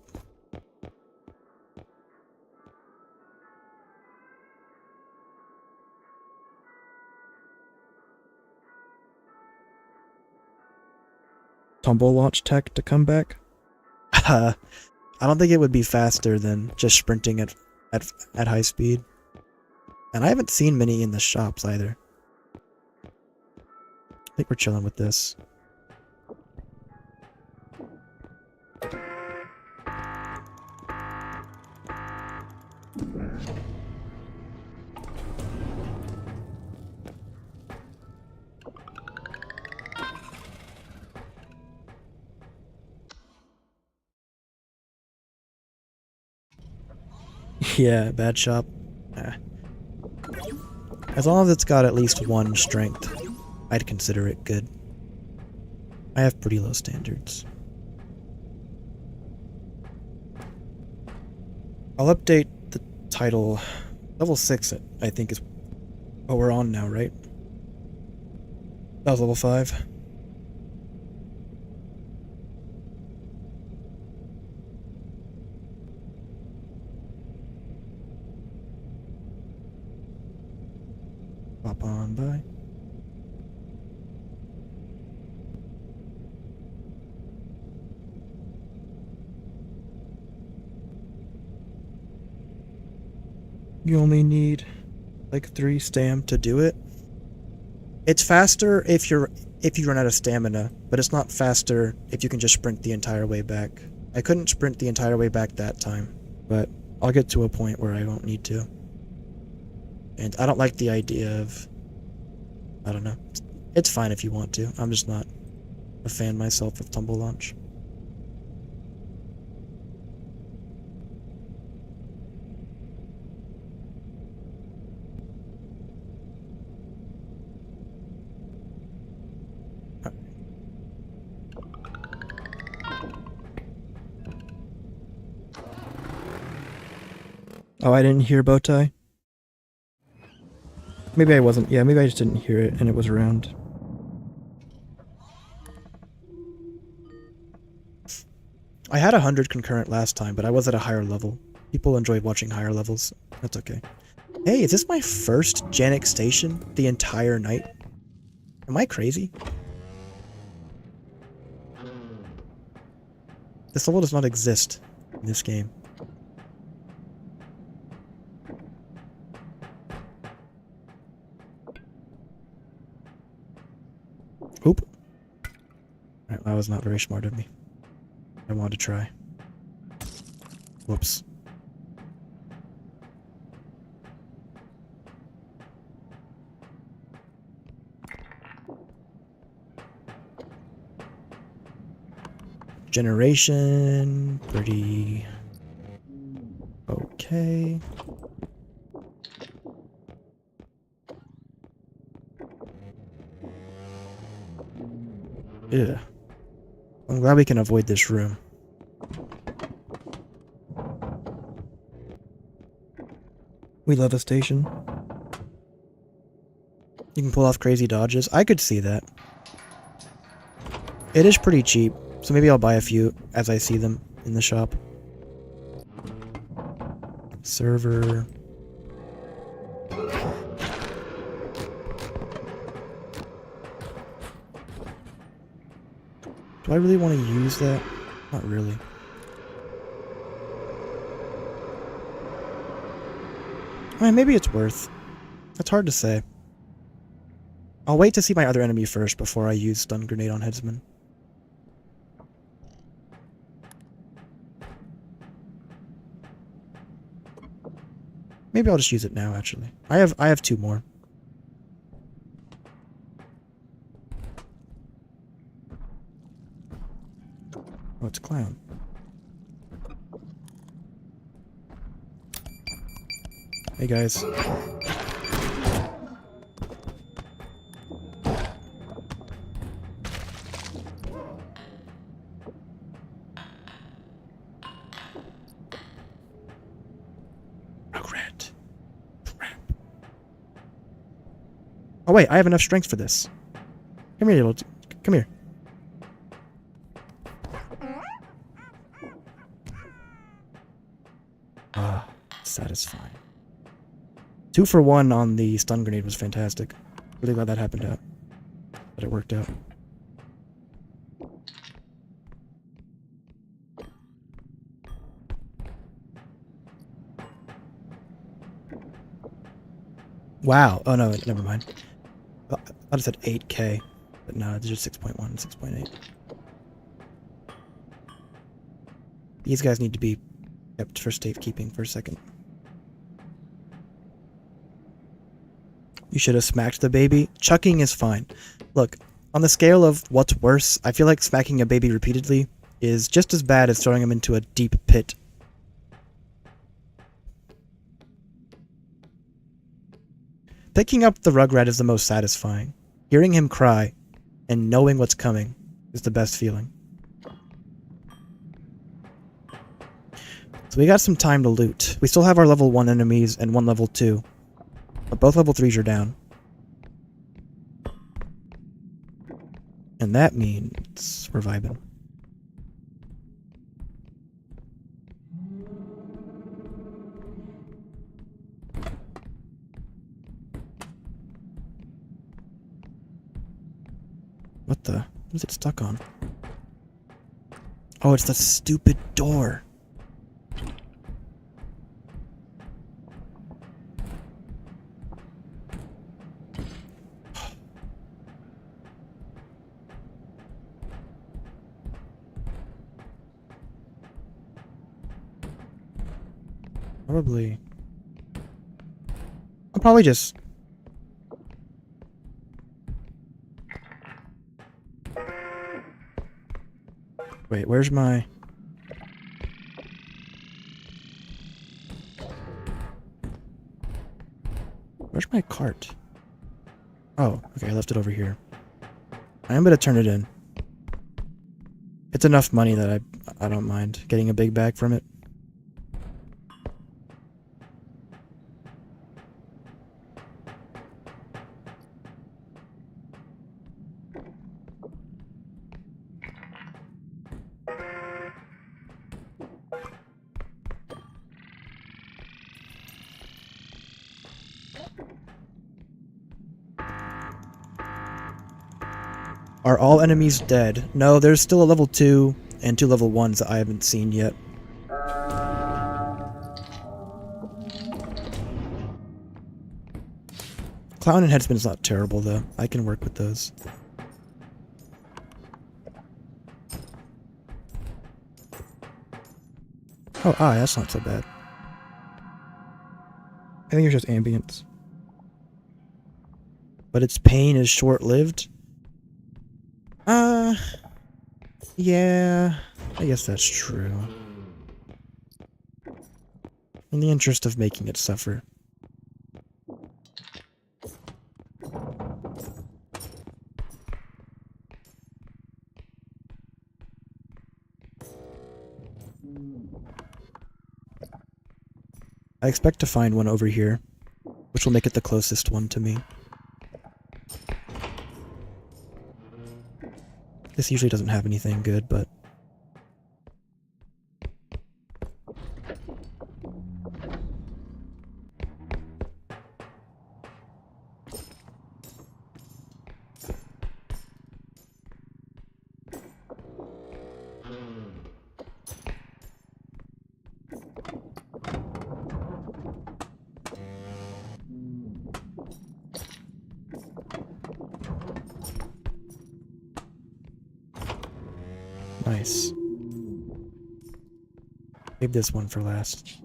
Tumble launch tech to come back? I don't think it would be faster than just sprinting at high speed. And I haven't seen many in the shops either. I think we're chilling with this. Yeah, bad shop. As long as it's got at least 1 strength, I'd consider it good. I have pretty low standards. I'll update the title. Level 6, I think, is what we're on now, right? That was level 5. Pop on by. You only need like 3 stam to do it. It's faster if you run out of stamina, but it's not faster if you can just sprint the entire way back. I couldn't sprint the entire way back that time, but I'll get to a point where I won't need to. And I don't like the idea of... I don't know. It's fine if you want to. I'm just not a fan myself of tumble launch. Oh, I didn't hear bowtie? Maybe I wasn't. Yeah, maybe I just didn't hear it and it was around. I had 100 concurrent last time, but I was at a higher level. People enjoy watching higher levels. That's okay. Hey, is this my first Janix station the entire night? Am I crazy? This level does not exist in this game. Oop. Alright, that was not very smart of me. I wanted to try. Whoops. Generation, pretty okay. Yeah. I'm glad we can avoid this room. We love a station. You can pull off crazy dodges. I could see that. It is pretty cheap, so maybe I'll buy a few as I see them in the shop. Server. Do I really want to use that? Not really. I mean, maybe it's worth. That's hard to say. I'll wait to see my other enemy first before I use stun grenade on headsman. Maybe I'll just use it now, actually. I have two more. Oh, it's a clown. Hey guys. Regret. Crap. Oh wait, I have enough strength for this. Come here, little. Come here. Ah, satisfying. 2 for 1 on the stun grenade was fantastic. Really glad that happened out. That it worked out. Wow. Oh no, never mind. I thought it said 8K. But no, it's just 6.1 and 6.8. These guys need to be kept for safekeeping for a second. You should have smacked the baby. Chucking is fine. Look, on the scale of what's worse, I feel like smacking a baby repeatedly is just as bad as throwing him into a deep pit. Picking up the Rugrat is the most satisfying. Hearing him cry and knowing what's coming is the best feeling. So we got some time to loot. We still have our level 1 enemies and 1 level 2. But both level 3s are down. And that means we're vibing. What the? What is it stuck on? Oh, it's the stupid door. Probably. I'll probably just... Wait, where's my... Where's my cart? Oh, okay, I left it over here. I am gonna turn it in. It's enough money that I don't mind getting a big bag from it. Are all enemies dead? No, there's still a level 2 and 2 level 1s that I haven't seen yet. Clown and Headsman's not terrible, though. I can work with those. Oh, that's not so bad. I think it's just ambience. But its pain is short-lived? Yeah, I guess that's true. In the interest of making it suffer. I expect to find one over here, which will make it the closest one to me. This usually doesn't have anything good, but... Nice. Save this one for last.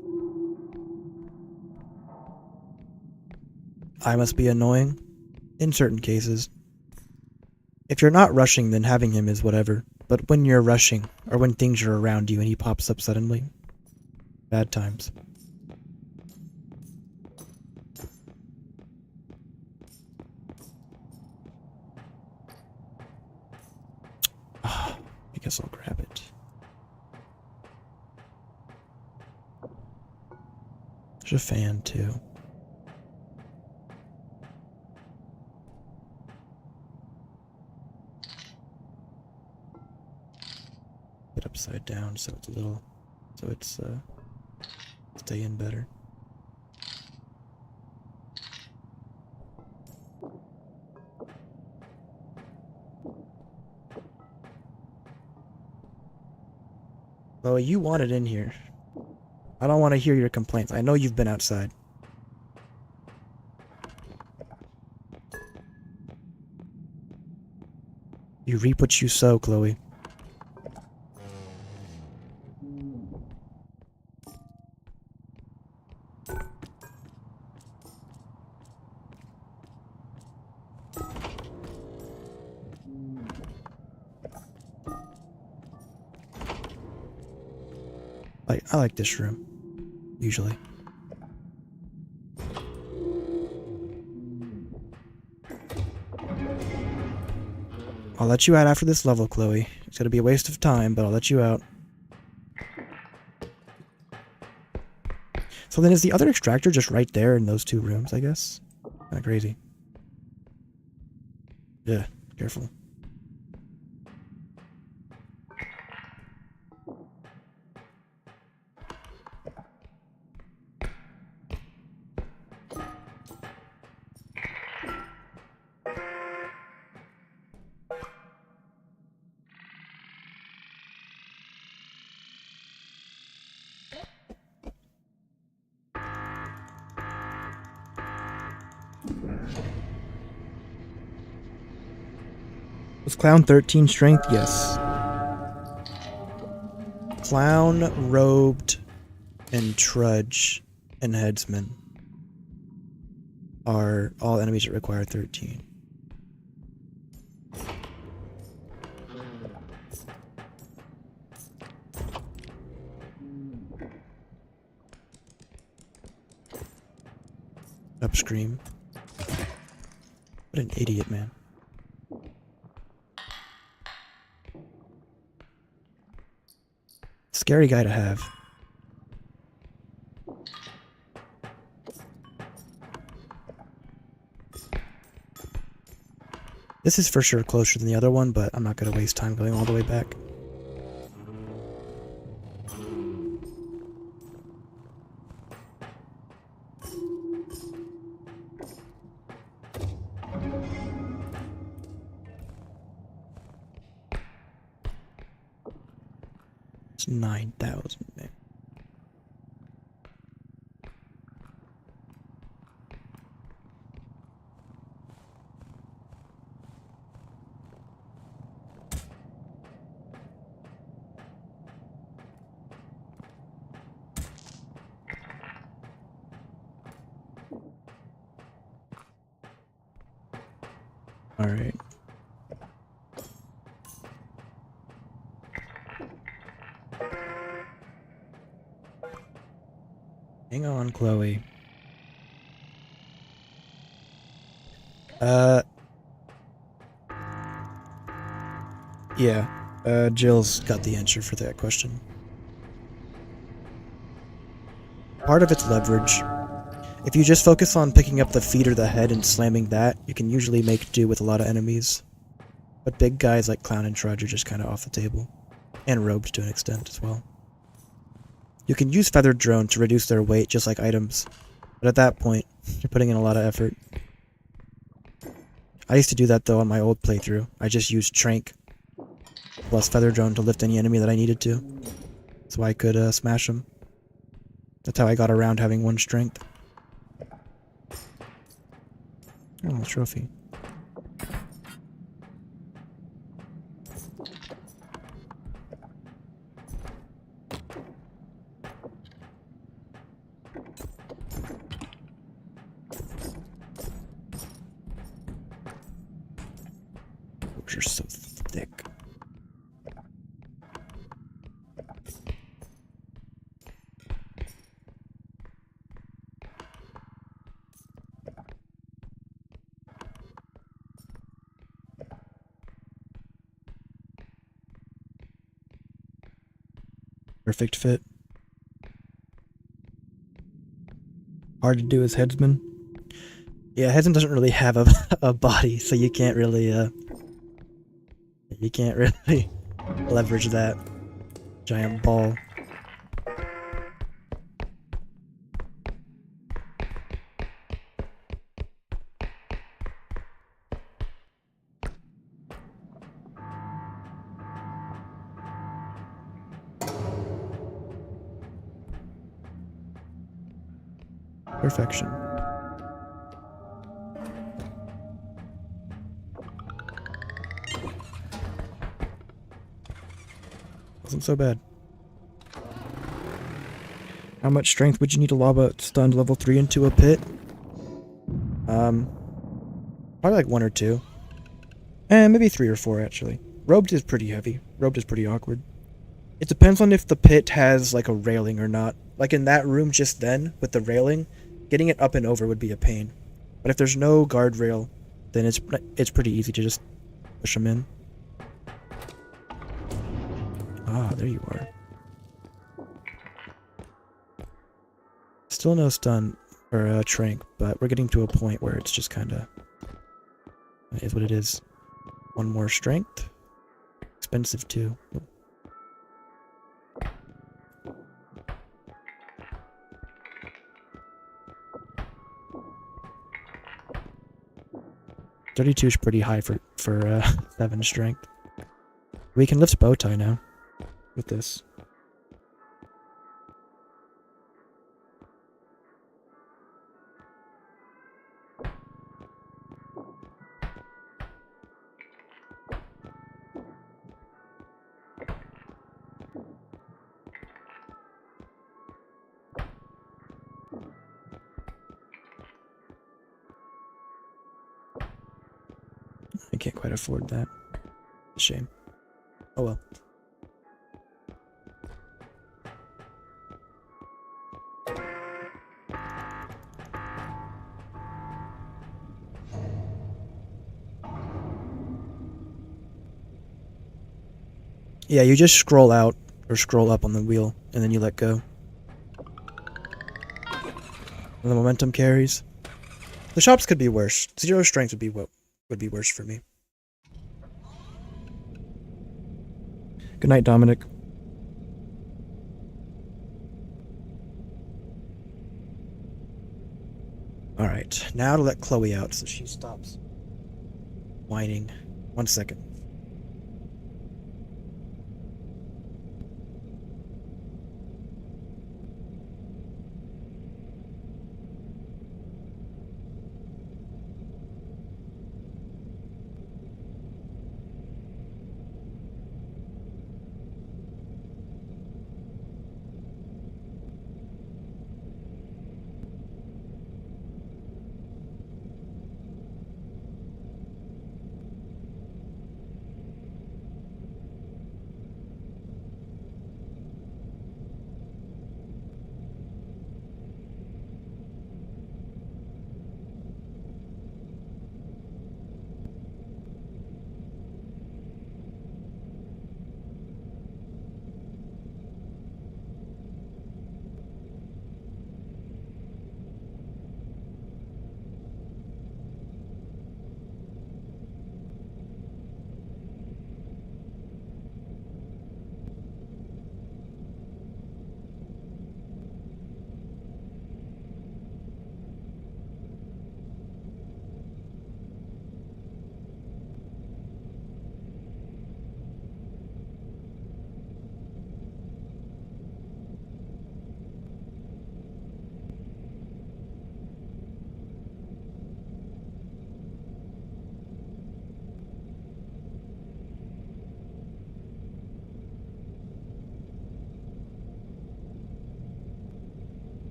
I must be annoying. In certain cases. If you're not rushing, then having him is whatever. But when you're rushing, or when things are around you and he pops up suddenly, bad times. I guess I'll grab it. There's a fan, too. Get upside down so it's a little... so it's, stay in better. Well, you want it in here. I don't want to hear your complaints. I know you've been outside. You reap what you sow, Chloe. I like this room, usually. I'll let you out after this level, Chloe. It's gonna be a waste of time, but I'll let you out. So then is the other extractor just right there in those 2 rooms, I guess? Kinda crazy. Yeah, careful. Was Clown 13 strength? Yes. Clown, Robed, and Trudge, and Headsman are all enemies that require 13. Upscream. What an idiot, man. Scary guy to have. This is for sure closer than the other one, but I'm not going to waste time going all the way back. 9,000, man. All right. Hang on, Chloe. Yeah. Jill's got the answer for that question. Part of it's leverage. If you just focus on picking up the feet or the head and slamming that, you can usually make do with a lot of enemies. But big guys like Clown and Trudge are just kind of off the table. And Robed to an extent as well. You can use Feathered Drone to reduce their weight just like items. But at that point, you're putting in a lot of effort. I used to do that though on my old playthrough. I just used Trank plus Feather Drone to lift any enemy that I needed to. So I could smash them. That's how I got around having 1 strength. Oh, trophy. Those are so thick. Perfect fit. Hard to do as headsman. Yeah, headsman doesn't really have a body, so you can't really leverage that giant ball. Perfection. Wasn't so bad. How much strength would you need to lob a stunned level 3 into a pit? Probably like 1 or 2. Maybe 3 or 4 actually. Robed is pretty heavy. Robed is pretty awkward. It depends on if the pit has like a railing or not. Like in that room just then, with the railing, getting it up and over would be a pain. But if there's no guardrail, then it's pretty easy to just push them in. Ah, there you are. Still no stun or trank, but we're getting to a point where it's just kind of is what it is. 1 more strength. Expensive too. 32 is pretty high for 7 strength. We can lift bow tie now with this. I can't quite afford that. Shame. Oh well. Yeah, you just scroll out or scroll up on the wheel and then you let go. And the momentum carries. The shops could be worse. 0 strength would be what would be worse for me. Good night, Dominic. Alright, now to let Chloe out so she stops whining. 1 second.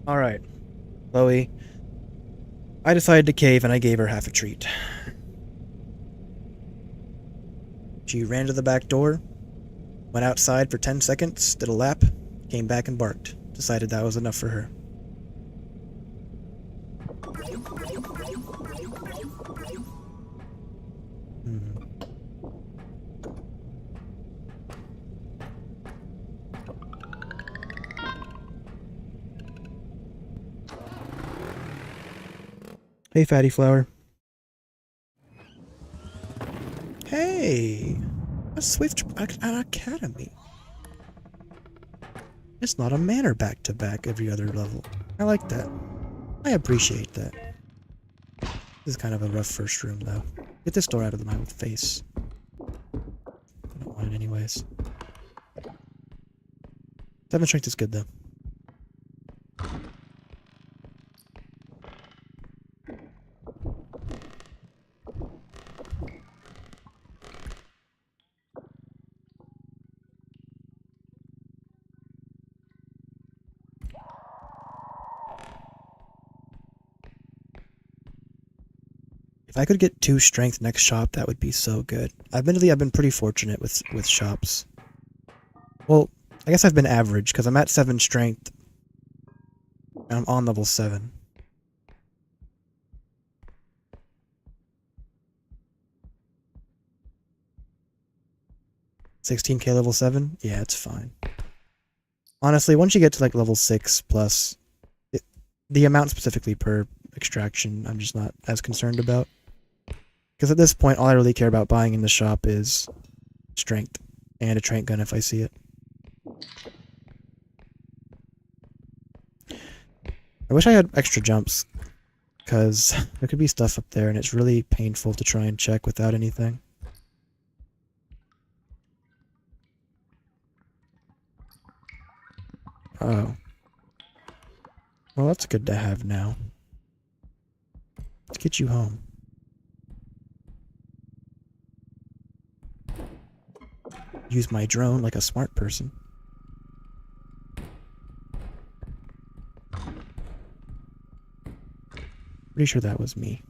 Alright, Chloe. I decided to cave and I gave her half a treat. She ran to the back door, went outside for 10 seconds, did a lap, came back and barked. Decided that was enough for her. Hey, Fatty Flower. Hey! A Swift an Academy. It's not a Manor back-to-back every other level. I like that. I appreciate that. This is kind of a rough first room, though. Get this door out of my face. I don't want it anyways. 7 strength is good, though. If I could get 2 strength next shop, that would be so good. Admittedly, I've been pretty fortunate with shops. Well, I guess I've been average, because I'm at 7 strength. And I'm on level 7. $16k level 7? Yeah, it's fine. Honestly, once you get to like level 6 plus, the amount specifically per extraction, I'm just not as concerned about. Because at this point, all I really care about buying in the shop is strength and a trank gun if I see it. I wish I had extra jumps, because there could be stuff up there and it's really painful to try and check without anything. Oh. Well, that's good to have now. Let's get you home. Use my drone like a smart person. Pretty sure that was me.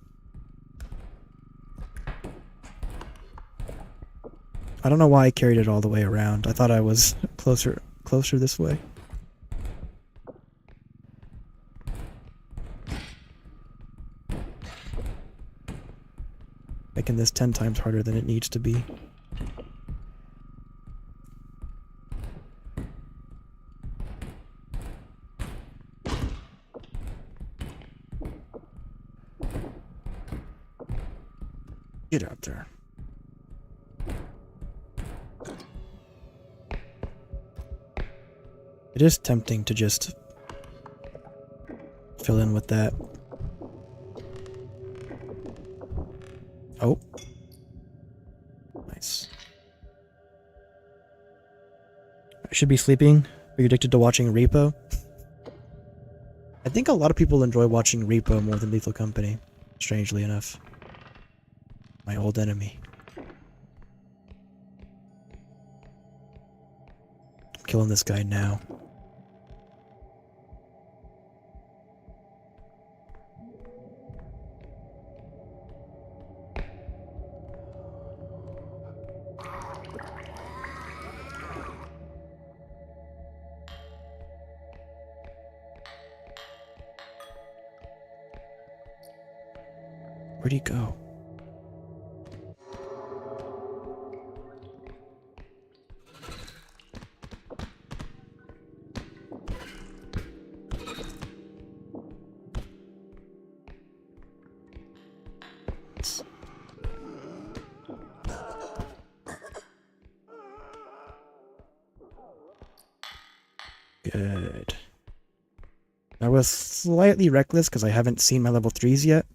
I don't know why I carried it all the way around. I thought I was closer this way. Making this 10 times harder than it needs to be. Get out there. It is tempting to just fill in with that. Oh. Nice. I should be sleeping. Are you addicted to watching R.E.P.O? I think a lot of people enjoy watching R.E.P.O more than Lethal Company, strangely enough. My old enemy. I'm killing this guy now. Where'd he go? Good. I was slightly reckless because I haven't seen my level 3s yet.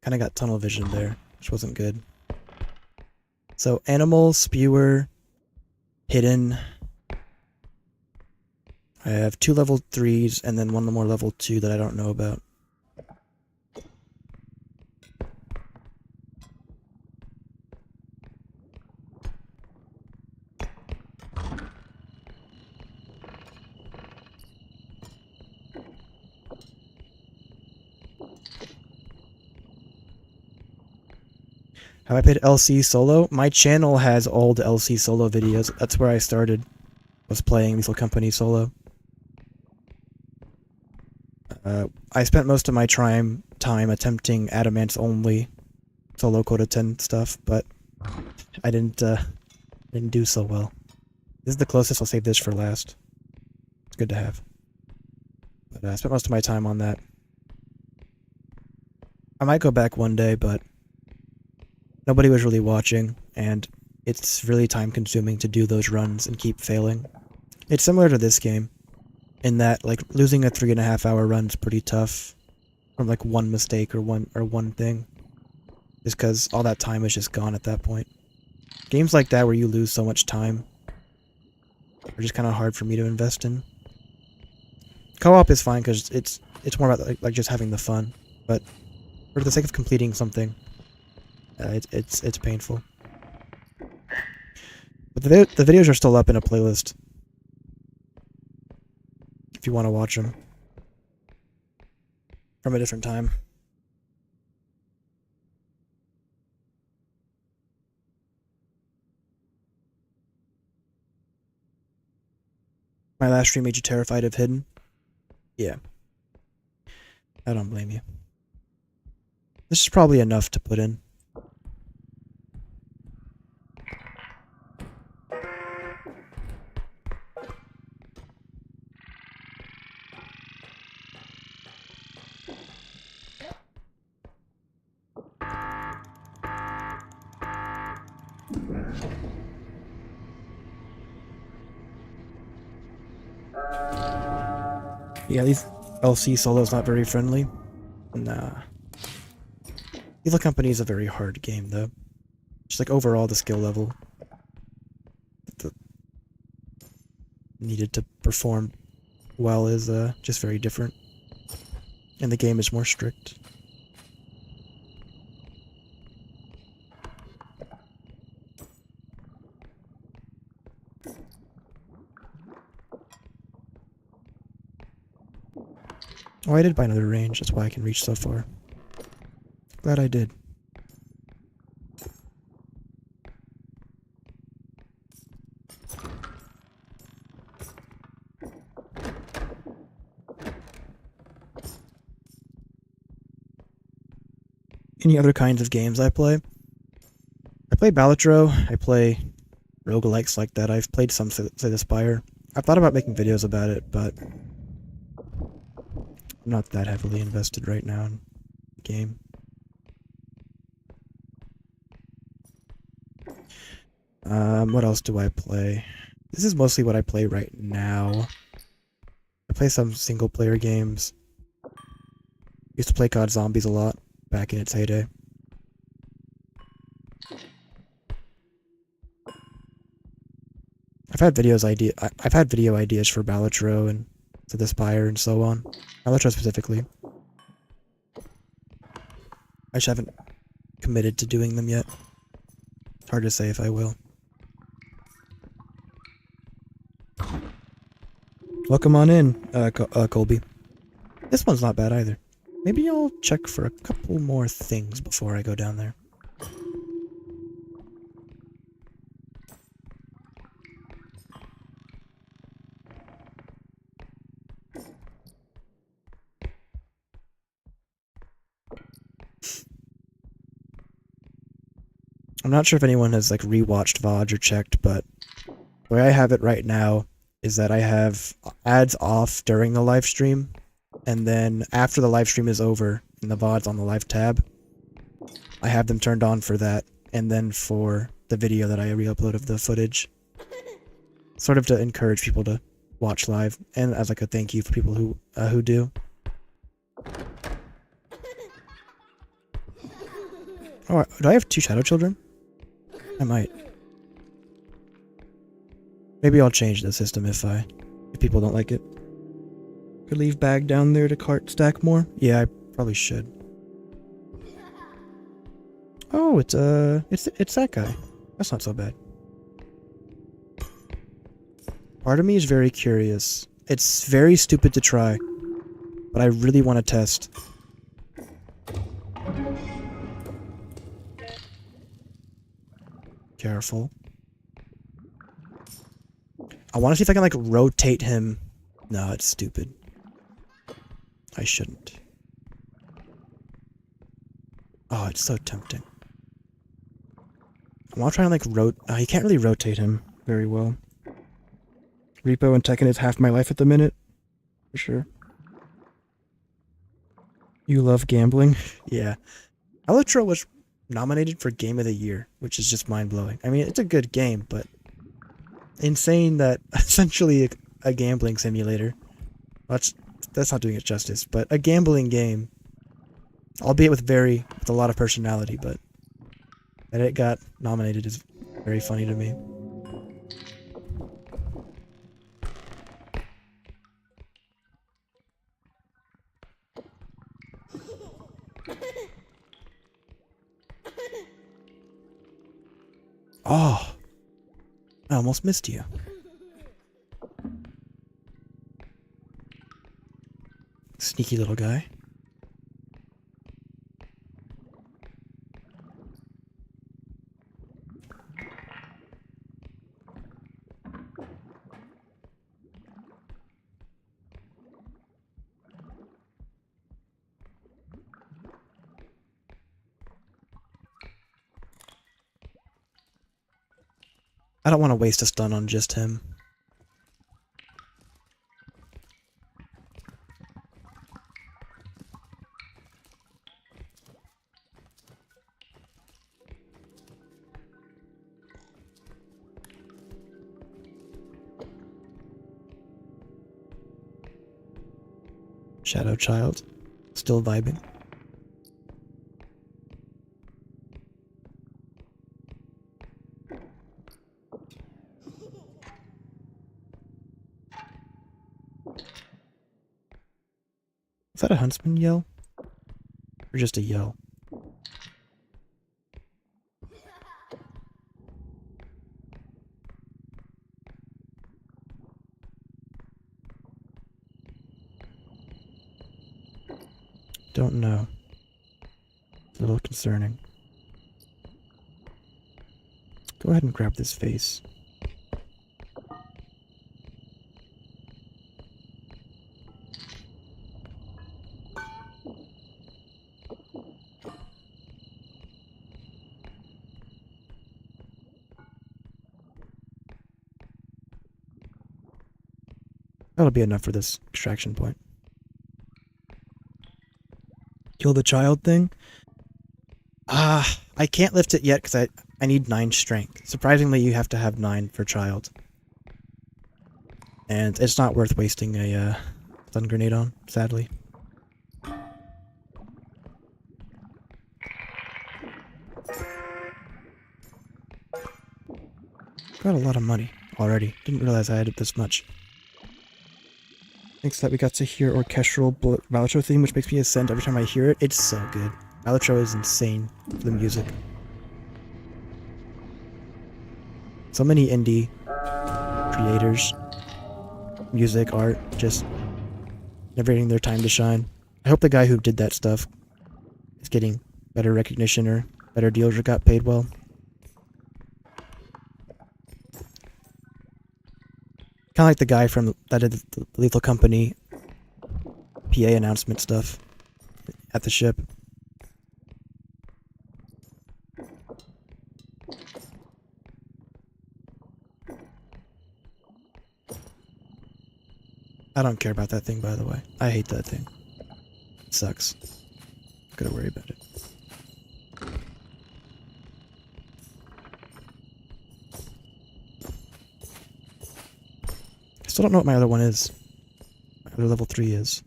Kind of got tunnel vision there, which wasn't good. So, animal, spewer, hidden. I have 2 level 3s and then 1 more level 2 that I don't know about. How I played LC Solo? My channel has old LC Solo videos. That's where I started. Was playing Lethal Company Solo. I spent most of my time attempting Adamant's only solo Quota 10 stuff, but I didn't do so well. This is the closest. I'll save this for last. It's good to have. But I spent most of my time on that. I might go back one day, but nobody was really watching, and it's really time-consuming to do those runs and keep failing. It's similar to this game, in that like losing a 3.5 hour run is pretty tough from like one mistake or one thing, just because all that time is just gone at that point. Games like that where you lose so much time are just kind of hard for me to invest in. Co-op is fine because it's more about like just having the fun, but for the sake of completing something, it's painful. But the videos are still up in a playlist if you want to watch them from a different time. My last stream made you terrified of Hidden? Yeah. I don't blame you. This is probably enough to put in. Yeah, these LC Solo's not very friendly. Nah. Lethal Company is a very hard game, though. Just like overall, the skill level needed to perform well is just very different. And the game is more strict. Oh, I did buy another range, that's why I can reach so far. Glad I did. Any other kinds of games I play? I play Balatro, I play roguelikes like that, I've played some Slay the Spire. I've thought about making videos about it, but I'm not that heavily invested right now in the game. What else do I play? This is mostly what I play right now. I play some single-player games. Used to play COD Zombies a lot, back in its heyday. I've had video ideas for Balatro and for the Spire and so on. Balatro specifically. I just haven't committed to doing them yet. It's hard to say if I will. Welcome on in, Colby. This one's not bad either. Maybe I'll check for a couple more things before I go down there. I'm not sure if anyone has like rewatched VODs or checked, but the way I have it right now is that I have ads off during the live stream, and then after the live stream is over and the VOD's on the live tab, I have them turned on for that, and then for the video that I re-upload of the footage. Sort of to encourage people to watch live, and as like a thank you for people who do. Oh, do I have 2 shadow children? I might. Maybe I'll change the system if people don't like it. Could leave bag down there to cart stack more? Yeah, I probably should. Oh, it's that guy. That's not so bad. Part of me is very curious. It's very stupid to try, but I really want to test. Careful. I want to see if I can, like, rotate him. No, it's stupid. I shouldn't. Oh, it's so tempting. I want to try and, like, you can't really rotate him very well. R.E.P.O and Tekken is half my life at the minute. For sure. You love gambling? Yeah. Electro was nominated for Game of the Year, which is just mind-blowing. I mean, it's a good game, but insane that essentially a gambling simulator. That's not doing it justice, but a gambling game, albeit with a lot of personality, but that it got nominated is very funny to me. Oh, I almost missed you. Sneaky little guy. I don't want to waste a stun on just him. Shadow Child. Still vibing. Is that a huntsman yell? Or just a yell? Don't know. It's a little concerning. Go ahead and grab this face. That'll be enough for this extraction point. Kill the child thing? I can't lift it yet because I need 9 strength. Surprisingly, you have to have 9 for child. And it's not worth wasting a stun grenade on, sadly. Got a lot of money already. Didn't realize I had this much. Thanks that we got to hear orchestral Valtro theme, which makes me ascend every time I hear it. It's so good. Valtro is insane for the music. So many indie creators, music, art, just never getting their time to shine. I hope the guy who did that stuff is getting better recognition or better deals or got paid well. Kind of like the guy from that did the Lethal Company PA announcement stuff at the ship. I don't care about that thing, by the way. I hate that thing. It sucks. Gotta worry about it. I still don't know what my other one is. My other level 3 is.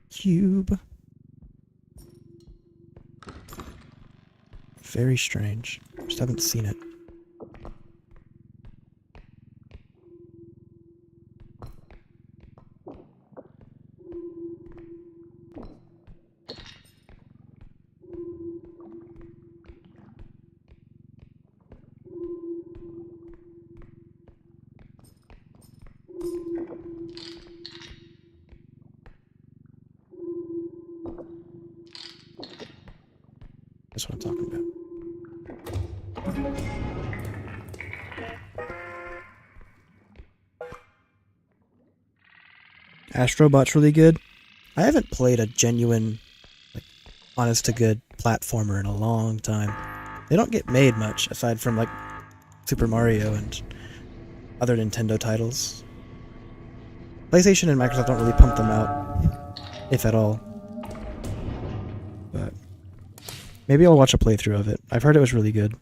Cube. Very strange. Just haven't seen it. That's what I'm talking about. Astrobot's really good. I haven't played a genuine, like, honest to good platformer in a long time. They don't get made much, aside from, like, Super Mario and other Nintendo titles. PlayStation and Microsoft don't really pump them out, if at all. But maybe I'll watch a playthrough of it. I've heard it was really good.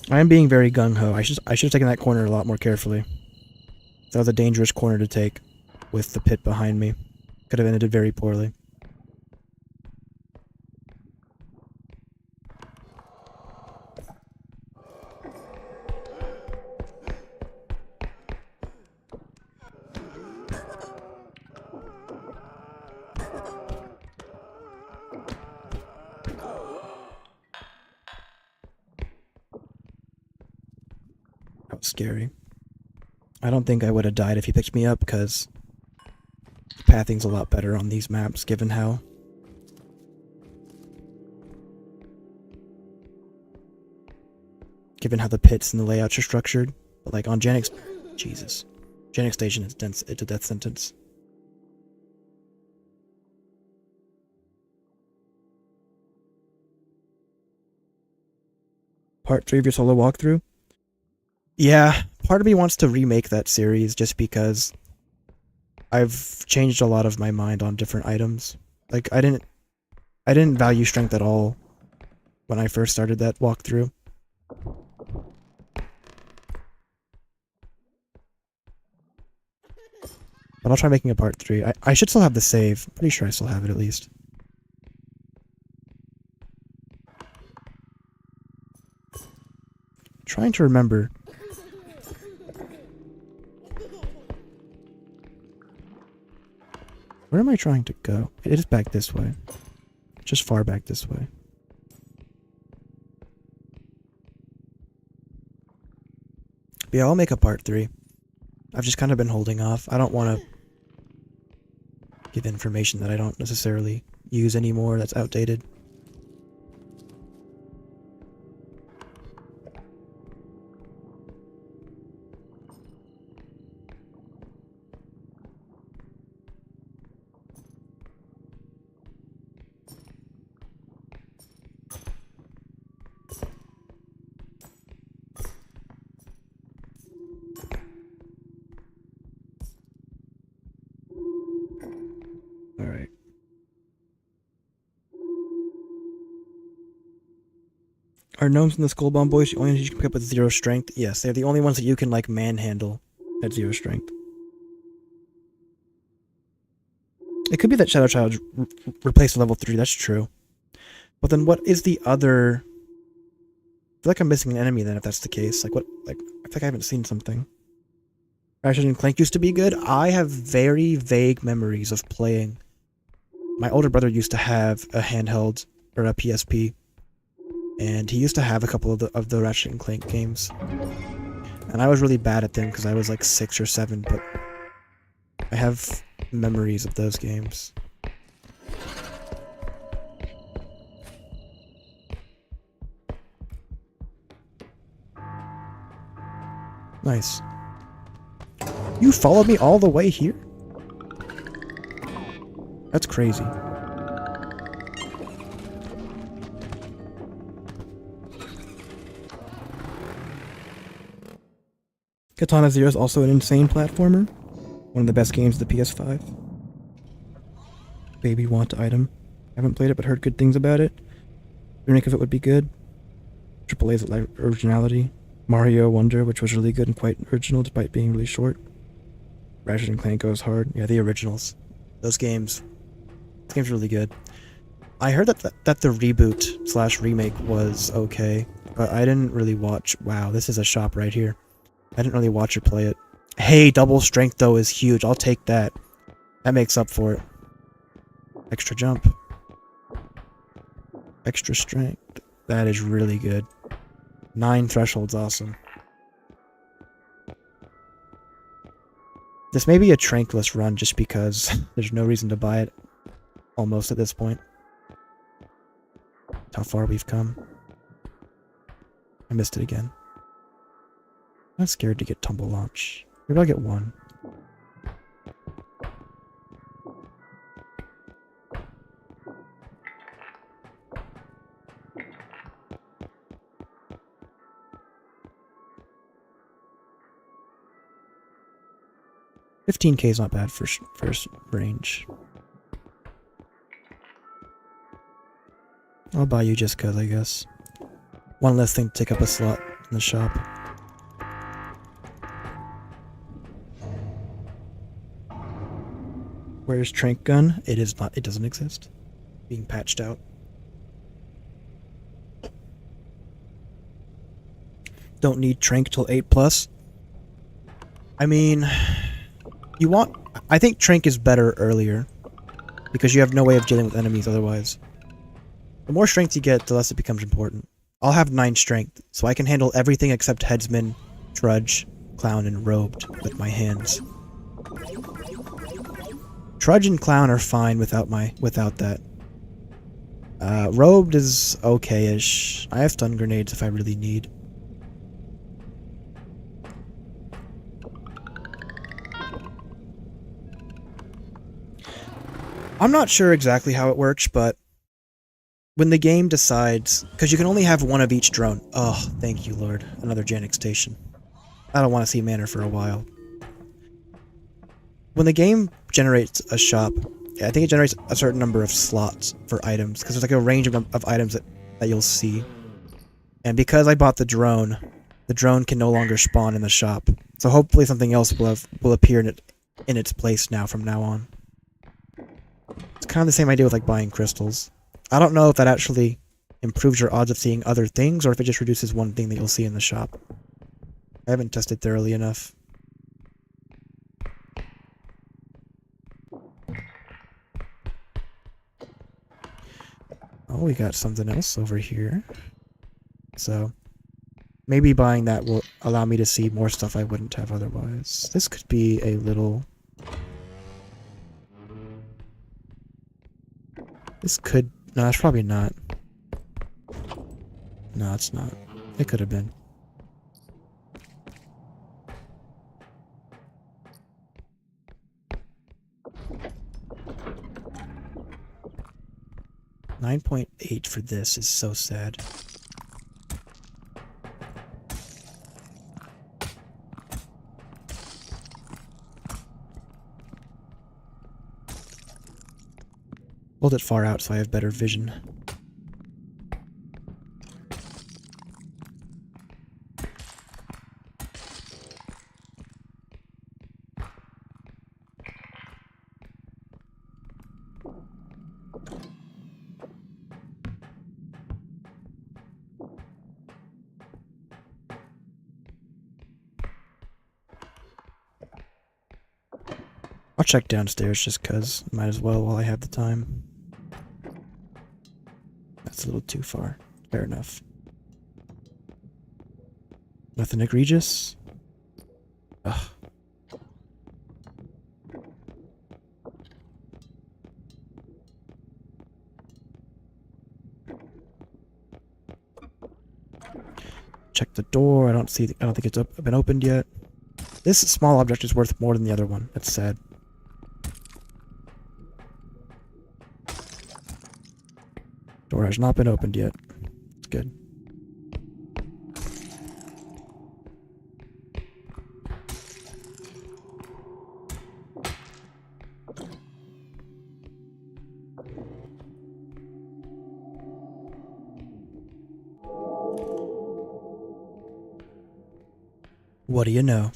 I am being very gung-ho. I should have taken that corner a lot more carefully. That was a dangerous corner to take with the pit behind me. Could have ended very poorly. That was scary. I don't think I would have died if he picked me up, because pathing's a lot better on these maps, given how the pits and the layouts are structured. But like on Janix, Jesus, Janix Station is dense. It's a death sentence. Part 3 of your solo walkthrough? Yeah, part of me wants to remake that series just because I've changed a lot of my mind on different items. Like I didn't value strength at all when I first started that walkthrough. But I'll try making a part 3. I should still have the save. Pretty sure I still have it at least. Trying to remember. Where am I trying to go? It is back this way. Just far back this way. But yeah, I'll make a part 3. I've just kind of been holding off. I don't want to give information that I don't necessarily use anymore that's outdated. Alright. Are gnomes in the Skull Bomb Boys the only ones you can pick up with 0 strength? Yes, they're the only ones that you can, like, manhandle at 0 strength. It could be that Shadow Child replaced level 3, that's true. But then what is the other... I feel like I'm missing an enemy then if that's the case. Like, what? Like, I think I haven't seen something. Ratchet and Clank used to be good. I have very vague memories of playing. My older brother used to have a handheld, or a PSP. And he used to have a couple of the Ratchet and Clank games. And I was really bad at them because I was like 6 or 7, but I have memories of those games. Nice. You followed me all the way here? That's crazy. Katana Zero is also an insane platformer. One of the best games of the PS5. Baby want item. Haven't played it but heard good things about it. Remake of it would be good. AAA's originality. Mario Wonder, which was really good and quite original despite being really short. Ratchet and Clank goes hard. Yeah, the originals. Those games are really good. I heard that the reboot / remake was okay, but I didn't really watch. Wow, this is a shop right here. I didn't really watch or play it. Hey, double strength though is huge. I'll take that. That makes up for it. Extra jump. Extra strength. That is really good. 9 thresholds, awesome. This may be a trankless run just because there's no reason to buy it almost at this point. How far we've come. I missed it again. I'm scared to get tumble launch. Maybe I'll get 1. $15K is not bad for first range. I'll buy you just cause, I guess. One less thing to take up a slot in the shop. Where's Trank Gun? It is not. It doesn't exist. Being patched out. Don't need Trank till 8+. I mean, you want... I think Trank is better earlier, because you have no way of dealing with enemies otherwise. The more strength you get, the less it becomes important. I'll have 9 strength, so I can handle everything except Headsman, Trudge, Clown, and Robed with my hands. Trudge and Clown are fine without that. Robed is okay-ish. I have stun grenades if I really need. I'm not sure exactly how it works, but when the game decides... Because you can only have one of each drone. Oh, thank you, Lord. Another Janix station. I don't want to see Manor for a while. When the game generates a shop, I think it generates a certain number of slots for items, because there's like a range of items that you'll see. And because I bought the drone can no longer spawn in the shop. So hopefully something else will appear in its place now from now on. It's kind of the same idea with like buying crystals. I don't know if that actually improves your odds of seeing other things, or if it just reduces one thing that you'll see in the shop. I haven't tested thoroughly enough. Oh, we got something else over here. So, maybe buying that will allow me to see more stuff I wouldn't have otherwise. This could be a little... This could... No, it's probably not. No, it's not. It could have been. $9.8 for this is so sad. Hold it far out so I have better vision. I'll check downstairs just cause might as well while I have the time. That's a little too far. Fair enough. Nothing egregious? Ugh. Check the door. I don't think it's been opened yet. This small object is worth more than the other one. That's sad. Door has not been opened yet. It's good. What do you know?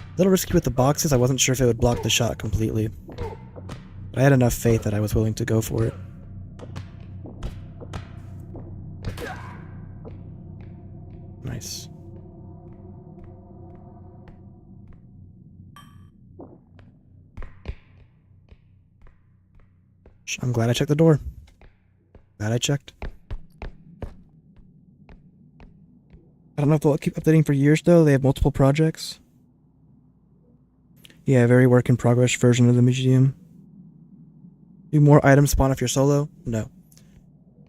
A little risky with the boxes. I wasn't sure if it would block the shot completely. But I had enough faith that I was willing to go for it. Nice. I'm glad I checked the door. Glad I checked. I don't know if they'll keep updating for years, though. They have multiple projects. Yeah, very work in progress version of the museum. Do more items spawn if you're solo? No.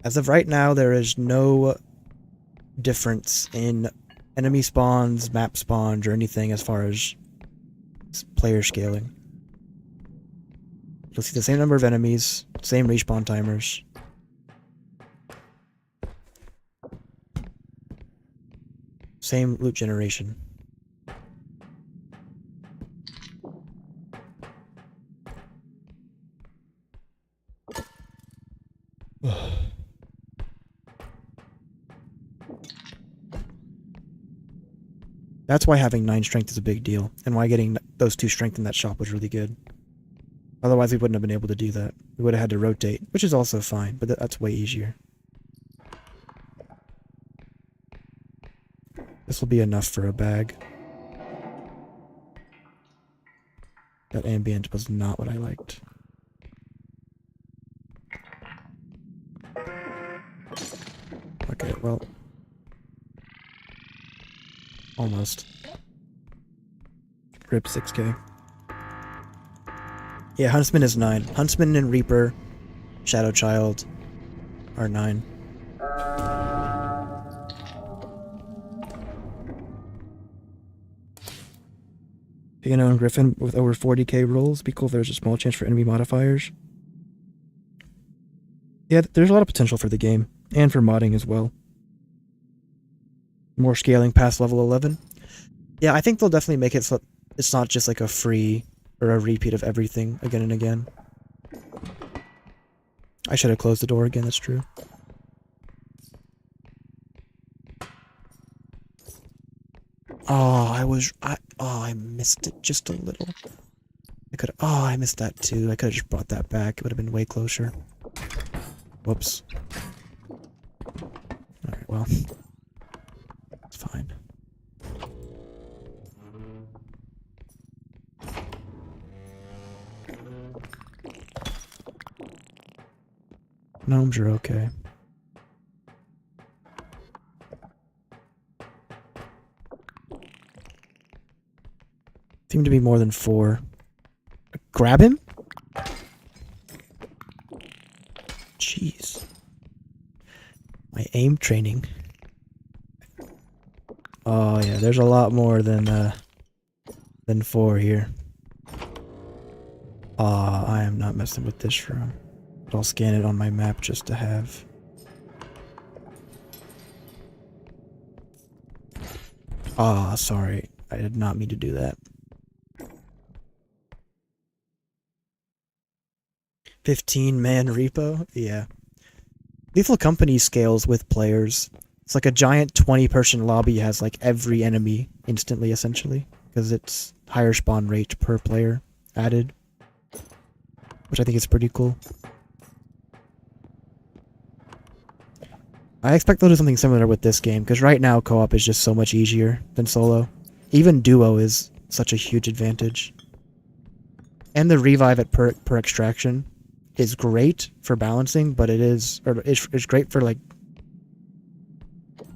As of right now, there is no difference in enemy spawns, map spawns, or anything as far as player scaling. You'll see the same number of enemies, same respawn timers. Same loot generation. That's why having 9 strength is a big deal, and why getting those 2 strength in that shop was really good. Otherwise, we wouldn't have been able to do that. We would have had to rotate, which is also fine, but that's way easier. This will be enough for a bag. That ambient was not what I liked. Okay, well... almost. RIP 6k. Yeah, Huntsman is 9. Huntsman and Reaper, Shadow Child are 9. Piano and Griffin with over 40k rolls. Be cool if there's a small chance for enemy modifiers. Yeah, there's a lot of potential for the game, and for modding as well. More scaling past level 11. Yeah, I think they'll definitely make it so it's not just like a free or a repeat of everything again and again. I should have closed the door again, that's true. Oh, I missed it just a little. I missed that too. I could have just brought that back. It would have been way closer. Whoops. Alright, well. It's fine. Gnomes are okay. Seem to be more than 4. Grab him? Jeez. My aim training. Oh yeah, there's a lot more than 4 here. I am not messing with this room. But I'll scan it on my map just to have. Sorry. I did not mean to do that. 15-man repo? Yeah. Lethal Company scales with players. It's like a giant 20-person lobby has like every enemy instantly, essentially. Because it's higher spawn rate per player added. Which I think is pretty cool. I expect they'll do something similar with this game, because right now co-op is just so much easier than solo. Even duo is such a huge advantage. And the revive at per extraction is great for balancing, but it's great for like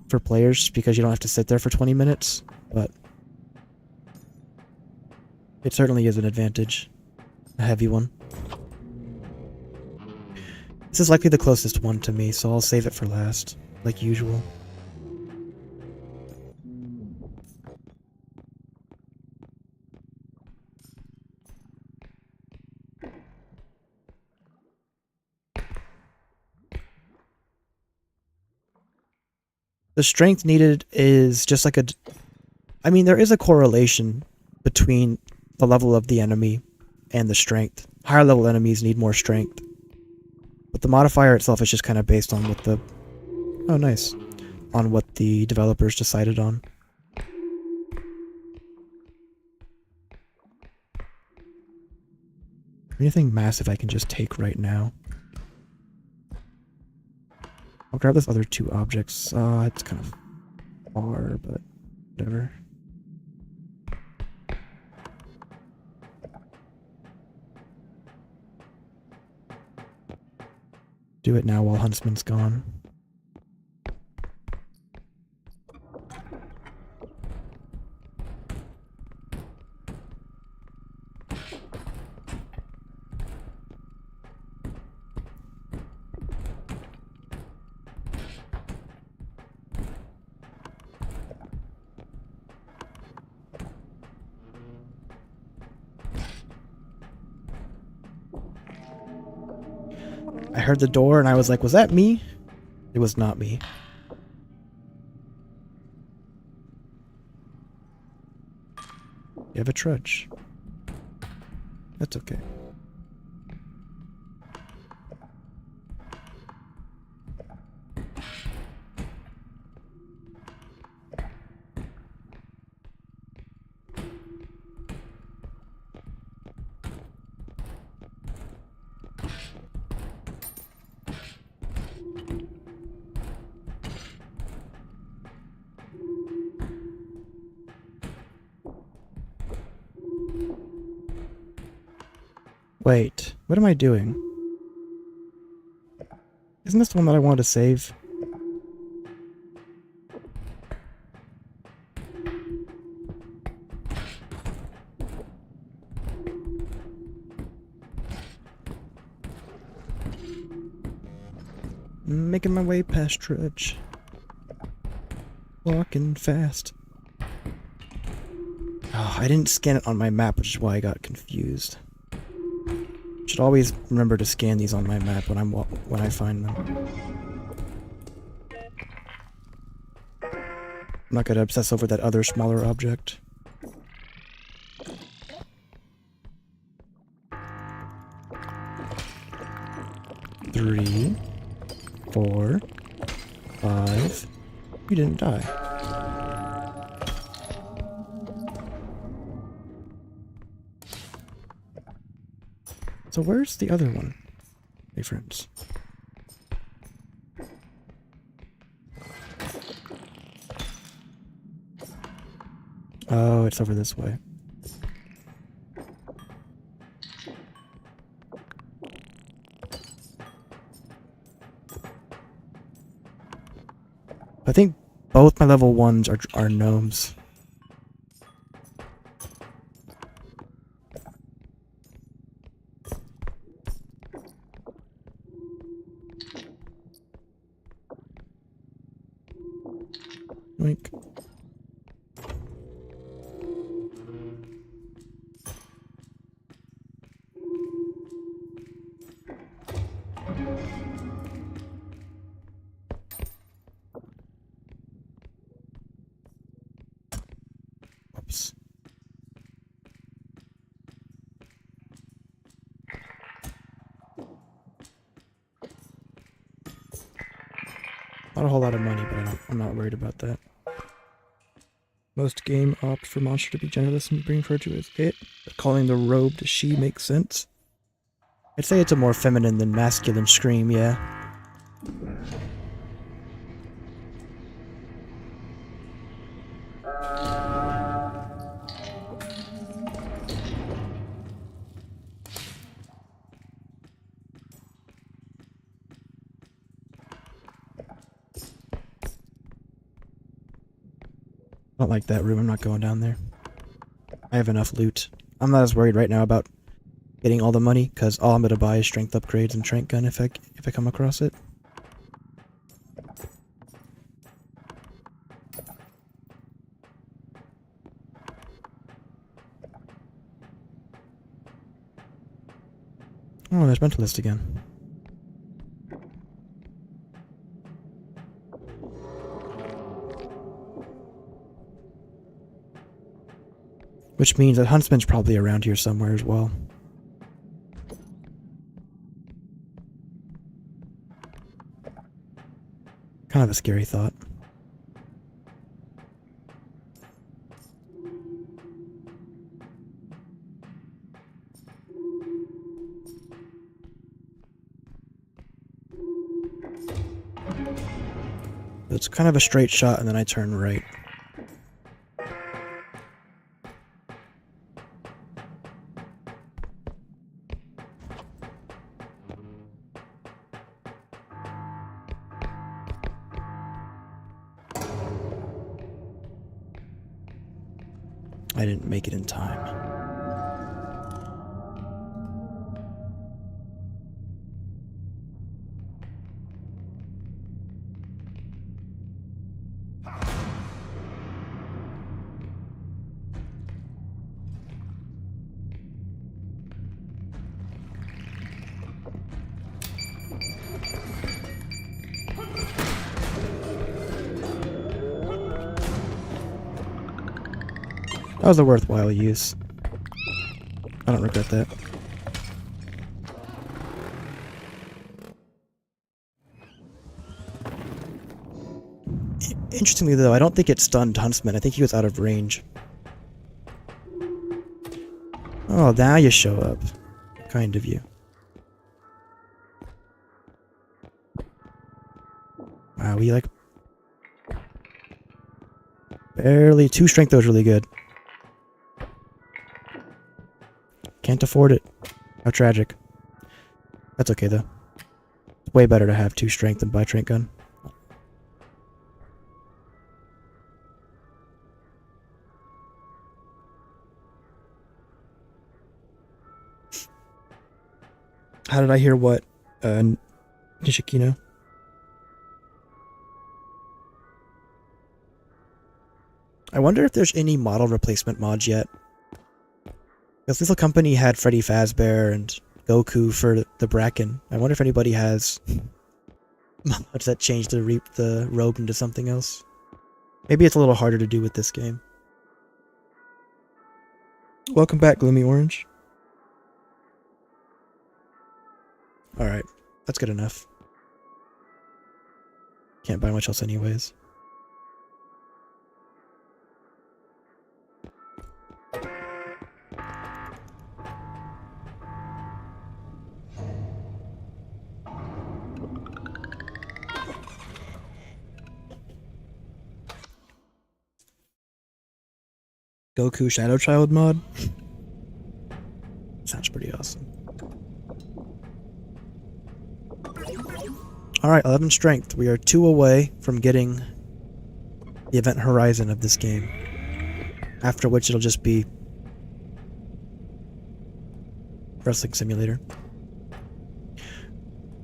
for players because you don't have to sit there for 20 minutes, but it certainly is an advantage. A heavy one. This is likely the closest one to me, so I'll save it for last, like usual. The strength needed is just like I mean, there is a correlation between the level of the enemy and the strength. Higher level enemies need more strength. But the modifier itself is just kind of based on what the... Oh, nice. On what the developers decided on. Anything massive I can just take right now? I'll grab those other 2 objects. It's kind of far, but whatever. Do it now while Huntsman's gone. I heard the door and I was like, was that me? It was not me. You have a trudge. That's okay. Wait, what am I doing? Isn't this the one that I wanted to save? Making my way past Trudge. Walking fast. Oh, I didn't scan it on my map, which is why I got confused. Should always remember to scan these on my map when I find them. I'm not gonna obsess over that other smaller object. Three, 4, 5. You didn't die. So where's the other one? Hey friends. Oh, it's over this way. I think both my level 1s are gnomes. Like, oops. Not a whole lot of money, but I'm not worried about that. Most game opt for monster to be genderless and being referred to as it, but calling the robed she makes sense. I'd say it's a more feminine than masculine scream, yeah. Not like that room, I'm not going down there. I have enough loot. I'm not as worried right now about getting all the money, because all I'm going to buy is strength upgrades and trank gun if I come across it. Oh, there's Mentalist again. Which means that Huntsman's probably around here somewhere as well. Kind of a scary thought. It's kind of a straight shot, and then I turn right. I didn't make it in time. That was a worthwhile use. I don't regret that. Interestingly, though, I don't think it stunned Huntsman. I think he was out of range. Oh, now you show up. Kind of you. Wow, we like... barely... 2 strength though is really good. Can't afford it. How tragic. That's okay, though. It's way better to have 2 strength than buy Trank Gun. How did I hear what? Nishikino? I wonder if there's any model replacement mods yet. Because Lethal Company had Freddy Fazbear and Goku for the Bracken. I wonder if anybody has mods that change the robe into something else. Maybe it's a little harder to do with this game. Welcome back, Gloomy Orange. Alright, that's good enough. Can't buy much else anyways. Goku Shadow Child mod? Sounds pretty awesome. Alright, 11 strength. We are 2 away from getting the event horizon of this game. After which it'll just be Wrestling Simulator.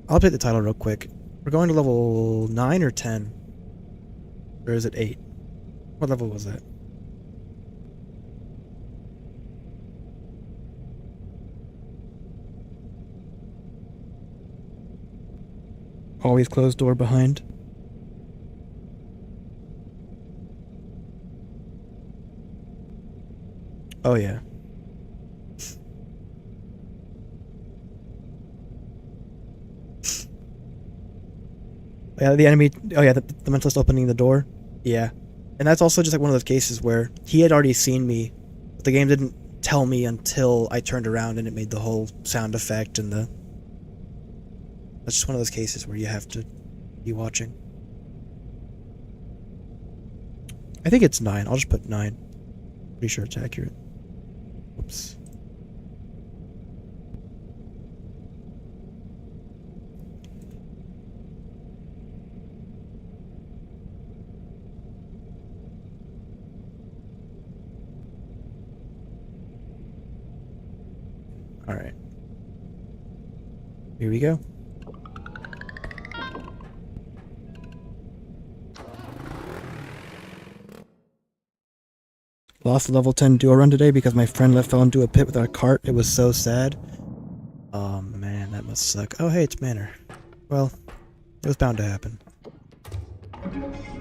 I'll update the title real quick. We're going to level 9 or 10? Or is it 8? What level was that? Always closed door behind. Oh yeah. Yeah, the enemy... oh yeah, the mentalist opening the door. Yeah. And that's also just like one of those cases where he had already seen me, but the game didn't tell me until I turned around and it made the whole sound effect and the... That's just one of those cases where you have to be watching. I think it's 9. I'll just put 9. Pretty sure it's accurate. Oops. Alright. Here we go. Lost the level 10 duo run today because my friend fell into a pit without a cart. It was so sad. Oh man, that must suck. Oh hey, it's Manor. Well, it was bound to happen.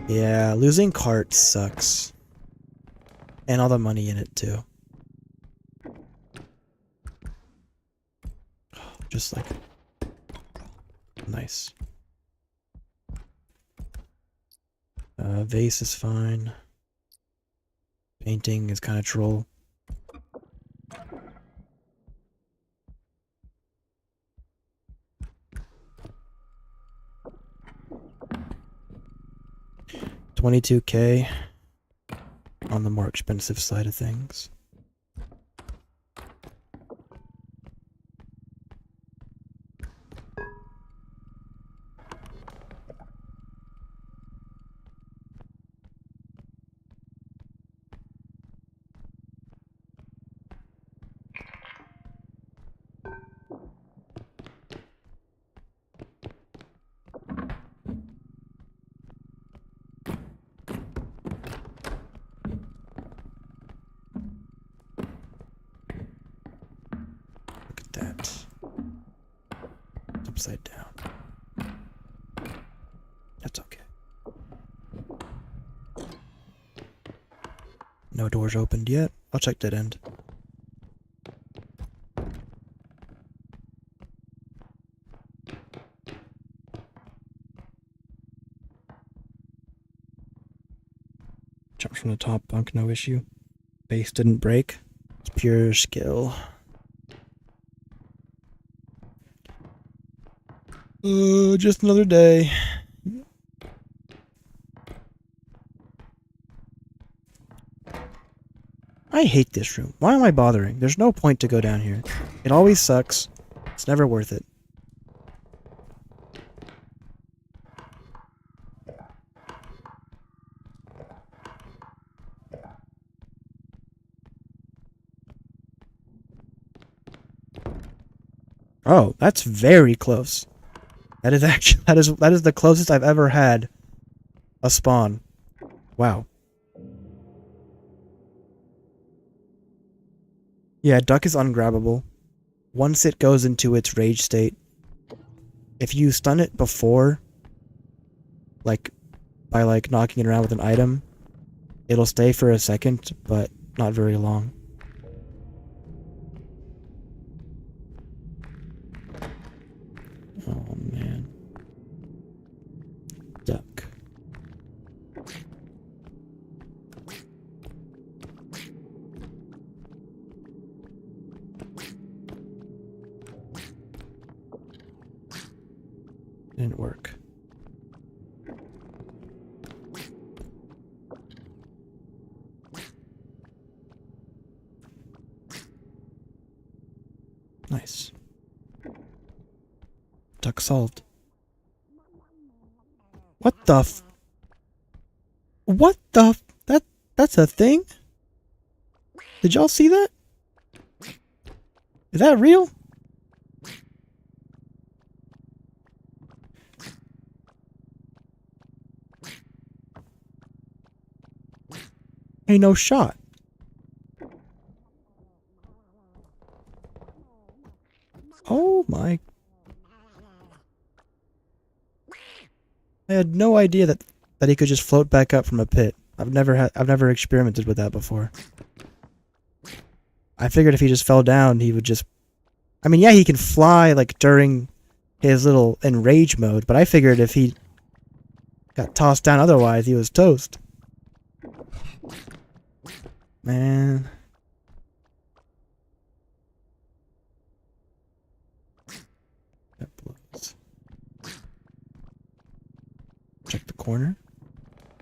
Yeah, losing cart sucks. And all the money in it too. Just like... nice. Vase is fine. Painting is kind of troll. 22K on the more expensive side of things. That upside down. That's okay. No doors opened yet. I'll check that end. Jump from the top bunk, no issue. Base didn't break. It's pure skill. Just another day. I hate this room. Why am I bothering? There's no point to go down here. It always sucks. It's never worth it. Oh, that's very close. That is actually that is the closest I've ever had a spawn. Wow. Yeah, duck is ungrabbable. Once it goes into its rage state, if you stun it before, like by like knocking it around with an item, it'll stay for a second, but not very long. Oh man. Duck. Didn't work. Nice. Duck solved. What the f- What the f- That's a thing? Did y'all see that? Is that real? Ain't no shot. Oh my. I had no idea that he could just float back up from a pit. I've never experimented with that before. I figured if he just fell down, he would just... I mean, yeah, he can fly, like, during his little enrage mode, but I figured if he got tossed down otherwise, he was toast. Man. That blows. Check the corner.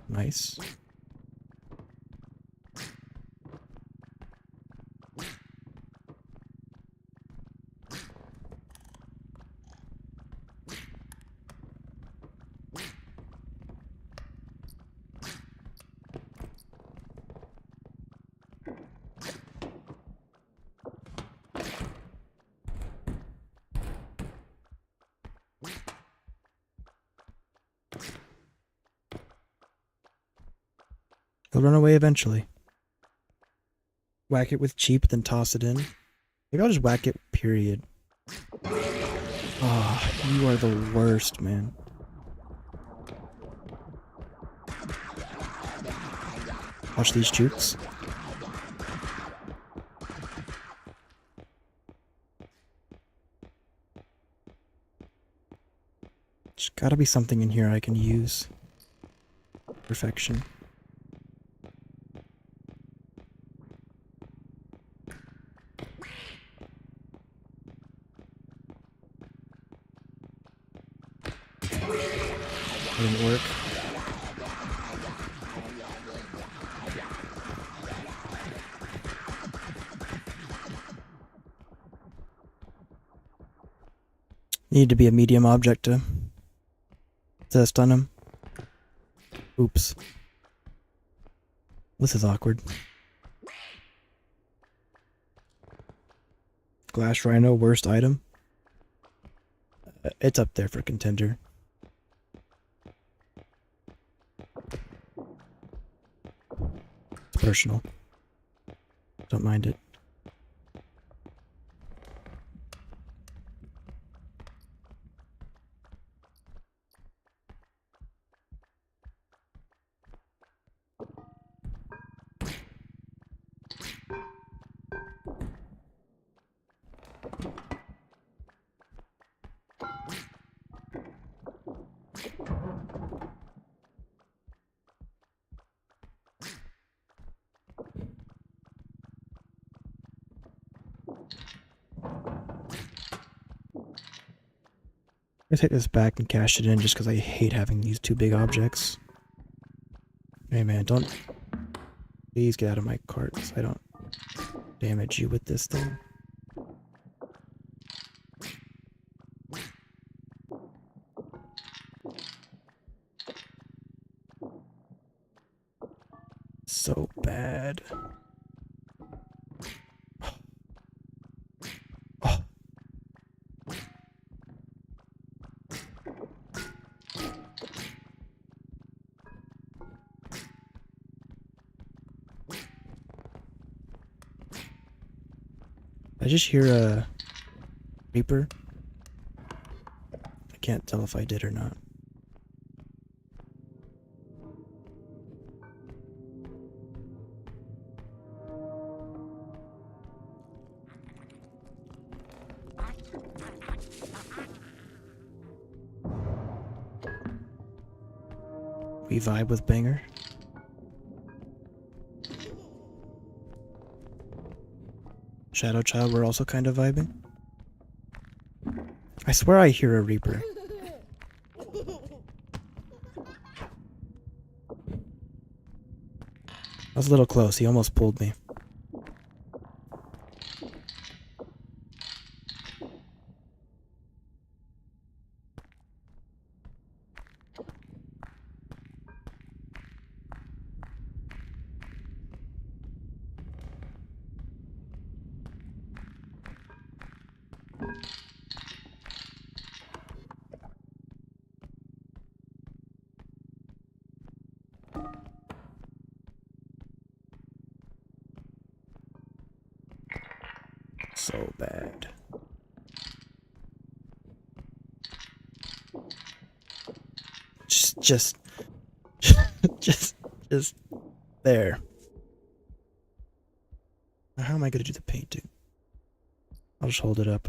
Nice. He'll run away eventually. Whack it with cheap, then toss it in. Maybe I'll just whack it, period. Ah, oh, you are the worst, man. Watch these jukes. There's gotta be something in here I can use. Perfection. Didn't work. Need to be a medium object to stun him. Oops. This is awkward. Glass Rhino, worst item? It's up there for contender. It's personal. Don't mind it. I'm gonna take this back and cash it in just because I hate having these two big objects. Hey man, don't... Please get out of my cart so I don't damage you with this thing. So bad. Oh. I just hear a Reaper. I can't tell if I did or not. We vibe with Banger. Shadow Child, we're also kind of vibing. I swear I hear a Reaper. I was a little close, he almost pulled me. So bad. Just there. Now how am I gonna do the painting? I'll just hold it up.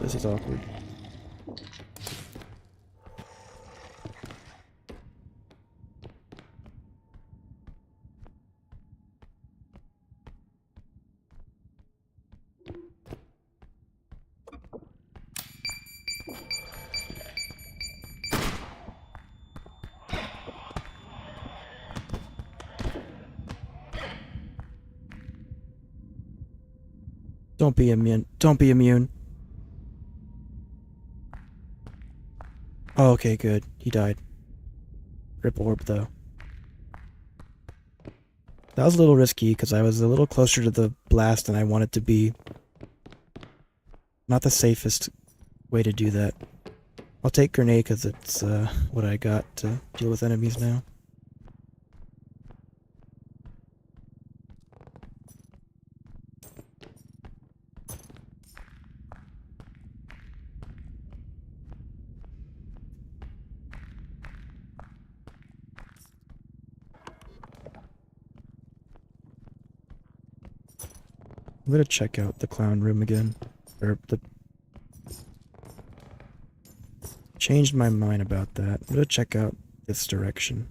This is awkward. Don't be immune. Don't be immune. Oh, okay, good. He died. Rip orb, though. That was a little risky, because I was a little closer to the blast than I wanted to be. Not the safest way to do that. I'll take grenade, because it's what I got to deal with enemies now. I'm gonna check out the clown room again. Or the... Changed my mind about that. I'm gonna check out this direction.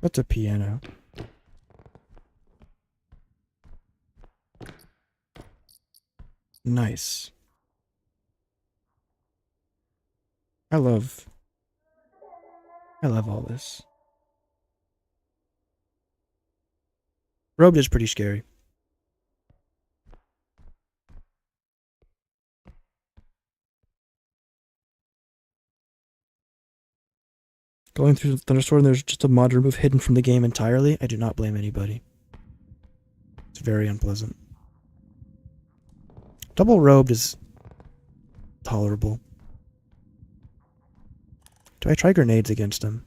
That's a piano. Nice. I love all this. Robed is pretty scary. Going through the thunderstorm, there's just a mod remove hidden from the game entirely. I do not blame anybody. It's very unpleasant. Double robed is tolerable. Do I try grenades against him?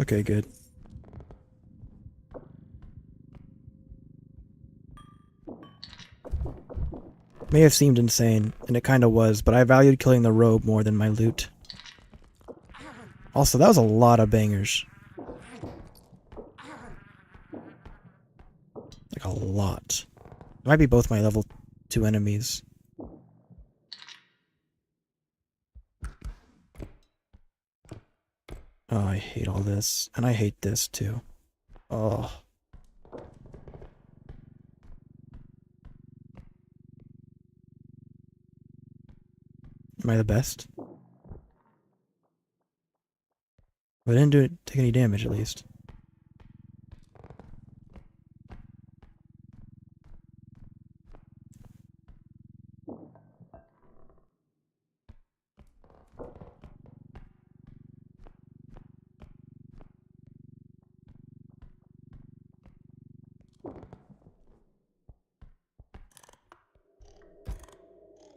Okay, good. May have seemed insane, and it kinda was, but I valued killing the robe more than my loot. Also, that was a lot of bangers. Like a lot. It might be both my level 2 enemies. Oh, I hate all this. And I hate this too. Oh. Am I the best? But I didn't take any damage at least.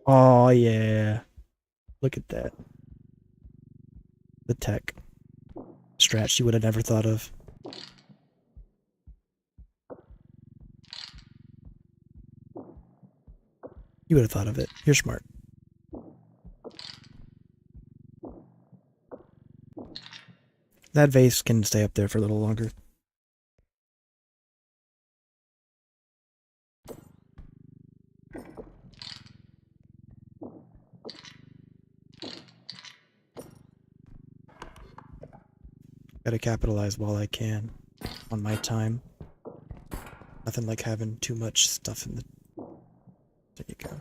Oh yeah. Look at that. The tech. Strat you would have never thought of. You would have thought of it. You're smart. That vase can stay up there for a little longer. Gotta capitalize while I can on my time. Nothing like having too much stuff in the... There you go.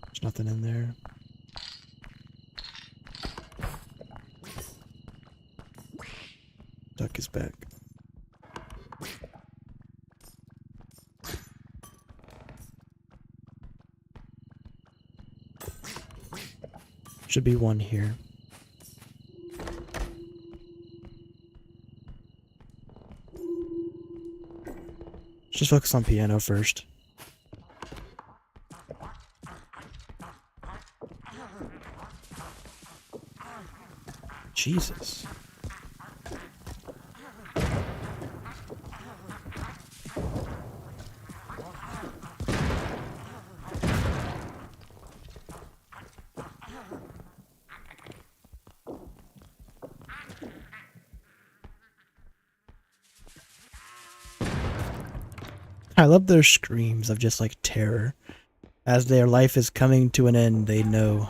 There's nothing in there. Duck is back. Should be one here. Just focus on piano first. Jesus. I love their screams of just like terror. As their life is coming to an end, they know.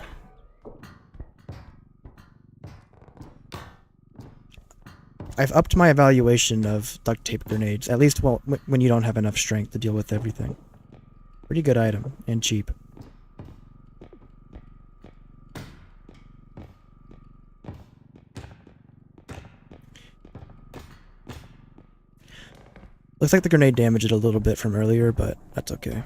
I've upped my evaluation of duct tape grenades, at least well, when you don't have enough strength to deal with everything. Pretty good item, and cheap. Looks like the grenade damaged it a little bit from earlier, but that's okay.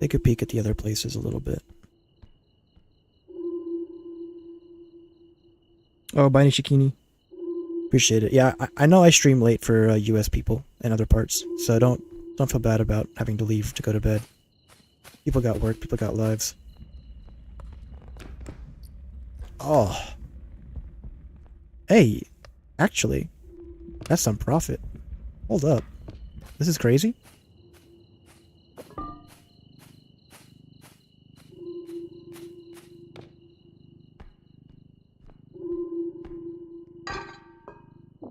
Take a peek at the other places a little bit. Oh, bye Nishikini. Appreciate it. Yeah, I know I stream late for US people and other parts, so don't feel bad about having to leave to go to bed. People got work, people got lives. Oh. Hey, actually, that's some profit. Hold up. This is crazy.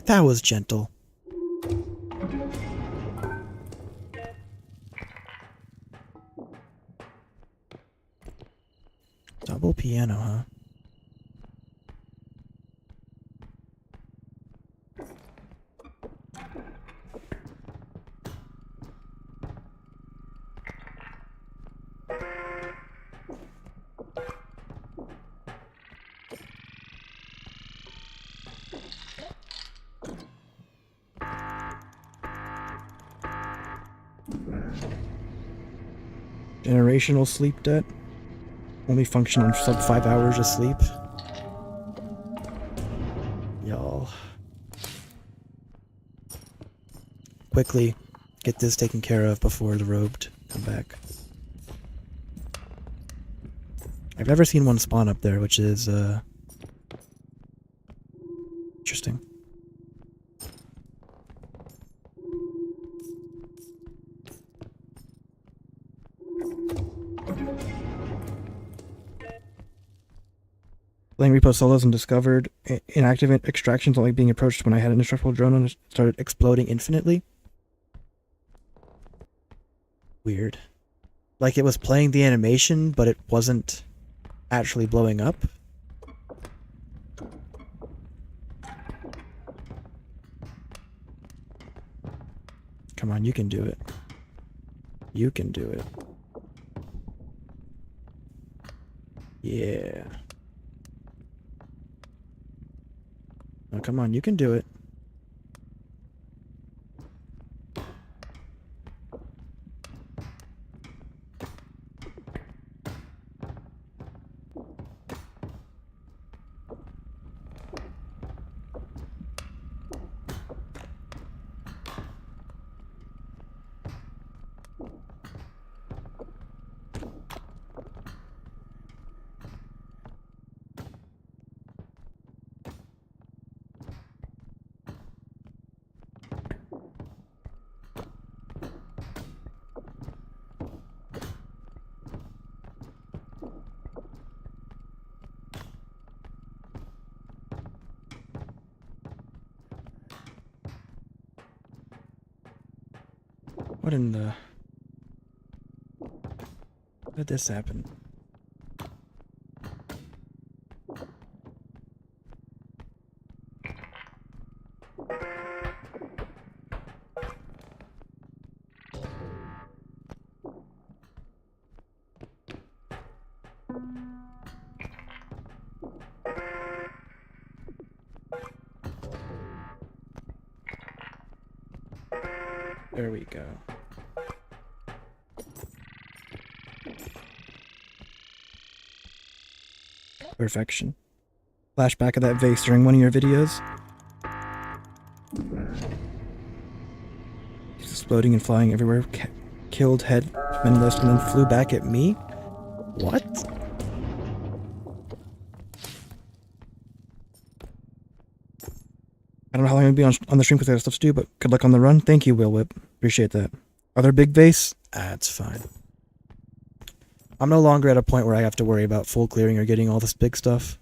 That was gentle. Double piano, huh? Generational sleep debt. Only function on sub 5 hours of sleep. Y'all. Quickly get this taken care of before the robed come back. I've never seen one spawn up there, which is interesting. Playing R.E.P.O solos and discovered inactive extractions only being approached when I had an indestructible drone and started exploding infinitely. Weird. Like it was playing the animation, but it wasn't actually blowing up. Come on, you can do it. You can do it. Yeah. Oh, come on, you can do it. What in the... How did this happen? There we go. Perfection. Flashback of that vase during one of your videos. He's exploding and flying everywhere. Killed headman list and then flew back at me? What? I don't know how long I'm going to be on the stream because I have stuff to do, but good luck on the run. Thank you, Will Whip. Appreciate that. Other big vase? Ah, it's fine. I'm no longer at a point where I have to worry about full clearing or getting all this big stuff.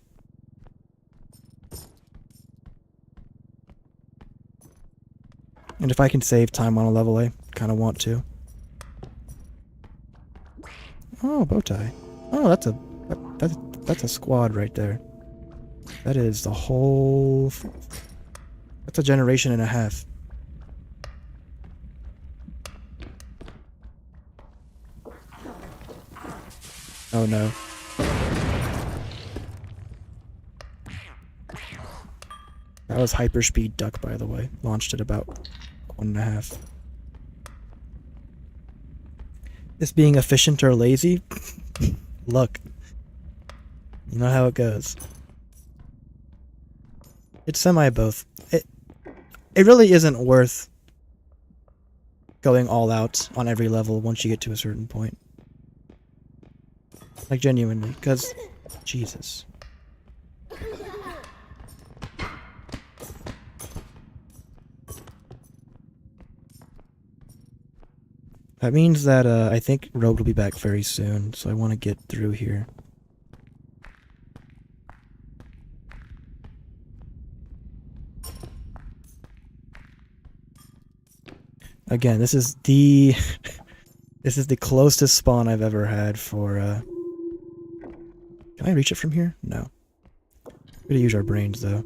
And if I can save time on a level, I kind of want to. Oh, bow tie. Oh, that's a squad right there. That is the whole... That's a generation and a half. Oh no. That was hyperspeed duck, by the way. Launched at about 1.5. This being efficient or lazy? Look. You know how it goes. It's semi both. It really isn't worth going all out on every level once you get to a certain point. Like, genuinely, because... Jesus. That means that, I think Rogue will be back very soon, so I want to get through here. Again, this is the... this is the closest spawn I've ever had for, Can I reach it from here? No. We're gonna use our brains, though.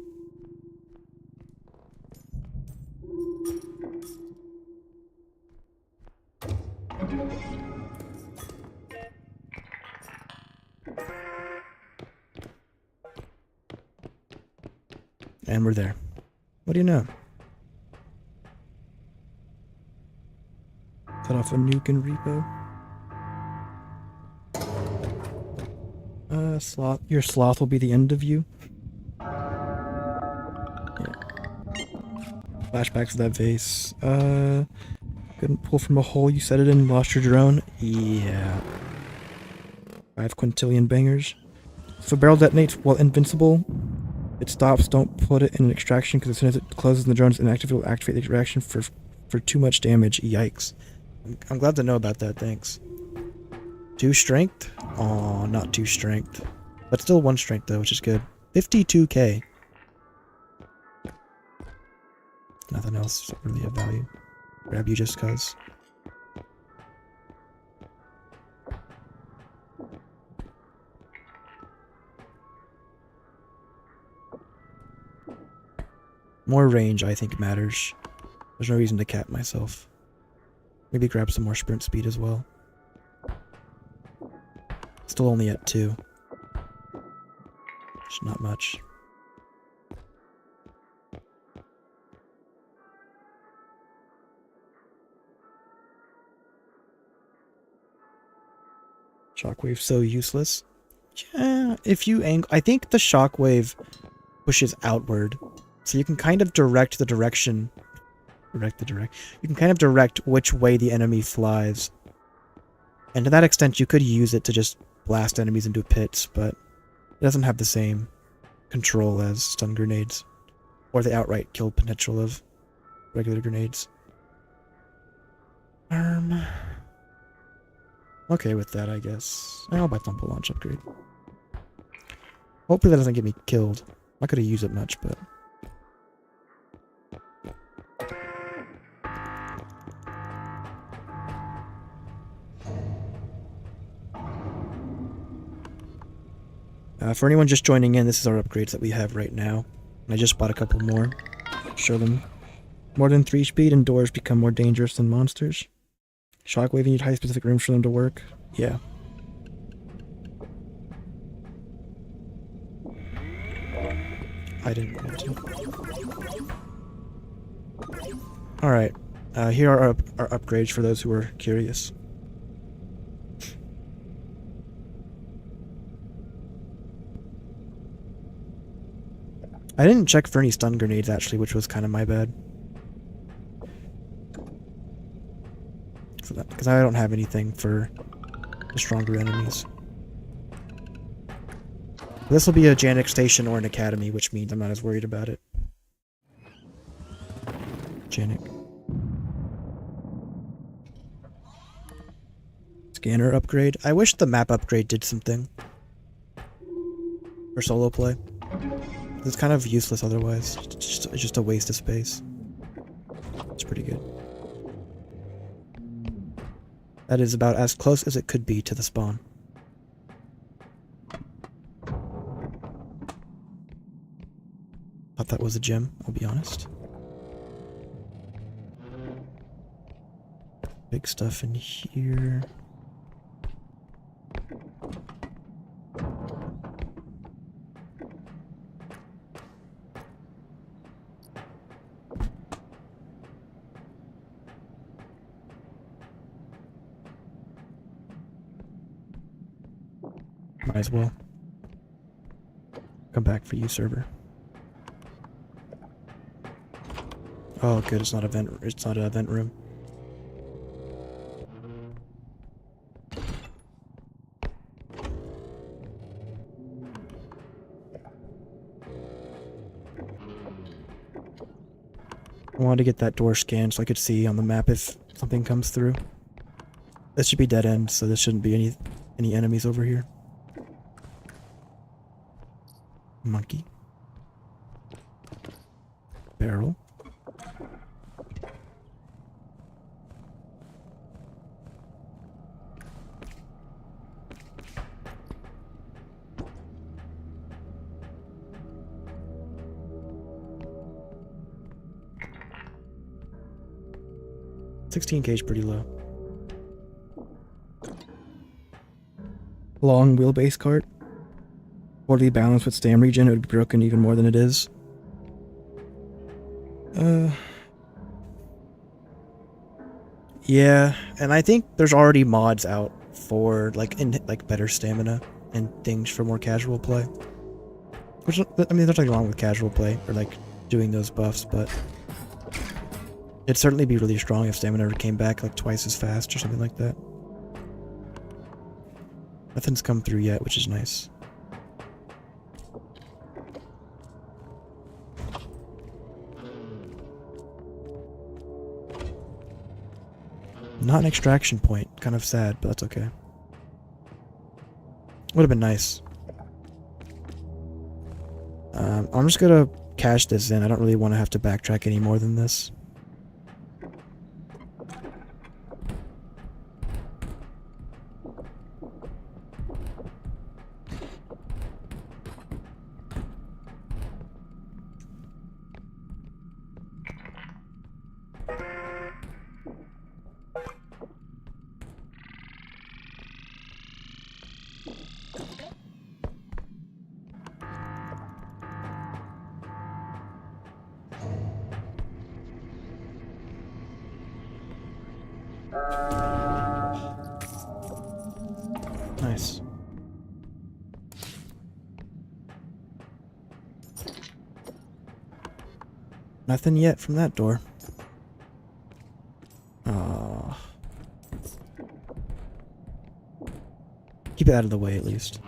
And we're there. What do you know? Cut off a nuke and repo. Sloth. Your sloth will be the end of you. Yeah. Flashbacks to that vase. Couldn't pull from a hole you set it in, lost your drone? Yeah. 5 quintillion bangers. So barrel detonates while invincible. It stops, don't put it in an extraction because as soon as it closes and the drone is inactive, it will activate the extraction for too much damage. Yikes. I'm glad to know about that, thanks. 2 strength? Aw, not 2 strength. But still 1 strength though, which is good. 52k. Nothing else really of value. Grab you just cuz. More range, I think, matters. There's no reason to cap myself. Maybe grab some more sprint speed as well. Still only at 2. It's not much. Shockwave's so useless. Yeah, if you angle... I think the shockwave pushes outward. So you can kind of direct the direction... You can kind of direct which way the enemy flies. And to that extent, you could use it to just blast enemies into pits, but it doesn't have the same control as stun grenades. Or the outright kill potential of regular grenades. Okay with that, I guess. I'll buy Thumper Launch upgrade. Hopefully that doesn't get me killed. I'm not gonna use it much, but... for anyone just joining in, this is our upgrades that we have right now. And I just bought a couple more. Show them. More than 3 speed and doors become more dangerous than monsters. Shockwave, you need high specific rooms for them to work. Yeah. I didn't want to. Alright. Here are our upgrades for those who are curious. I didn't check for any stun grenades, actually, which was kind of my bad. Because I don't have anything for the stronger enemies. This will be a Janik station or an academy, which means I'm not as worried about it. Janik. Scanner upgrade. I wish the map upgrade did something. For solo play. It's kind of useless otherwise. It's just a waste of space. It's pretty good. That is about as close as it could be to the spawn. Thought that was a gem, I'll be honest. Big stuff in here. Might as well come back for you, server. Oh, good. It's not a vent. It's not a vent room. I wanted to get that door scanned so I could see on the map if something comes through. This should be dead end, so there shouldn't be any enemies over here. Monkey. Barrel. $16K is pretty low. Long wheelbase cart. Poorly balanced with stam regen, it would be broken even more than it is. Yeah, and I think there's already mods out for like better stamina and things for more casual play. Which, I mean, there's nothing wrong with casual play or like doing those buffs, but it'd certainly be really strong if stamina came back like twice as fast or something like that. Nothing's come through yet, which is nice. Not an extraction point. Kind of sad, but that's okay. Would have been nice. I'm just gonna cash this in. I don't really want to have to backtrack any more than this. Nice. Nothing yet from that door. Keep it out of the way at least.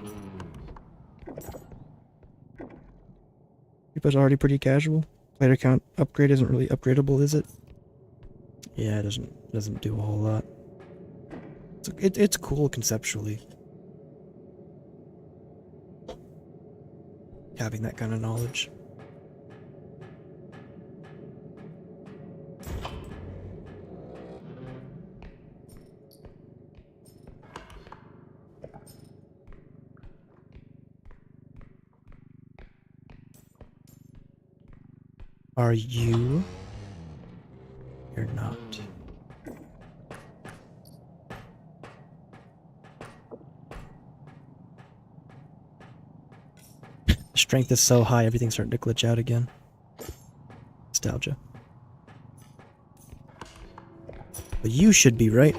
Reaper's already pretty casual. Player count upgrade isn't really upgradable, is it? Yeah, it doesn't do a whole lot. It's cool conceptually. Having that kind of knowledge. Are you? You're not. Strength is so high, everything's starting to glitch out again. Nostalgia. But you should be right.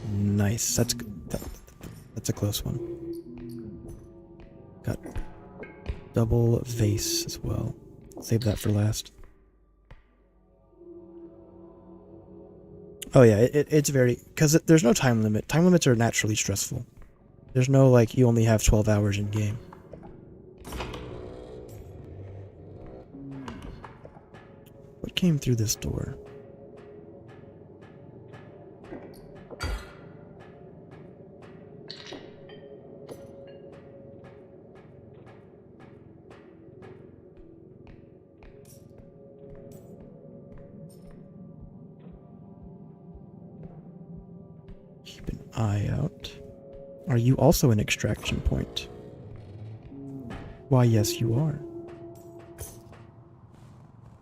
Nice. That's a close one. Got double vase as well. Save that for last. Oh yeah, it's very... Because there's no time limit. Time limits are naturally stressful. There's no, like, you only have 12 hours in game. What came through this door? Keep an eye out. Are you also an extraction point? Why, yes, you are.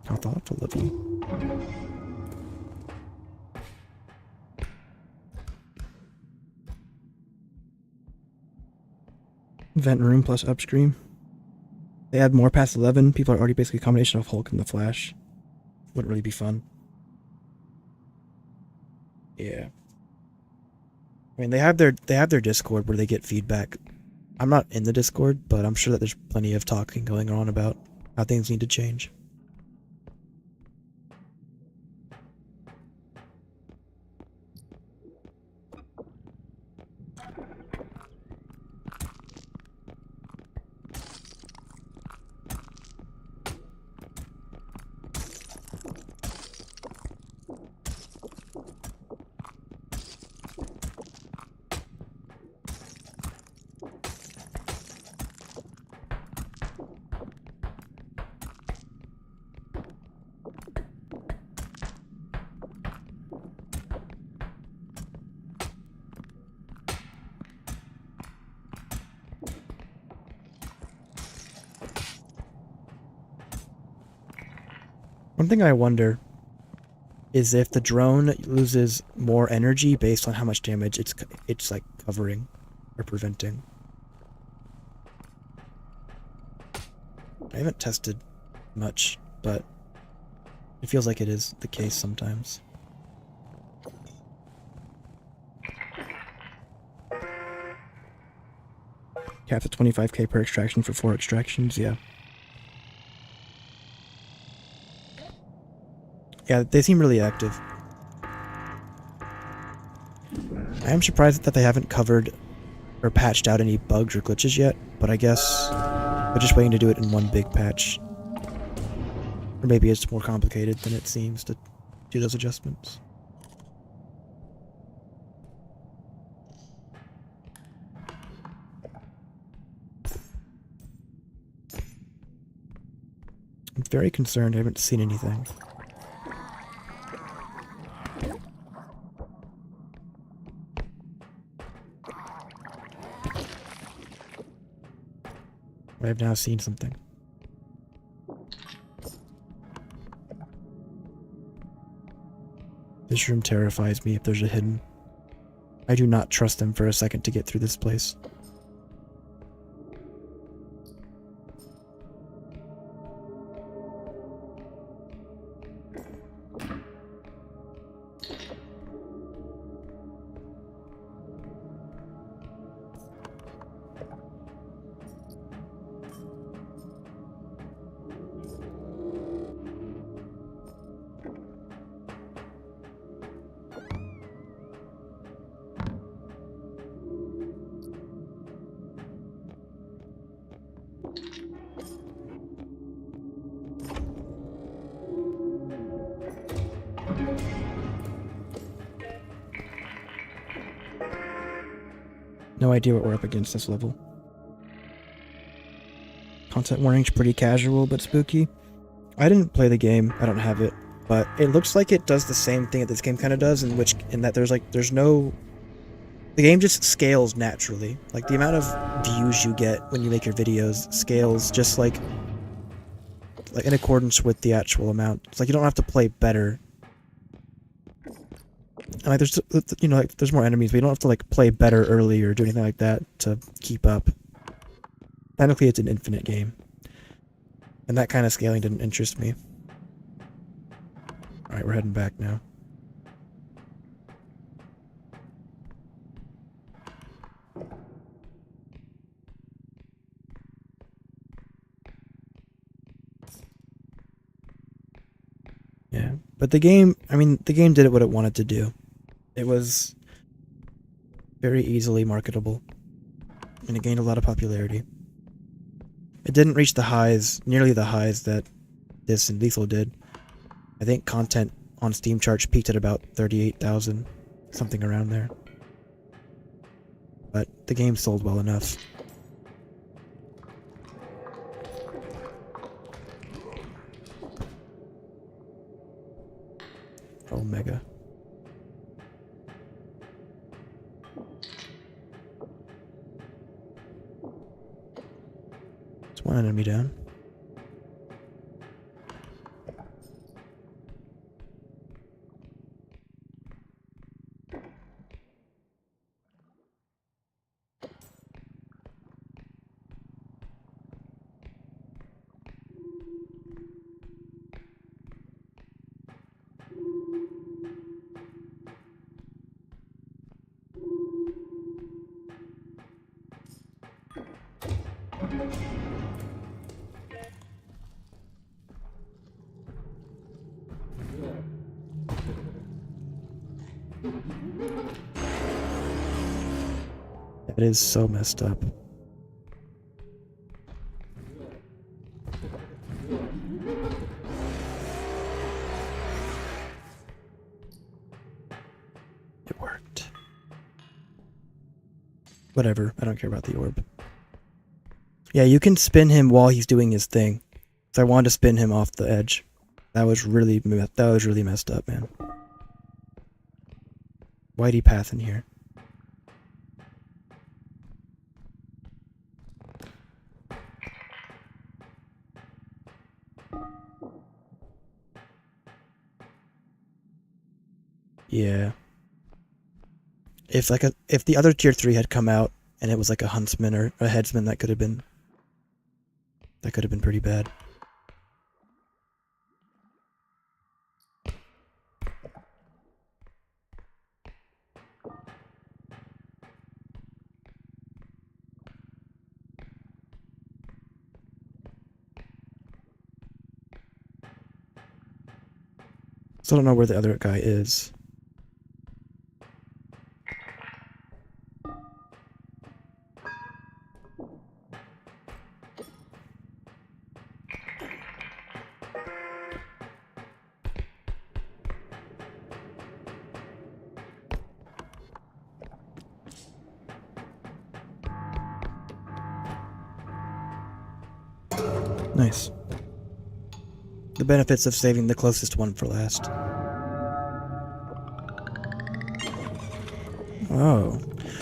How thoughtful of you. Vent room plus upstream. They add more past 11. People are already basically a combination of Hulk and the Flash. Wouldn't really be fun. Yeah. I mean, they have their Discord where they get feedback. I'm not in the Discord, but I'm sure that there's plenty of talking going on about how things need to change. One thing I wonder is if the drone loses more energy based on how much damage it's like covering or preventing. I haven't tested much, but it feels like it is the case sometimes. Capped at 25k per extraction for 4 extractions, yeah. Yeah, they seem really active. I am surprised that they haven't covered or patched out any bugs or glitches yet, but I guess they're just waiting to do it in one big patch. Or maybe it's more complicated than it seems to do those adjustments. I'm very concerned. I haven't seen anything. I have now seen something. This room terrifies me if there's a hidden. I do not trust them for a second to get through this place. No idea what we're up against this level. Content warning's pretty casual but spooky. I didn't play the game, I don't have it, but it looks like it does the same thing that this game kind of does, in that there's no... The game just scales naturally. Like, the amount of views you get when you make your videos scales just like in accordance with the actual amount. It's like you don't have to play better. And like there's, you know, like there's more enemies, but you don't have to like play better early or do anything like that to keep up. Technically, it's an infinite game, and that kind of scaling didn't interest me. All right, we're heading back now. Yeah, but the game, I mean, the game did what it wanted to do. It was very easily marketable, and it gained a lot of popularity. It didn't reach the highs, nearly the highs that this and Lethal did. I think content on Steam charts peaked at about 38,000, something around there. But the game sold well enough. Omega. There's one enemy down. That is so messed up. It worked. Whatever, I don't care about the orb. Yeah, you can spin him while he's doing his thing. So I wanted to spin him off the edge. That was really messed up, man. Whitey path in here. Yeah. If the other tier 3 had come out and it was like a huntsman or a headsman, that could have been pretty bad. Still don't know where the other guy is. Nice. The benefits of saving the closest one for last. Oh.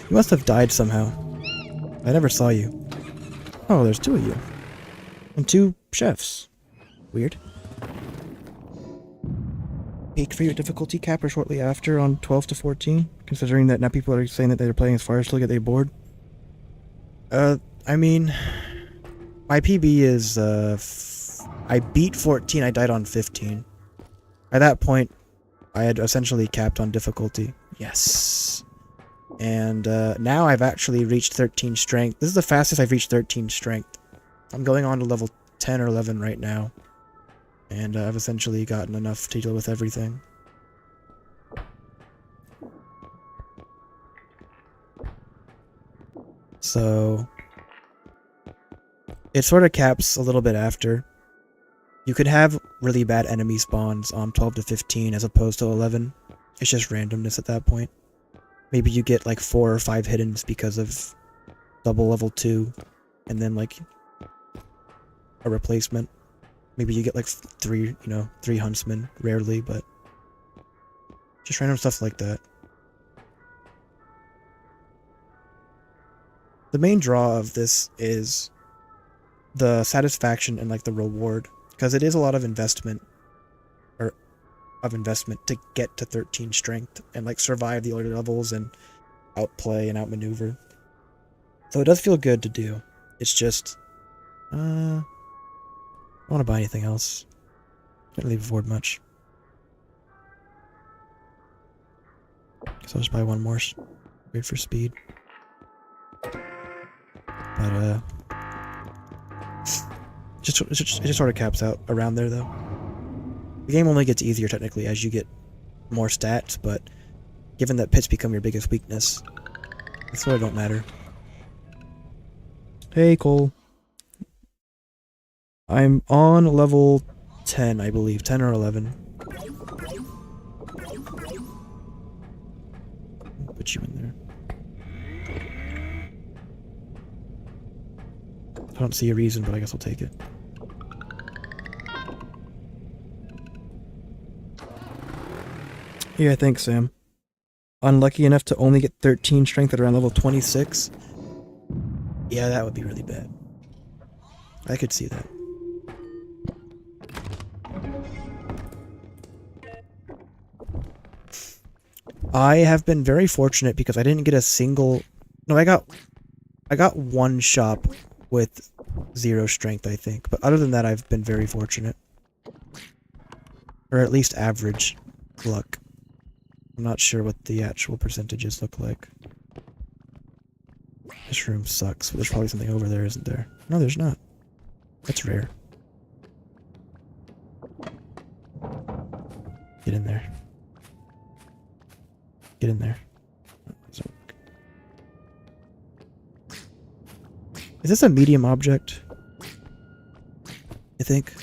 You must have died somehow. I never saw you. Oh, there's 2 of you. And 2 chefs. Weird. Peak for your difficulty cap or shortly after on 12 to 14? Considering that now people are saying that they're playing as far as to get they bored. I mean... My PB is, I beat 14, I died on 15. At that point, I had essentially capped on difficulty. Yes. And, now I've actually reached 13 strength. This is the fastest I've reached 13 strength. I'm going on to level 10 or 11 right now. And, I've essentially gotten enough to deal with everything. So... It sort of caps a little bit after. You could have really bad enemy spawns on 12 to 15 as opposed to 11. It's just randomness at that point. Maybe you get like 4 or 5 hiddens because of double level 2 and then like a replacement. Maybe you get like 3 huntsmen, rarely, but just random stuff like that. The main draw of this is the satisfaction and like the reward, because it is a lot of investment to get to 13 strength and like survive the early levels and outplay and outmaneuver. So it does feel good to do. It's just I don't want to buy anything else. Can't really afford much. Guess I'll just buy one more. Wait for speed. But it just sort of caps out around there, though. The game only gets easier, technically, as you get more stats, but given that pits become your biggest weakness, it sort of don't matter. Hey, Cole. I'm on level 10, I believe. 10 or 11. Put you in there. I don't see a reason, but I guess I'll take it. Yeah, thanks, Sam. Unlucky enough to only get 13 strength at around level 26? Yeah, that would be really bad. I could see that. I have been very fortunate because I didn't get a single... No, I got one shop with 0 strength, I think. But other than that, I've been very fortunate. Or at least average luck. I'm not sure what the actual percentages look like. This room sucks. There's probably something over there, isn't there? No, there's not. That's rare. Get in there. Get in there. Is this a medium object? I think.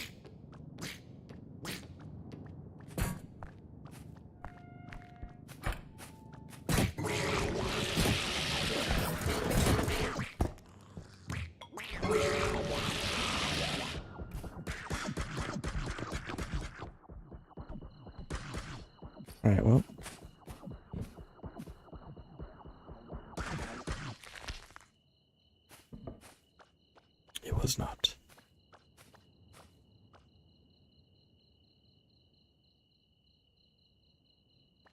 Alright, well. It was not.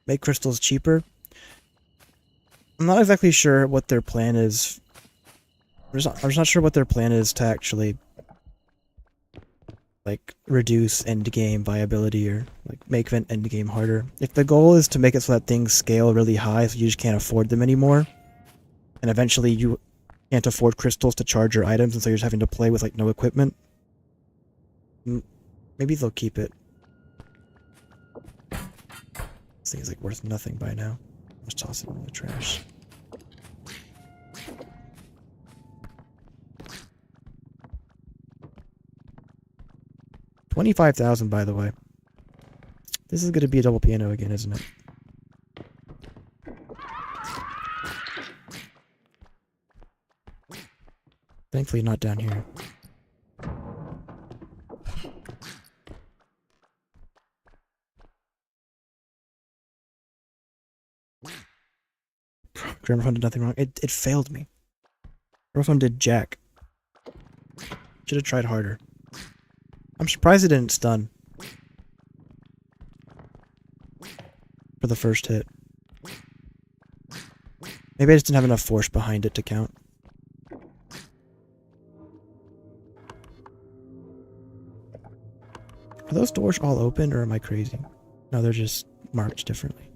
make crystals cheaper. I'm not exactly sure what their plan is. I'm just not sure what their plan is to actually like reduce end game viability or like make end game harder. If the goal is to make it so that things scale really high so you just can't afford them anymore, and eventually you can't afford crystals to charge your items and so you're just having to play with like no equipment, maybe they'll keep it. This thing is like worth nothing by now. Let's toss it in the trash. $25,000, by the way. This is going to be a double piano again, isn't it? Thankfully not down here. Gramophone did nothing wrong. It failed me. Gramophone did jack. Should have tried harder. I'm surprised it didn't stun. For the first hit. Maybe I just didn't have enough force behind it to count. Are those doors all open or am I crazy? No, they're just marked differently.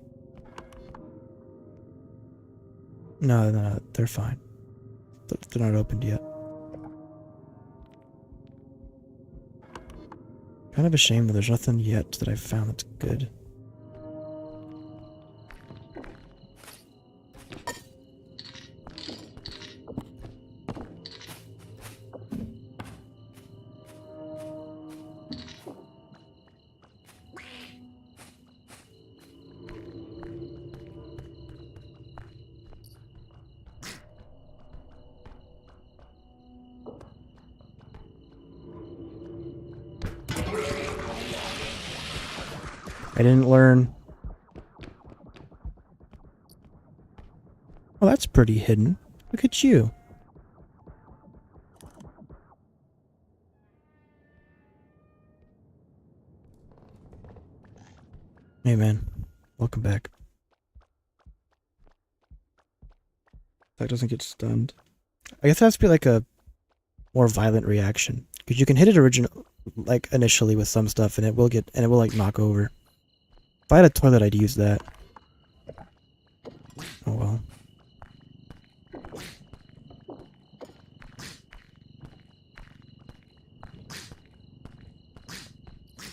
No, they're fine. They're not opened yet. Kind of a shame that there's nothing yet that I've found that's good. I didn't learn. Oh, that's pretty hidden. Look at you. Hey man, welcome back. That doesn't get stunned. I guess that has to be like a more violent reaction. Because you can hit it like initially with some stuff and it will like knock over. If I had a toilet, I'd use that. Oh well.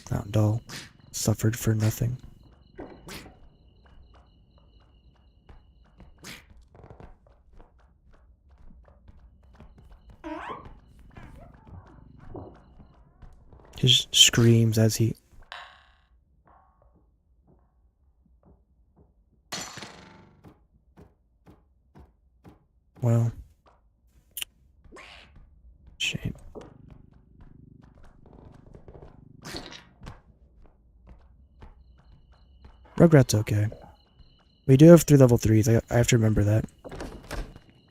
Clown doll. Suffered for nothing. His screams as he... Well, shame. Rugrat's okay. We do have 3 level 3s. I have to remember that.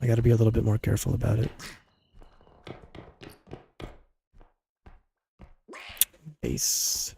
I gotta be a little bit more careful about it. Ace.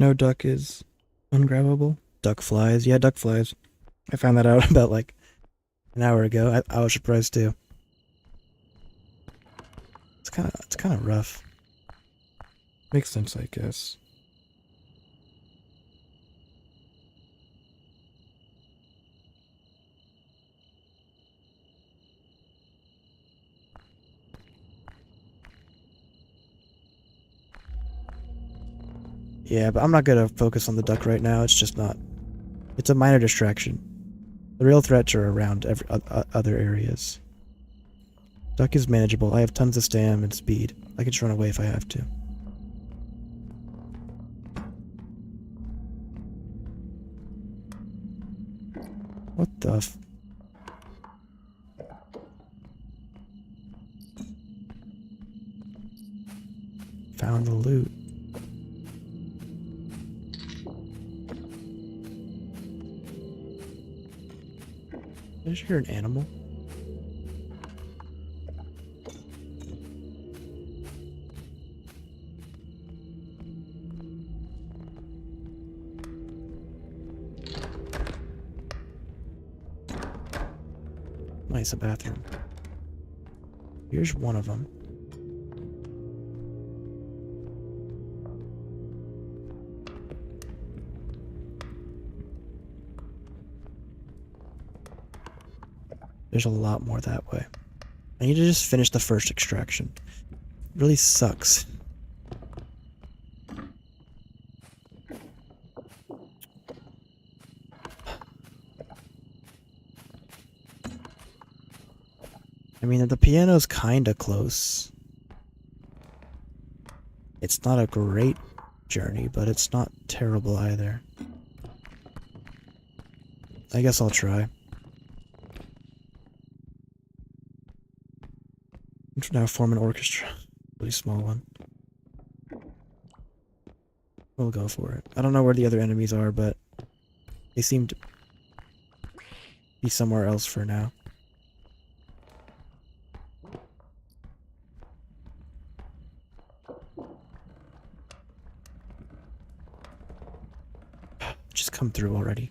No duck is ungrabbable. Duck flies. Yeah, duck flies. I found that out about like an hour ago. I was surprised too. It's kind of rough. Makes sense, I guess. Yeah, but I'm not gonna focus on the duck right now. It's just not. It's a minor distraction. The real threats are around other areas. Duck is manageable. I have tons of stam and speed. I can just run away if I have to. What the f... Found the loot. Did you hear an animal? Nice, a bathroom. Here's one of them. There's a lot more that way. I need to just finish the first extraction. It really sucks. I mean, the piano's kinda close. It's not a great journey, but it's not terrible either. I guess I'll try. Now form an orchestra. Really small one. We'll go for it. I don't know where the other enemies are, but they seem to be somewhere else for now. Just come through already.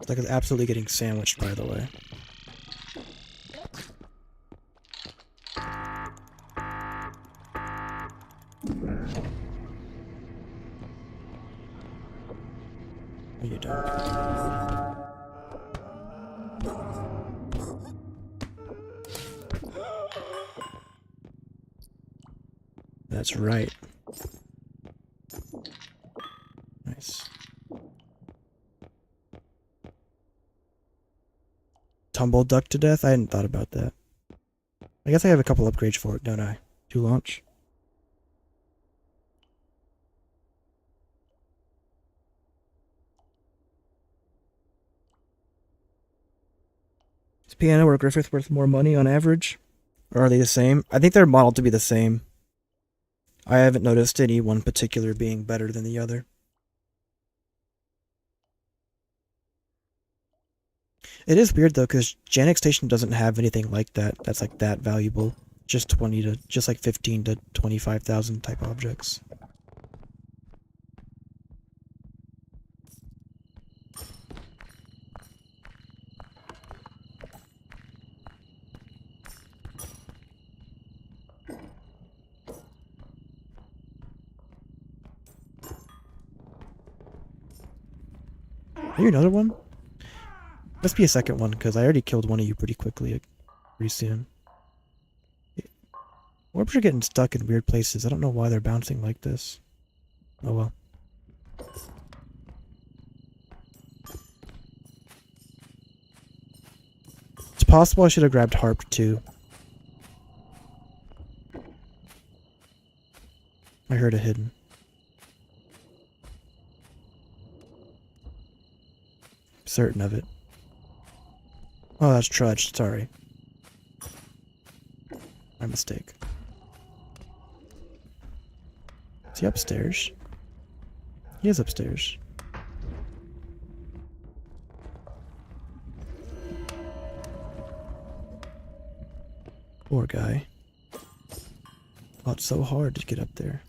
It's like it's absolutely getting sandwiched, by the way. What are you doing? That's right. Nice. Tumble duck to death? I hadn't thought about that. I guess I have a couple upgrades for it, don't I? To launch. Is piano or Griffith worth more money on average? Or are they the same? I think they're modeled to be the same. I haven't noticed any one particular being better than the other. It is weird though, because Janix Station doesn't have anything like that. That's like that valuable. Just 20 to, just like 15 to 25,000 type objects. Are you another one? Must be a second one, because I already killed one of you pretty quickly, pretty soon. Orbs are getting stuck in weird places. I don't know why they're bouncing like this. Oh well. It's possible I should have grabbed Harp too. I heard a hidden. Certain of it. Oh, that's Trudge. Sorry. My mistake. Is he upstairs? He is upstairs. Poor guy. Oh, it's so hard to get up there.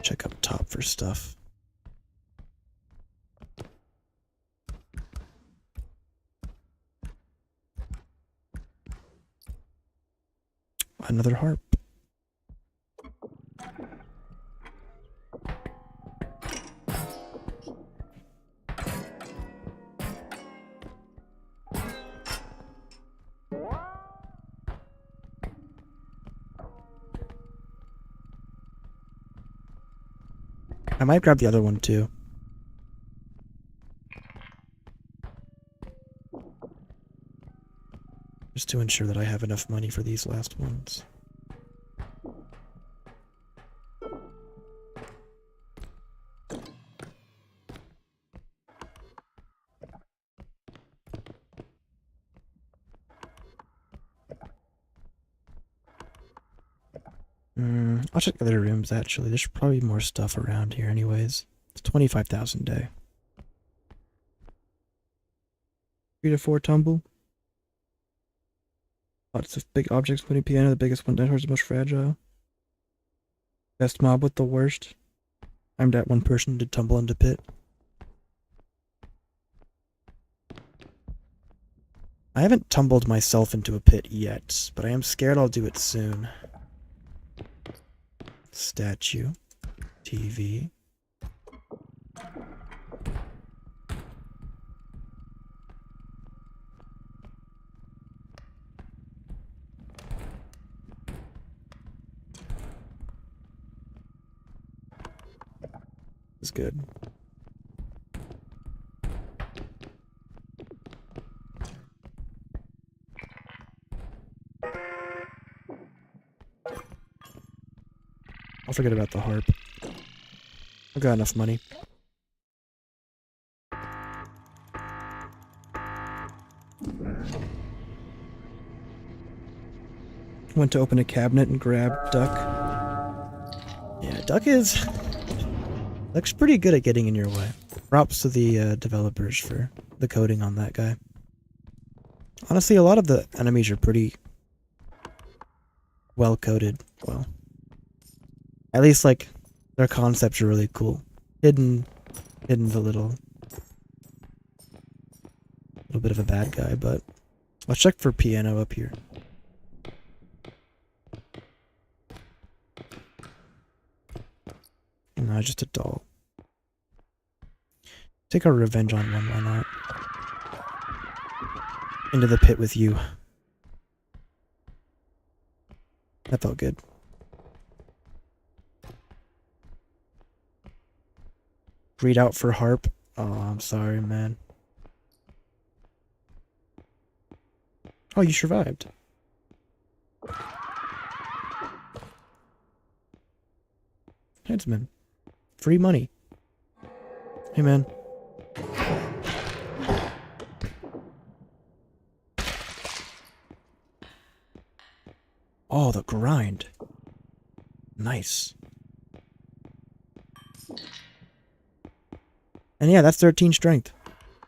check up top for stuff. Another harp. I might grab the other one too. Just to ensure that I have enough money for these last ones. I'll check the other rooms actually. There's probably more stuff around here anyways. It's 25,000 a day. 3 to 4 tumble. Lots of big objects, including piano. The biggest one down towards the most fragile. Best mob with the worst. I'm that one person to tumble into pit. I haven't tumbled myself into a pit yet, but I am scared I'll do it soon. Statue. TV. Is good. I'll forget about the harp. I've got enough money. Went to open a cabinet and grabbed Duck. Yeah, Duck's pretty good at getting in your way. Props to the developers for the coding on that guy. Honestly, a lot of the enemies are pretty well coded. Well, at least like their concepts are really cool. Hidden the little bit of a bad guy, but let's check for piano up here. No, just a doll. Take our revenge on one, why not? Into the pit with you. That felt good. Read out for harp. Oh, I'm sorry, man. Oh, you survived. Headsman. Free money. Hey, man. Oh, the grind. Nice. And yeah, that's 13 strength.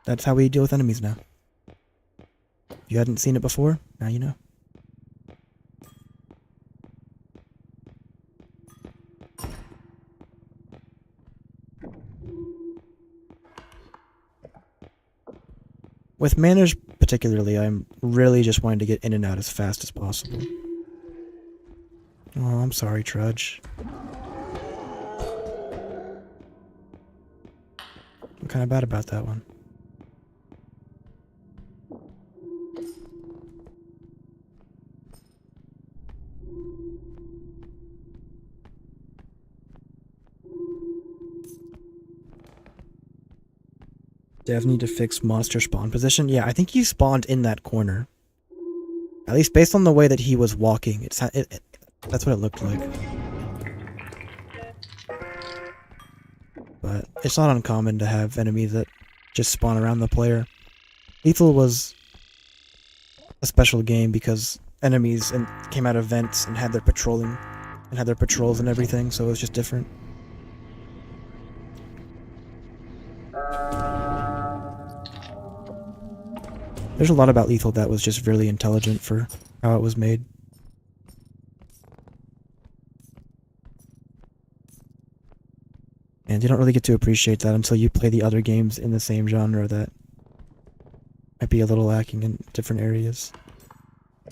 That's how we deal with enemies now. If you hadn't seen it before, now you know. With Manors particularly, I'm really just wanting to get in and out as fast as possible. Oh, I'm sorry, Trudge. I'm kind of bad about that one. Dev need to fix monster spawn position. Yeah, I think he spawned in that corner. At least based on the way that he was walking, that's what it looked like. But it's not uncommon to have enemies that just spawn around the player. Lethal was a special game because enemies came out of vents and had their patrols and everything, so it was just different. There's a lot about Lethal that was just really intelligent for how it was made. And you don't really get to appreciate that until you play the other games in the same genre that might be a little lacking in different areas.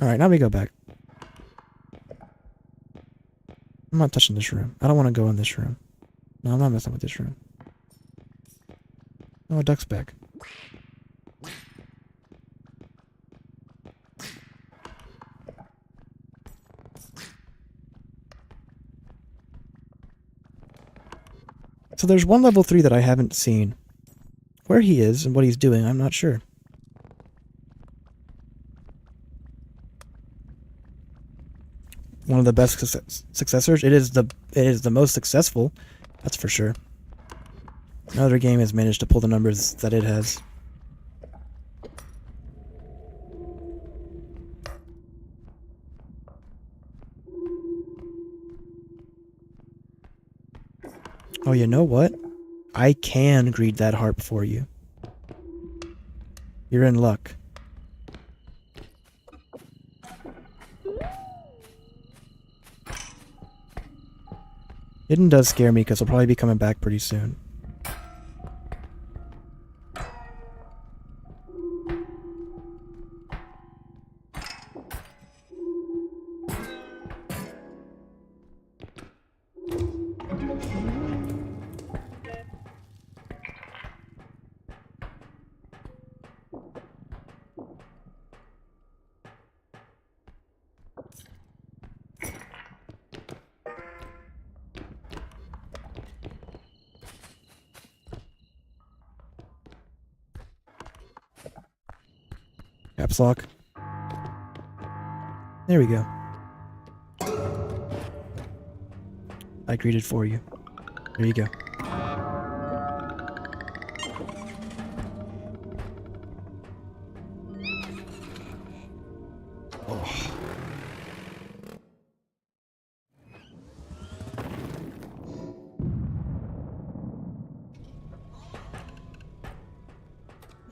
Alright, now we go back. I'm not touching this room. I don't want to go in this room. No, I'm not messing with this room. Oh, a duck's back. So there's one level 3 that I haven't seen. Where he is and what he's doing, I'm not sure. One of the best successors. It is the most successful, that's for sure. Another game has managed to pull the numbers that it has. Oh, you know what? I can greed that harp for you. You're in luck. Hidden does scare me because he'll probably be coming back pretty soon. Caps lock. There we go. I greeted for you. There you go. Oh.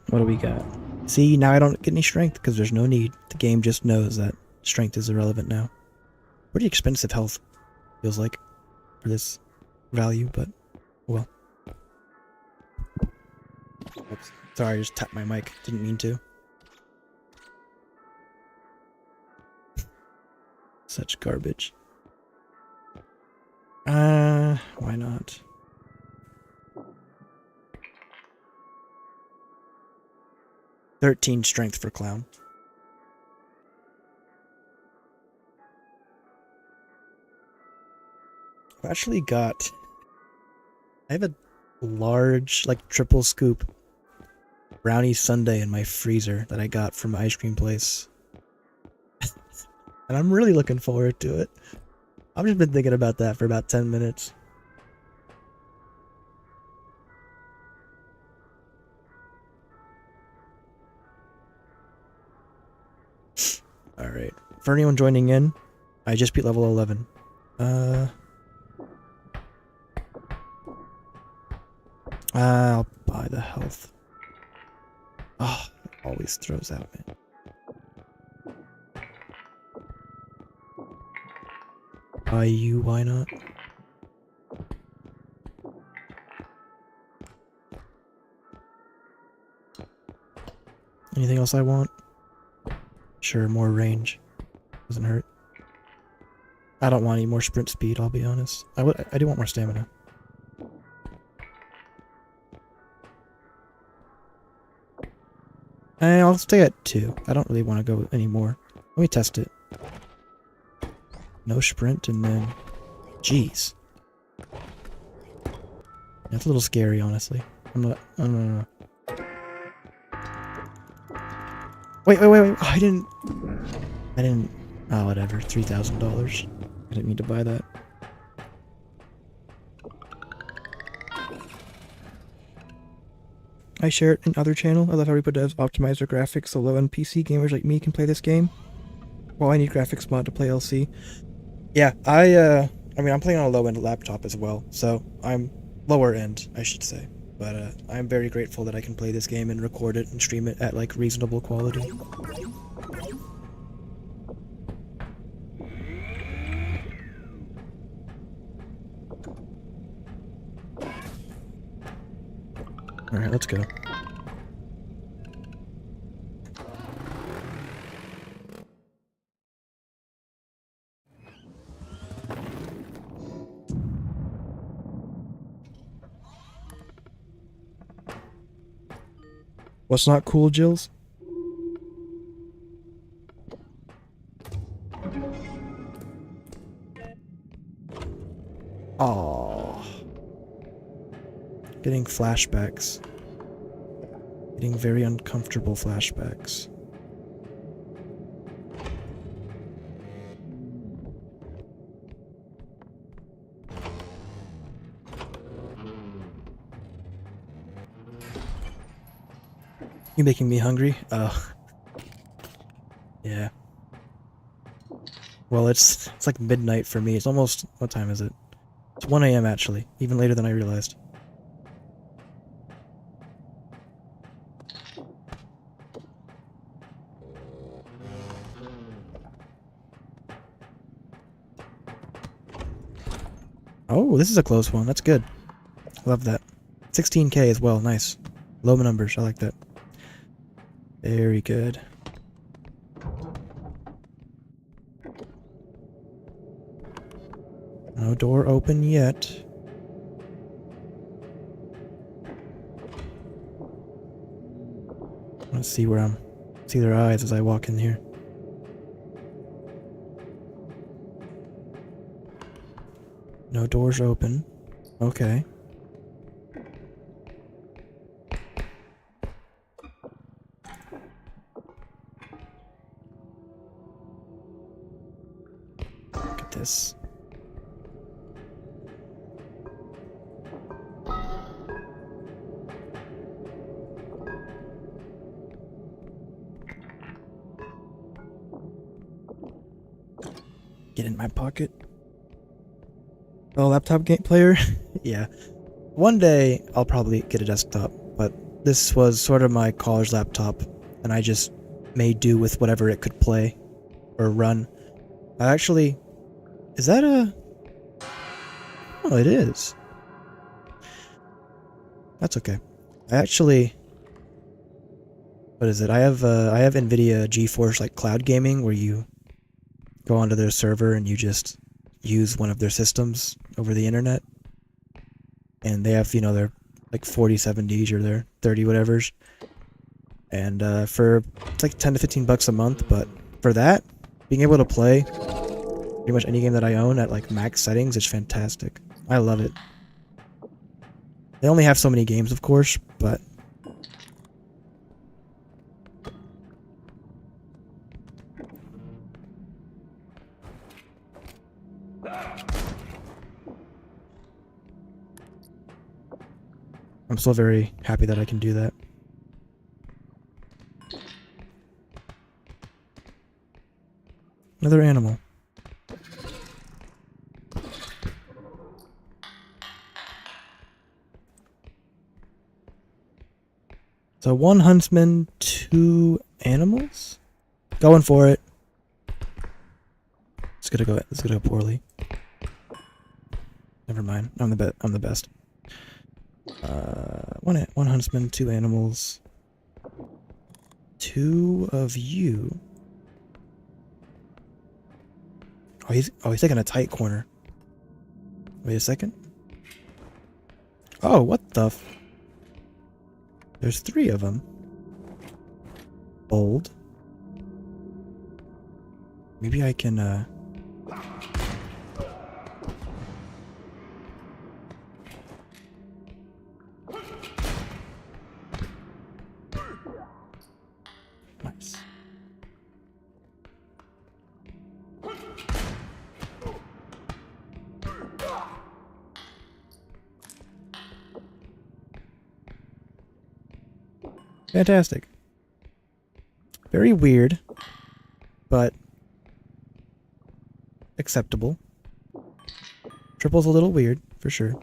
What do we got? See, now I don't get any strength because there's no need. The game just knows that strength is irrelevant now. Pretty expensive health, feels like, for this value, but well. Oops. Sorry, I just tapped my mic. Didn't mean to. Such garbage. Why not? "13 strength for clown." I've actually got... I have a large, like, triple scoop brownie sundae in my freezer that I got from an ice cream place. And I'm really looking forward to it. I've just been thinking about that for about 10 minutes. Alright. For anyone joining in, I just beat level 11. I'll buy the health. Oh, it always throws out, man. Buy you, why not? Anything else I want? Sure, more range. Doesn't hurt. I don't want any more sprint speed, I'll be honest. I do want more stamina. I'll stay at 2. I don't really want to go anymore. Let me test it. No sprint and then... Jeez. That's a little scary, honestly. I'm not... No. Wait. I didn't... Oh, whatever. $3,000. I didn't mean to buy that. I share it in other channel. I love how R.E.P.O devs optimize their graphics so low-end PC gamers like me can play this game. Well, I need graphics mod to play LC. Yeah, I mean, I'm playing on a low-end laptop as well, so I'm lower-end, I should say. But I'm very grateful that I can play this game and record it and stream it at, like, reasonable quality. Alright, let's go. What's not cool, Jills? Oh, getting flashbacks. Getting very uncomfortable flashbacks. You making me hungry? Yeah. Well, it's like midnight for me. It's almost, what time is it? It's 1 a.m. actually, even later than I realized. Oh, this is a close one. That's good. Love that. 16K as well. Nice. Low numbers. I like that. Very good. No door open yet. Let's see where see their eyes as I walk in here. No doors open. Okay. Look at this. Get in my pocket. Oh, laptop game player? Yeah. One day I'll probably get a desktop, but this was sort of my college laptop, and I just made do with whatever it could play or run. I actually... Is that a... Oh, it is. That's okay. I actually... What is it? I have NVIDIA GeForce like cloud gaming where you go onto their server and you just use one of their systems over the internet. And they have, you know, their like 4070s or their 30 whatevers. And it's like 10 to 15 bucks a month, but for that, being able to play pretty much any game that I own at like max settings is fantastic. I love it. They only have so many games, of course, but I'm still very happy that I can do that. Another animal. So 1 huntsman, 2 animals? Going for it. It's gonna go poorly. Never mind. I'm the best. One huntsman, 2 animals. 2 of you. Oh, he's taking a tight corner. Wait a second. Oh, what the There's 3 of them. Bold. Maybe I can, Nice. Fantastic. Very weird, but acceptable. Triple's a little weird, for sure.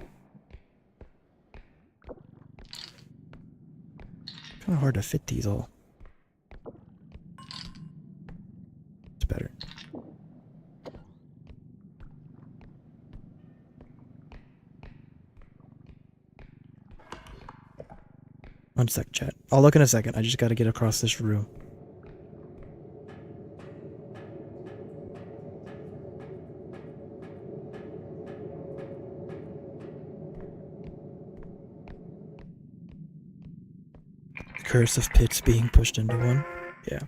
Kind of hard to fit these all. It's better. One sec, chat. I'll look in a second. I just gotta get across this room. The curse of pits being pushed into one. Yeah.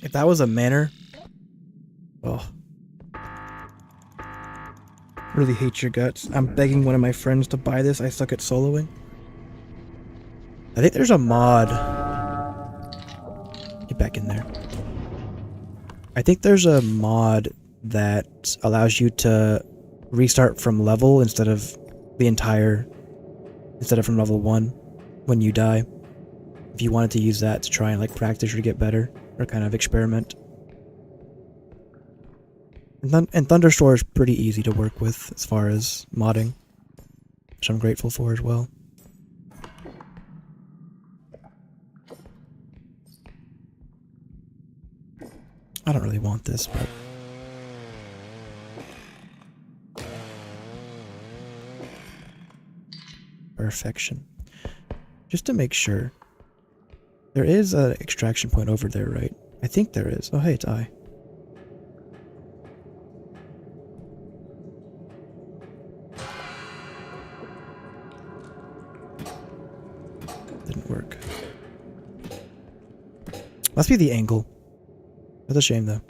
If that was a manor... Oh. Really hate your guts. I'm begging one of my friends to buy this. I suck at soloing. I think there's a mod. Get back in there. I think there's a mod that allows you to restart from level instead of from level 1 when you die. If you wanted to use that to try and like practice or get better or kind of experiment. And Thunderstore is pretty easy to work with as far as modding, which I'm grateful for as well. I don't really want this, but... Perfection. Just to make sure. There is an extraction point over there, right? I think there is. Oh, hey, it's I. Didn't work. Must be the angle. That's a shame, though.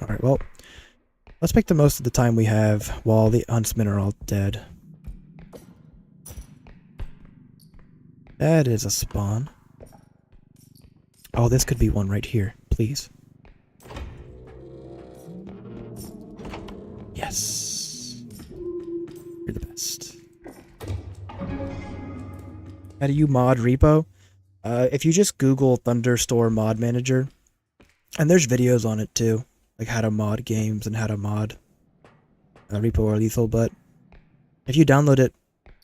Alright, well, let's make the most of the time we have while the huntsmen are all dead. That is a spawn. Oh, this could be one right here, please. Yes. You're the best. How do you mod R.E.P.O? If you just Google Thunderstore Mod Manager, and there's videos on it too, like how to mod games and how to mod R.E.P.O or Lethal, but if you download it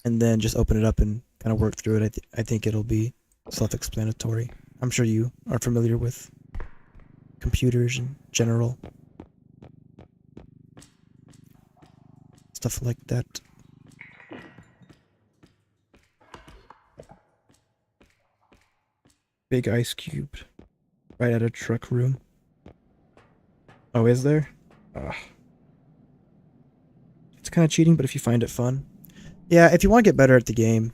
and then just open it up and kind of work through it, I think it'll be self-explanatory. I'm sure you are familiar with computers in general. Stuff like that. Big ice cube. Right at a truck room. Oh, is there? Ugh. It's kind of cheating, but if you find it fun. Yeah, if you want to get better at the game.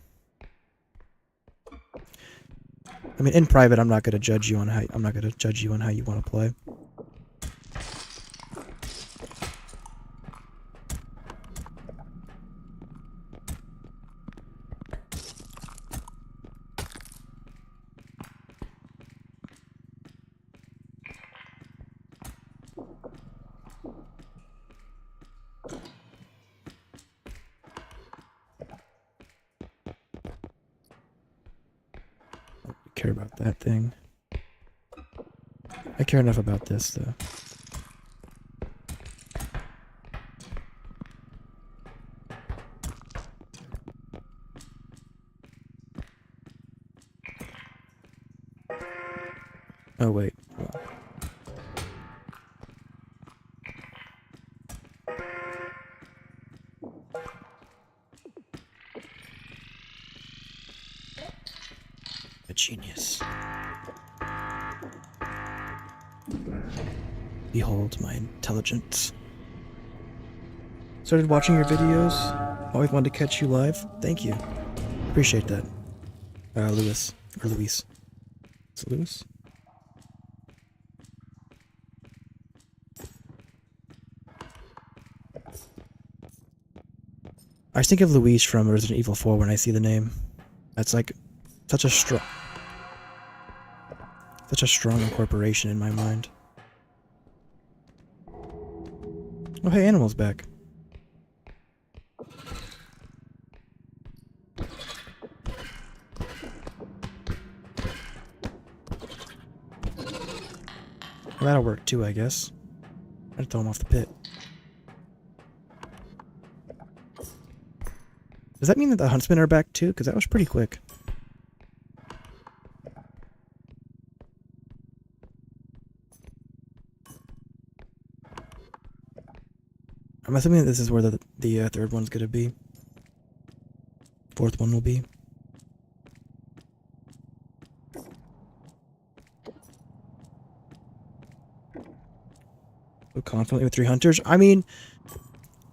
I mean, in private, I'm not going to judge you on how you want to play. Care about that thing. I care enough about this though. Oh wait. A genius. Behold my intelligence. Started watching your videos. Always wanted to catch you live. Thank you. Appreciate that. Lewis. Or Luis. Is it Lewis? I just think of Luis from Resident Evil 4 when I see the name. That's like such a strong incorporation in my mind. Oh hey, Animal's back. Well, that'll work too, I guess. I'd throw him off the pit. Does that mean that the huntsmen are back too? Because that was pretty quick. I'm assuming that this is where the third one's gonna be. Fourth one will be. So confidently with 3 hunters. I mean,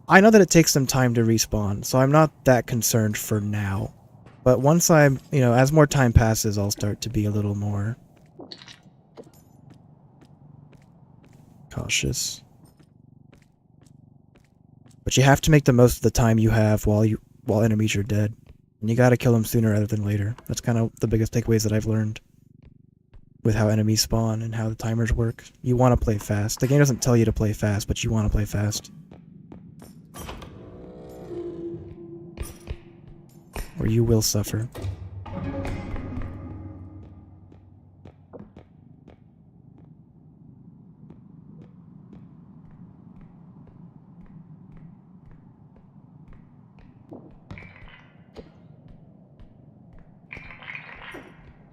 I know that it takes some time to respawn, so I'm not that concerned for now. But once I'm, you know, as more time passes, I'll start to be a little more cautious. But you have to make the most of the time you have while enemies are dead. And you gotta kill them sooner rather than later. That's kind of the biggest takeaways that I've learned with how enemies spawn and how the timers work. You want to play fast. The game doesn't tell you to play fast, but you want to play fast. Or you will suffer.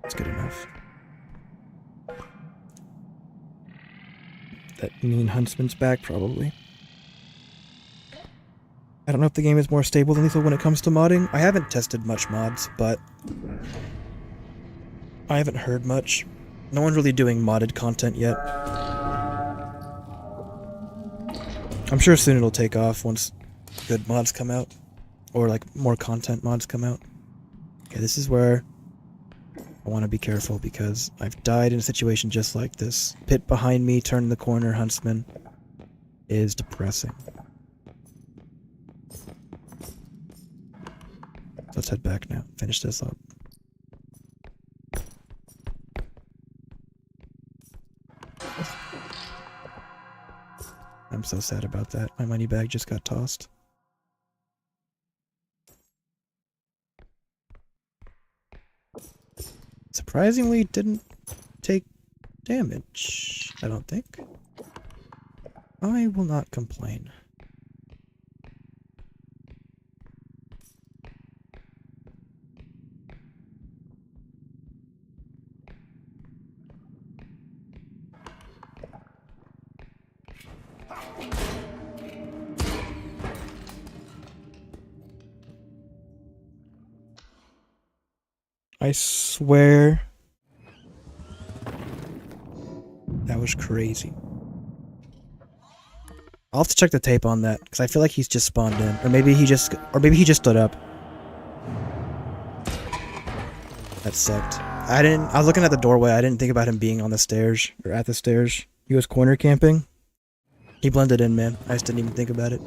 That's good enough. That mean huntsman's back, probably. I don't know if the game is more stable than lethal when it comes to modding. I haven't tested much mods, but I haven't heard much. No one's really doing modded content yet. I'm sure soon it'll take off once good mods come out. Or like more content mods come out. Okay, this is where I want to be careful because I've died in a situation just like this. Pit behind me, turn the corner, huntsman is depressing. Let's head back now. Finish this up. I'm so sad about that. My money bag just got tossed. Surprisingly, didn't take damage, I don't think. I will not complain. I swear that was crazy. I'll have to check the tape on that because I feel like he's just spawned in, or maybe he just stood up. That sucked. I was looking at the doorway. I didn't think about him being on the stairs or at the stairs. He was corner camping. He blended in, man. I just didn't even think about it.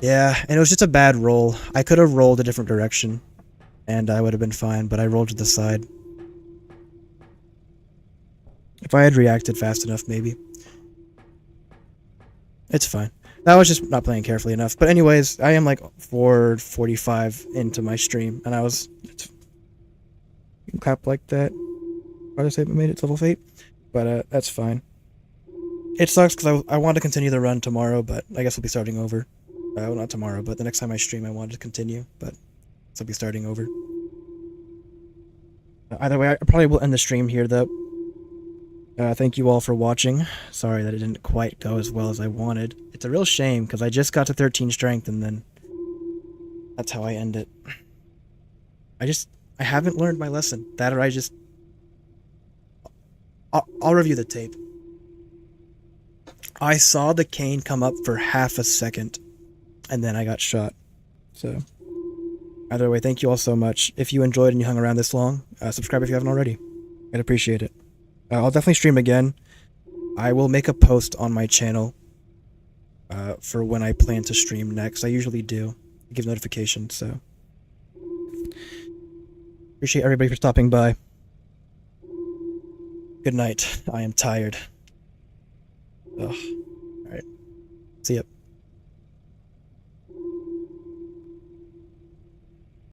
Yeah, and it was just a bad roll. I could have rolled a different direction, and I would have been fine, but I rolled to the side. If I had reacted fast enough, maybe. It's fine. That was just not playing carefully enough. But anyways, I am like 4:45 into my stream, and you can clap like that. Rather say we made it to level 8, but that's fine. It sucks because I wanted to continue the run tomorrow, but I guess we'll be starting over. Well, not tomorrow, but the next time I stream I wanted to continue, but I'll be starting over. Either way, I probably will end the stream here, though. Thank you all for watching. Sorry that it didn't quite go as well as I wanted. It's a real shame, because I just got to 13 strength, and then that's how I end it. I haven't learned my lesson. That or I'll review the tape. I saw the cane come up for half a second, and then I got shot. So, either way, thank you all so much. If you enjoyed and you hung around this long, subscribe if you haven't already. I'd appreciate it. I'll definitely stream again. I will make a post on my channel for when I plan to stream next. I usually do. I give notifications, so. Appreciate everybody for stopping by. Good night. I am tired. Ugh. Alright. See ya.